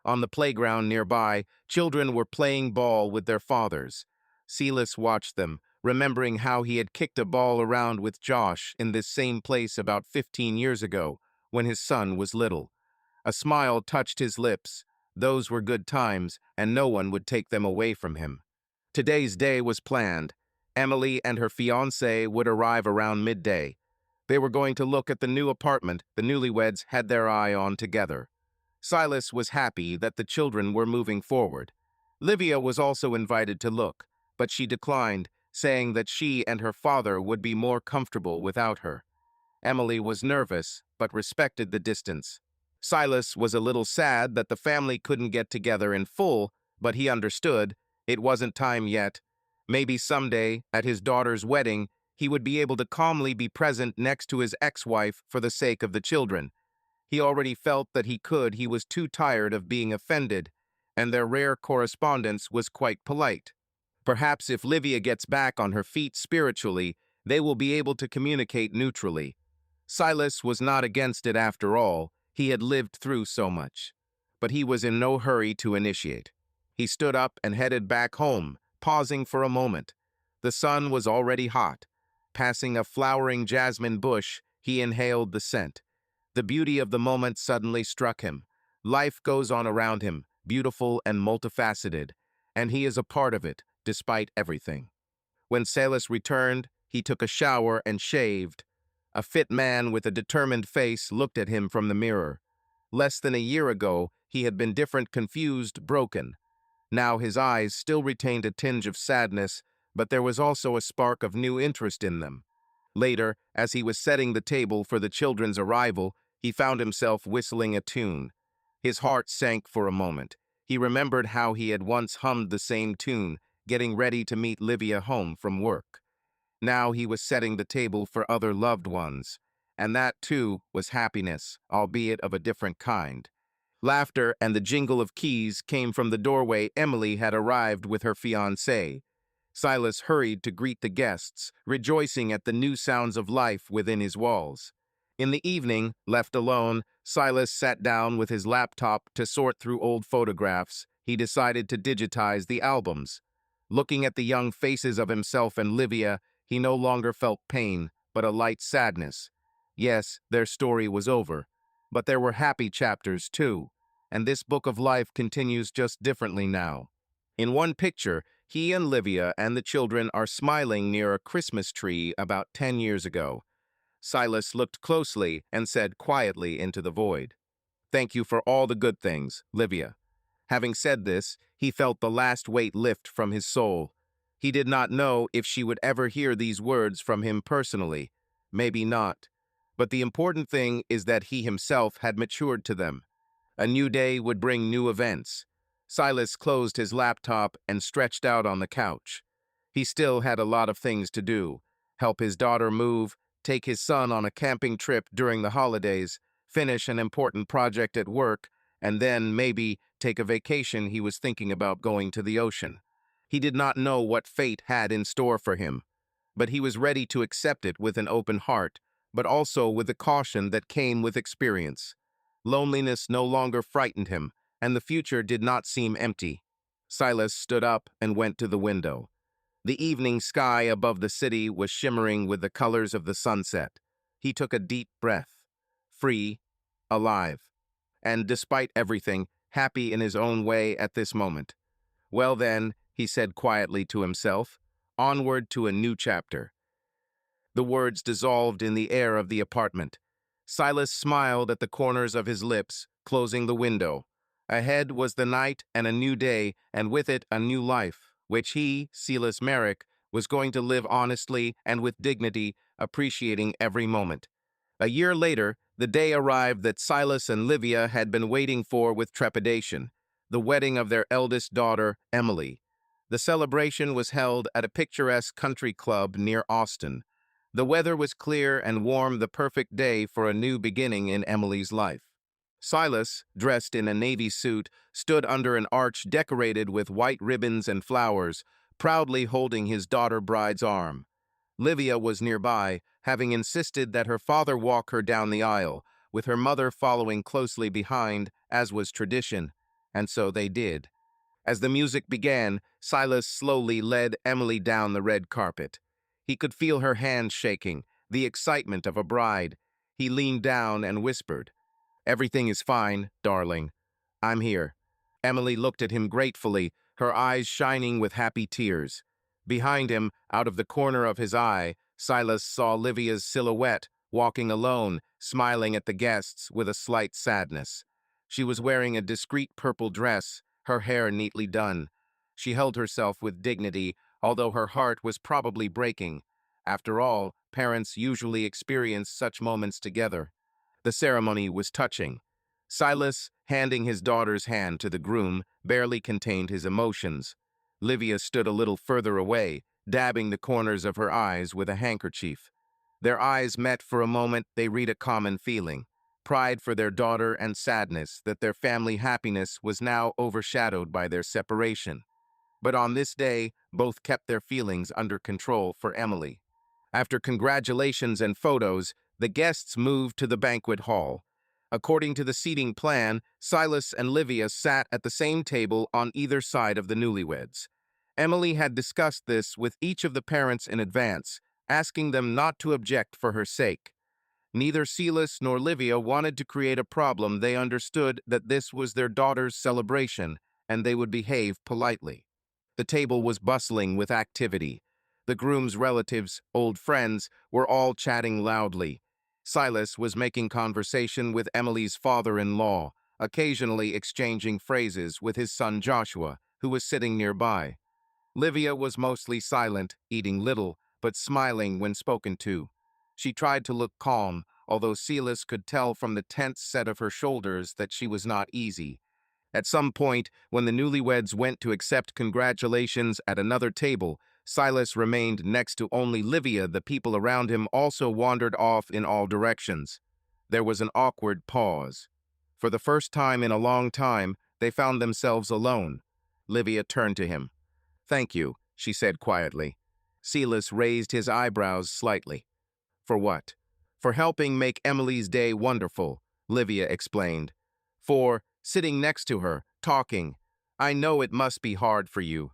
On the playground nearby, children were playing ball with their fathers. Silas watched them, remembering how he had kicked a ball around with Josh in this same place about 15 years ago, when his son was little. A smile touched his lips. Those were good times, and no one would take them away from him. Today's day was planned. Emily and her fiancé would arrive around midday. They were going to look at the new apartment the newlyweds had their eye on together. Silas was happy that the children were moving forward. Livia was also invited to look, but she declined, saying that she and her father would be more comfortable without her. Emily was nervous, but respected the distance. Silas was a little sad that the family couldn't get together in full, but he understood it wasn't time yet. Maybe someday, at his daughter's wedding, he would be able to calmly be present next to his ex-wife for the sake of the children. He already felt that he was too tired of being offended, and their rare correspondence was quite polite. Perhaps if Livia gets back on her feet spiritually, they will be able to communicate neutrally. Silas was not against it after all. He had lived through so much. But he was in no hurry to initiate. He stood up and headed back home, pausing for a moment. The sun was already hot. Passing a flowering jasmine bush, he inhaled the scent. The beauty of the moment suddenly struck him. Life goes on around him, beautiful and multifaceted, and he is a part of it, despite everything. When Silas returned, he took a shower and shaved. A fit man with a determined face looked at him from the mirror. Less than a year ago, he had been different, confused, broken. Now his eyes still retained a tinge of sadness, but there was also a spark of new interest in them. Later, as he was setting the table for the children's arrival, he found himself whistling a tune. His heart sank for a moment. He remembered how he had once hummed the same tune, getting ready to meet Livia home from work. Now he was setting the table for other loved ones, and that too was happiness, albeit of a different kind. Laughter and the jingle of keys came from the doorway. Emily had arrived with her fiancé. Silas hurried to greet the guests, rejoicing at the new sounds of life within his walls. In the evening, left alone, Silas sat down with his laptop to sort through old photographs. He decided to digitize the albums. Looking at the young faces of himself and Livia, he no longer felt pain, but a light sadness. Yes, their story was over, but there were happy chapters too, and this book of life continues just differently now. In one picture, he and Livia and the children are smiling near a Christmas tree about 10 years ago. Silas looked closely and said quietly into the void, "Thank you for all the good things, Livia." Having said this, he felt the last weight lift from his soul. He did not know if she would ever hear these words from him personally. Maybe not. But the important thing is that he himself had matured to them. A new day would bring new events. Silas closed his laptop and stretched out on the couch. He still had a lot of things to do. Help his daughter move, take his son on a camping trip during the holidays, finish an important project at work, and then maybe take a vacation. He was thinking about going to the ocean. He did not know what fate had in store for him, but he was ready to accept it with an open heart, but also with the caution that came with experience. Loneliness no longer frightened him, and the future did not seem empty. Silas stood up and went to the window. The evening sky above the city was shimmering with the colors of the sunset. He took a deep breath, free, alive, and despite everything, happy in his own way at this moment. Well then, he said quietly to himself, onward to a new chapter. The words dissolved in the air of the apartment. Silas smiled at the corners of his lips, closing the window. Ahead was the night and a new day, and with it a new life, which he, Silas Merrick, was going to live honestly and with dignity, appreciating every moment. A year later, the day arrived that Silas and Livia had been waiting for with trepidation, the wedding of their eldest daughter, Emily. The celebration was held at a picturesque country club near Austin. The weather was clear and warm, the perfect day for a new beginning in Emily's life. Silas, dressed in a navy suit, stood under an arch decorated with white ribbons and flowers, proudly holding his daughter bride's arm. Livia was nearby, having insisted that her father walk her down the aisle, with her mother following closely behind, as was tradition, and so they did. As the music began, Silas slowly led Emily down the red carpet. He could feel her hands shaking, the excitement of a bride. He leaned down and whispered, "Everything is fine, darling. I'm here." Emily looked at him gratefully, her eyes shining with happy tears. Behind him, out of the corner of his eye, Silas saw Livia's silhouette, walking alone, smiling at the guests with a slight sadness. She was wearing a discreet purple dress, her hair neatly done. She held herself with dignity, although her heart was probably breaking. After all, parents usually experience such moments together. The ceremony was touching. Silas, handing his daughter's hand to the groom, barely contained his emotions. Livia stood a little further away, dabbing the corners of her eyes with a handkerchief. Their eyes met for a moment. They read a common feeling, pride for their daughter and sadness that their family happiness was now overshadowed by their separation. But on this day, both kept their feelings under control for Emily. After congratulations and photos, the guests moved to the banquet hall. According to the seating plan, Silas and Livia sat at the same table on either side of the newlyweds. Emily had discussed this with each of the parents in advance, asking them not to object for her sake. Neither Silas nor Livia wanted to create a problem. They understood that this was their daughter's celebration, and they would behave politely. The table was bustling with activity. The groom's relatives, old friends, were all chatting loudly. Silas was making conversation with Emily's father-in-law, occasionally exchanging phrases with his son Joshua, who was sitting nearby. Livia was mostly silent, eating little, but smiling when spoken to. She tried to look calm, although Silas could tell from the tense set of her shoulders that she was not easy. At some point, when the newlyweds went to accept congratulations at another table, Silas remained next to only Livia. The people around him also wandered off in all directions. There was an awkward pause. For the first time in a long time, they found themselves alone. Livia turned to him. "Thank you," she said quietly. Silas raised his eyebrows slightly. "For what?" "For helping make Emily's day wonderful," Livia explained. "For sitting next to her, talking. I know it must be hard for you."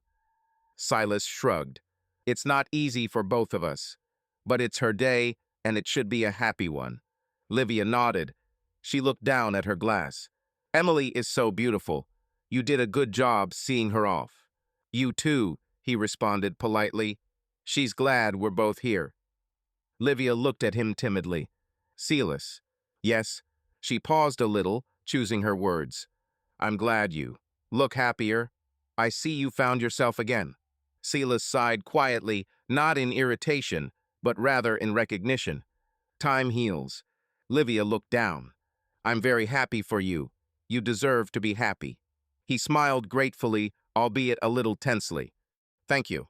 Silas shrugged. "It's not easy for both of us. But it's her day, and it should be a happy one." Livia nodded. She looked down at her glass. "Emily is so beautiful. You did a good job seeing her off." "You too," he responded politely. "She's glad we're both here." Livia looked at him timidly. "Silas." "Yes." She paused a little, choosing her words. "I'm glad you look happier. I see you found yourself again." Silas sighed quietly, not in irritation, but rather in recognition. "Time heals." Livia looked down. "I'm very happy for you. You deserve to be happy." He smiled gratefully, albeit a little tensely. "Thank you."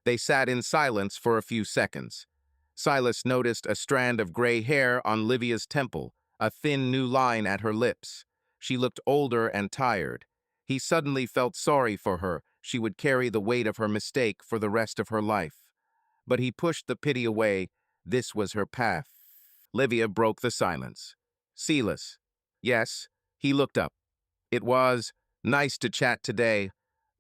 They sat in silence for a few seconds. Silas noticed a strand of gray hair on Livia's temple, a thin new line at her lips. She looked older and tired. He suddenly felt sorry for her. she would carry the weight of her mistake for the rest of her life. But he pushed the pity away. This was her path. Livia broke the silence. Silas. Yes, he looked up. It was nice to chat today.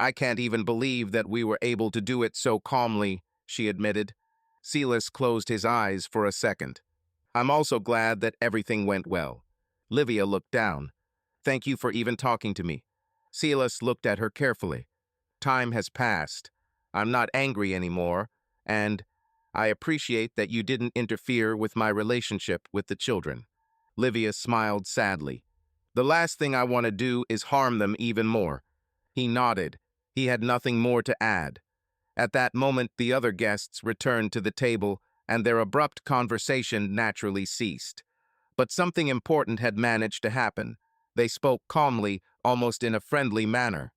I can't even believe that we were able to do it so calmly, she admitted. Silas closed his eyes for a second. I'm also glad that everything went well. Livia looked down. Thank you for even talking to me. Silas looked at her carefully. Time has passed. I'm not angry anymore, and I appreciate that you didn't interfere with my relationship with the children. Livia smiled sadly. The last thing I want to do is harm them even more. He nodded. He had nothing more to add. At that moment, the other guests returned to the table, and their abrupt conversation naturally ceased. But something important had managed to happen. They spoke calmly, almost in a friendly manner.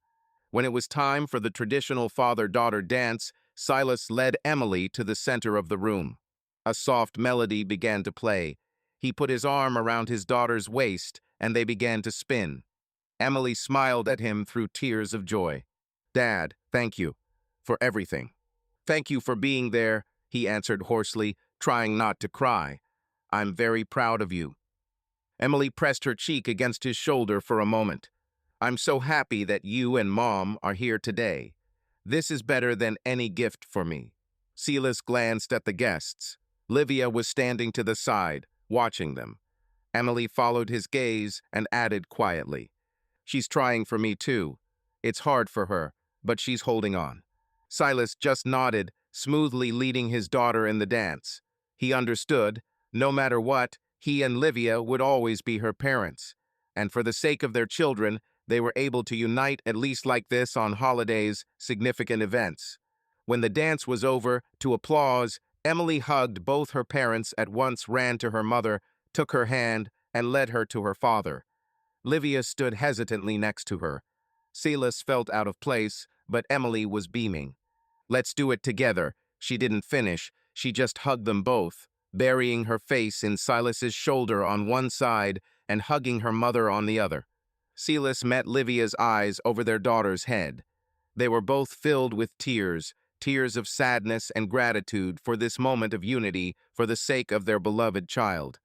When it was time for the traditional father-daughter dance, Silas led Emily to the center of the room. A soft melody began to play. He put his arm around his daughter's waist, and they began to spin. Emily smiled at him through tears of joy. Dad, thank you for everything. Thank you for being there, he answered hoarsely, trying not to cry. I'm very proud of you. Emily pressed her cheek against his shoulder for a moment. I'm so happy that you and Mom are here today. This is better than any gift for me. Silas glanced at the guests. Livia was standing to the side, watching them. Emily followed his gaze and added quietly, She's trying for me too. It's hard for her, but she's holding on. Silas just nodded, smoothly leading his daughter in the dance. He understood, no matter what, he and Livia would always be her parents. And for the sake of their children, they were able to unite at least like this on holidays, significant events. When the dance was over, to applause, Emily hugged both her parents at once, ran to her mother, took her hand, and led her to her father. Livia stood hesitantly next to her. Silas felt out of place, but Emily was beaming. Let's do it together. She didn't finish. She just hugged them both, burying her face in Silas's shoulder on one side and hugging her mother on the other. Silas met Livia's eyes over their daughter's head. They were both filled with tears, tears of sadness and gratitude for this moment of unity for the sake of their beloved child.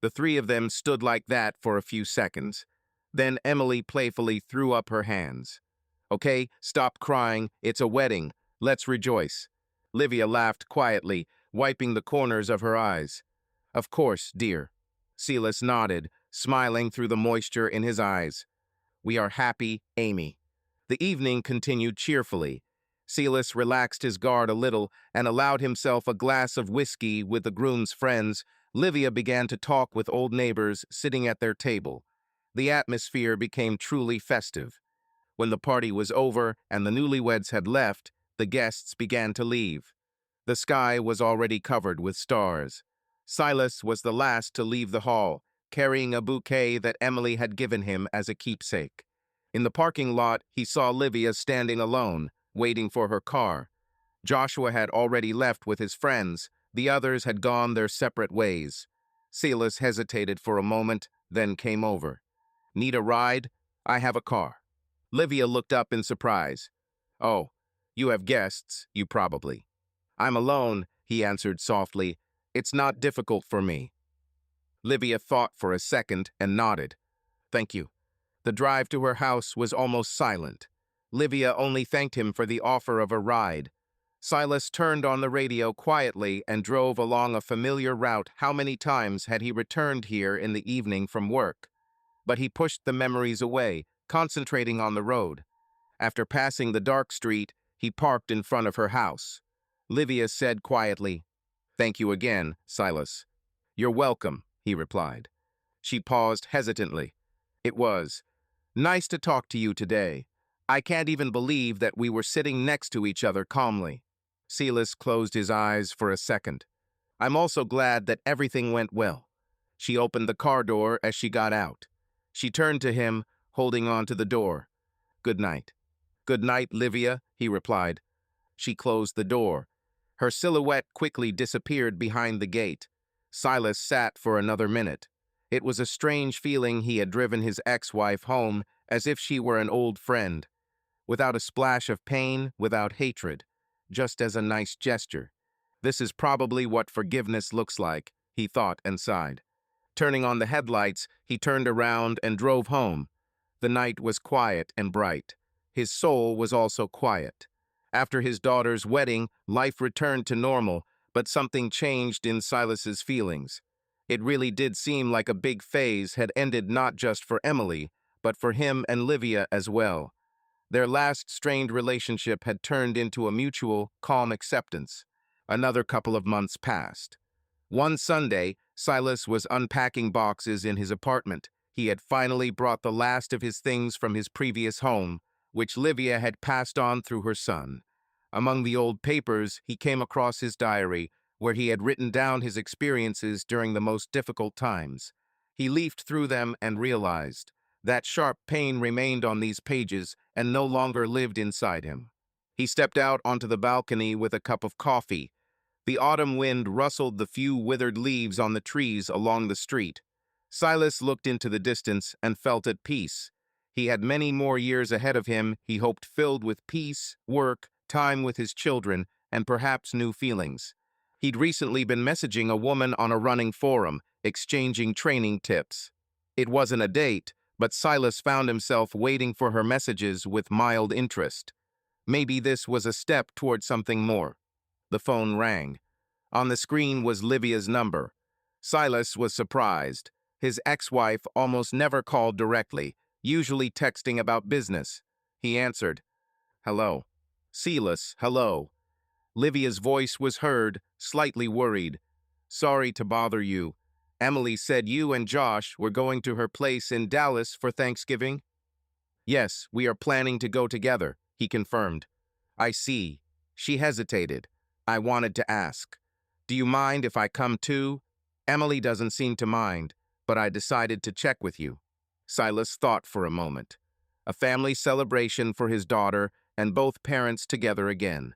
The three of them stood like that for a few seconds. Then Emily playfully threw up her hands. Okay, stop crying. It's a wedding. Let's rejoice. Livia laughed quietly, wiping the corners of her eyes. Of course, dear. Silas nodded, smiling through the moisture in his eyes. We are happy, Amy. The evening continued cheerfully. Silas relaxed his guard a little and allowed himself a glass of whiskey with the groom's friends. Livia began to talk with old neighbors sitting at their table. The atmosphere became truly festive. When the party was over and the newlyweds had left, the guests began to leave. The sky was already covered with stars. Silas was the last to leave the hall, carrying a bouquet that Emily had given him as a keepsake. In the parking lot, he saw Livia standing alone, waiting for her car. Joshua had already left with his friends. The others had gone their separate ways. Silas hesitated for a moment, then came over. Need a ride? I have a car. Livia looked up in surprise. Oh, you have guests, you probably. I'm alone, he answered softly. It's not difficult for me. Livia thought for a second and nodded. Thank you. The drive to her house was almost silent. Livia only thanked him for the offer of a ride. Silas turned on the radio quietly and drove along a familiar route. How many times had he returned here in the evening from work? But he pushed the memories away, concentrating on the road. After passing the dark street, he parked in front of her house. Livia said quietly, Thank you again, Silas. You're welcome, he replied. She paused hesitantly. It was nice to talk to you today. I can't even believe that we were sitting next to each other calmly. Silas closed his eyes for a second. I'm also glad that everything went well. She opened the car door as she got out. She turned to him, holding on to the door. Good night. Good night, Livia, he replied. She closed the door. Her silhouette quickly disappeared behind the gate. Silas sat for another minute. It was a strange feeling he had driven his ex-wife home as if she were an old friend. without a splash of pain, without hatred, just as a nice gesture. This is probably what forgiveness looks like, he thought and sighed. Turning on the headlights, he turned around and drove home. The night was quiet and bright. His soul was also quiet. After his daughter's wedding, life returned to normal, but something changed in Silas's feelings. It really did seem like a big phase had ended not just for Emily, but for him and Livia as well. Their last strained relationship had turned into a mutual, calm acceptance. Another couple of months passed. One Sunday, Silas was unpacking boxes in his apartment. He had finally brought the last of his things from his previous home, which Livia had passed on through her son. Among the old papers, he came across his diary, where he had written down his experiences during the most difficult times. He leafed through them and realized that sharp pain remained on these pages and no longer lived inside him. He stepped out onto the balcony with a cup of coffee. The autumn wind rustled the few withered leaves on the trees along the street. Silas looked into the distance and felt at peace. He had many more years ahead of him, he hoped, filled with peace, work, time with his children, and perhaps new feelings. He'd recently been messaging a woman on a running forum, exchanging training tips. It wasn't a date, but Silas found himself waiting for her messages with mild interest. Maybe this was a step toward something more. The phone rang. On the screen was Livia's number. Silas was surprised. His ex-wife almost never called directly, usually texting about business. He answered. "Hello." "Silas, hello." Livia's voice was heard, slightly worried. "Sorry to bother you. Emily said you and Josh were going to her place in Dallas for Thanksgiving?" "Yes, we are planning to go together," he confirmed. "I see." She hesitated. "I wanted to ask. Do you mind if I come too?" "Emily doesn't seem to mind, but I decided to check with you." Silas thought for a moment. A family celebration for his daughter and both parents together again.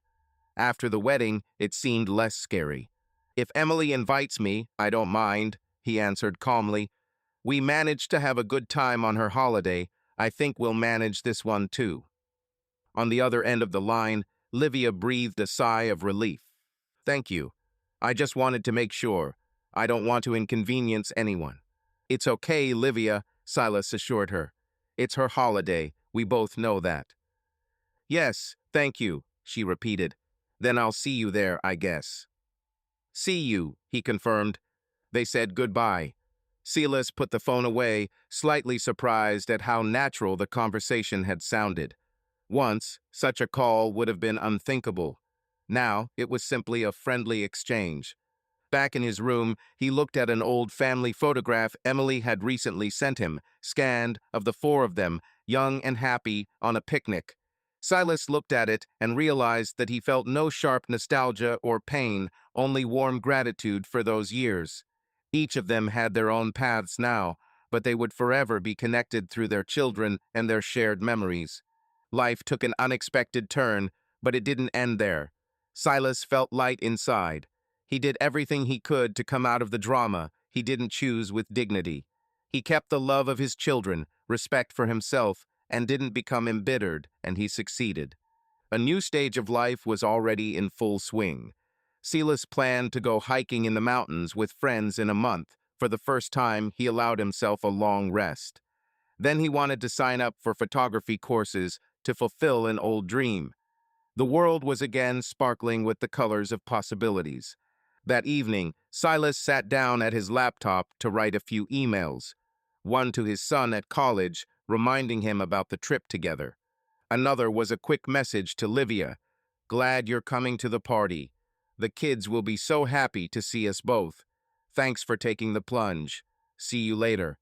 After the wedding, it seemed less scary. "If Emily invites me, I don't mind," he answered calmly. "We managed to have a good time on her holiday. I think we'll manage this one too." On the other end of the line, Livia breathed a sigh of relief. "Thank you. I just wanted to make sure. I don't want to inconvenience anyone." "It's okay, Livia," Silas assured her. "It's her holiday. We both know that." "Yes, thank you," she repeated. "Then I'll see you there, I guess." "See you," he confirmed. They said goodbye. Silas put the phone away, slightly surprised at how natural the conversation had sounded. Once, such a call would have been unthinkable. Now, it was simply a friendly exchange. Back in his room, he looked at an old family photograph Emily had recently sent him, scanned, of the four of them, young and happy, on a picnic. Silas looked at it and realized that he felt no sharp nostalgia or pain, only warm gratitude for those years. Each of them had their own paths now, but they would forever be connected through their children and their shared memories. Life took an unexpected turn, but it didn't end there. Silas felt light inside. He did everything he could to come out of the drama he didn't choose with dignity. He kept the love of his children, respect for himself, and didn't become embittered, and he succeeded. A new stage of life was already in full swing. Silas planned to go hiking in the mountains with friends in a month. For the first time, he allowed himself a long rest. Then he wanted to sign up for photography courses to fulfill an old dream. The world was again sparkling with the colors of possibilities. That evening, Silas sat down at his laptop to write a few emails. One to his son at college, reminding him about the trip together. Another was a quick message to Livia. "Glad you're coming to the party. The kids will be so happy to see us both. Thanks for taking the plunge. See you later."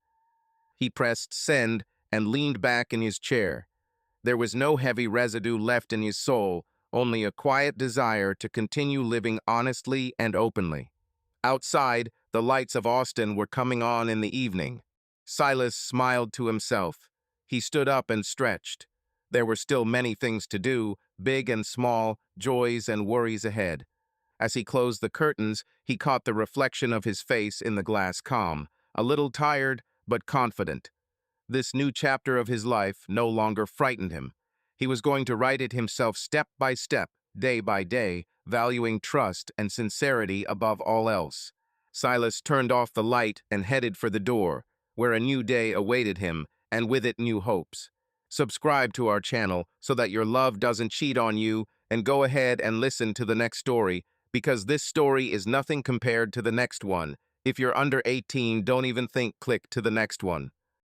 He pressed send and leaned back in his chair. There was no heavy residue left in his soul, only a quiet desire to continue living honestly and openly. Outside, the lights of Austin were coming on in the evening. Silas smiled to himself. He stood up and stretched. There were still many things to do, big and small, joys and worries ahead. As he closed the curtains, he caught the reflection of his face in the glass calm, a little tired, but confident. This new chapter of his life no longer frightened him. He was going to write it himself step by step, day by day, valuing trust and sincerity above all else. Silas turned off the light and headed for the door, where a new day awaited him, and with it new hopes. Subscribe to our channel so that your love doesn't cheat on you, and go ahead and listen to the next story, because this story is nothing compared to the next one. If you're under 18, don't even think click to the next one.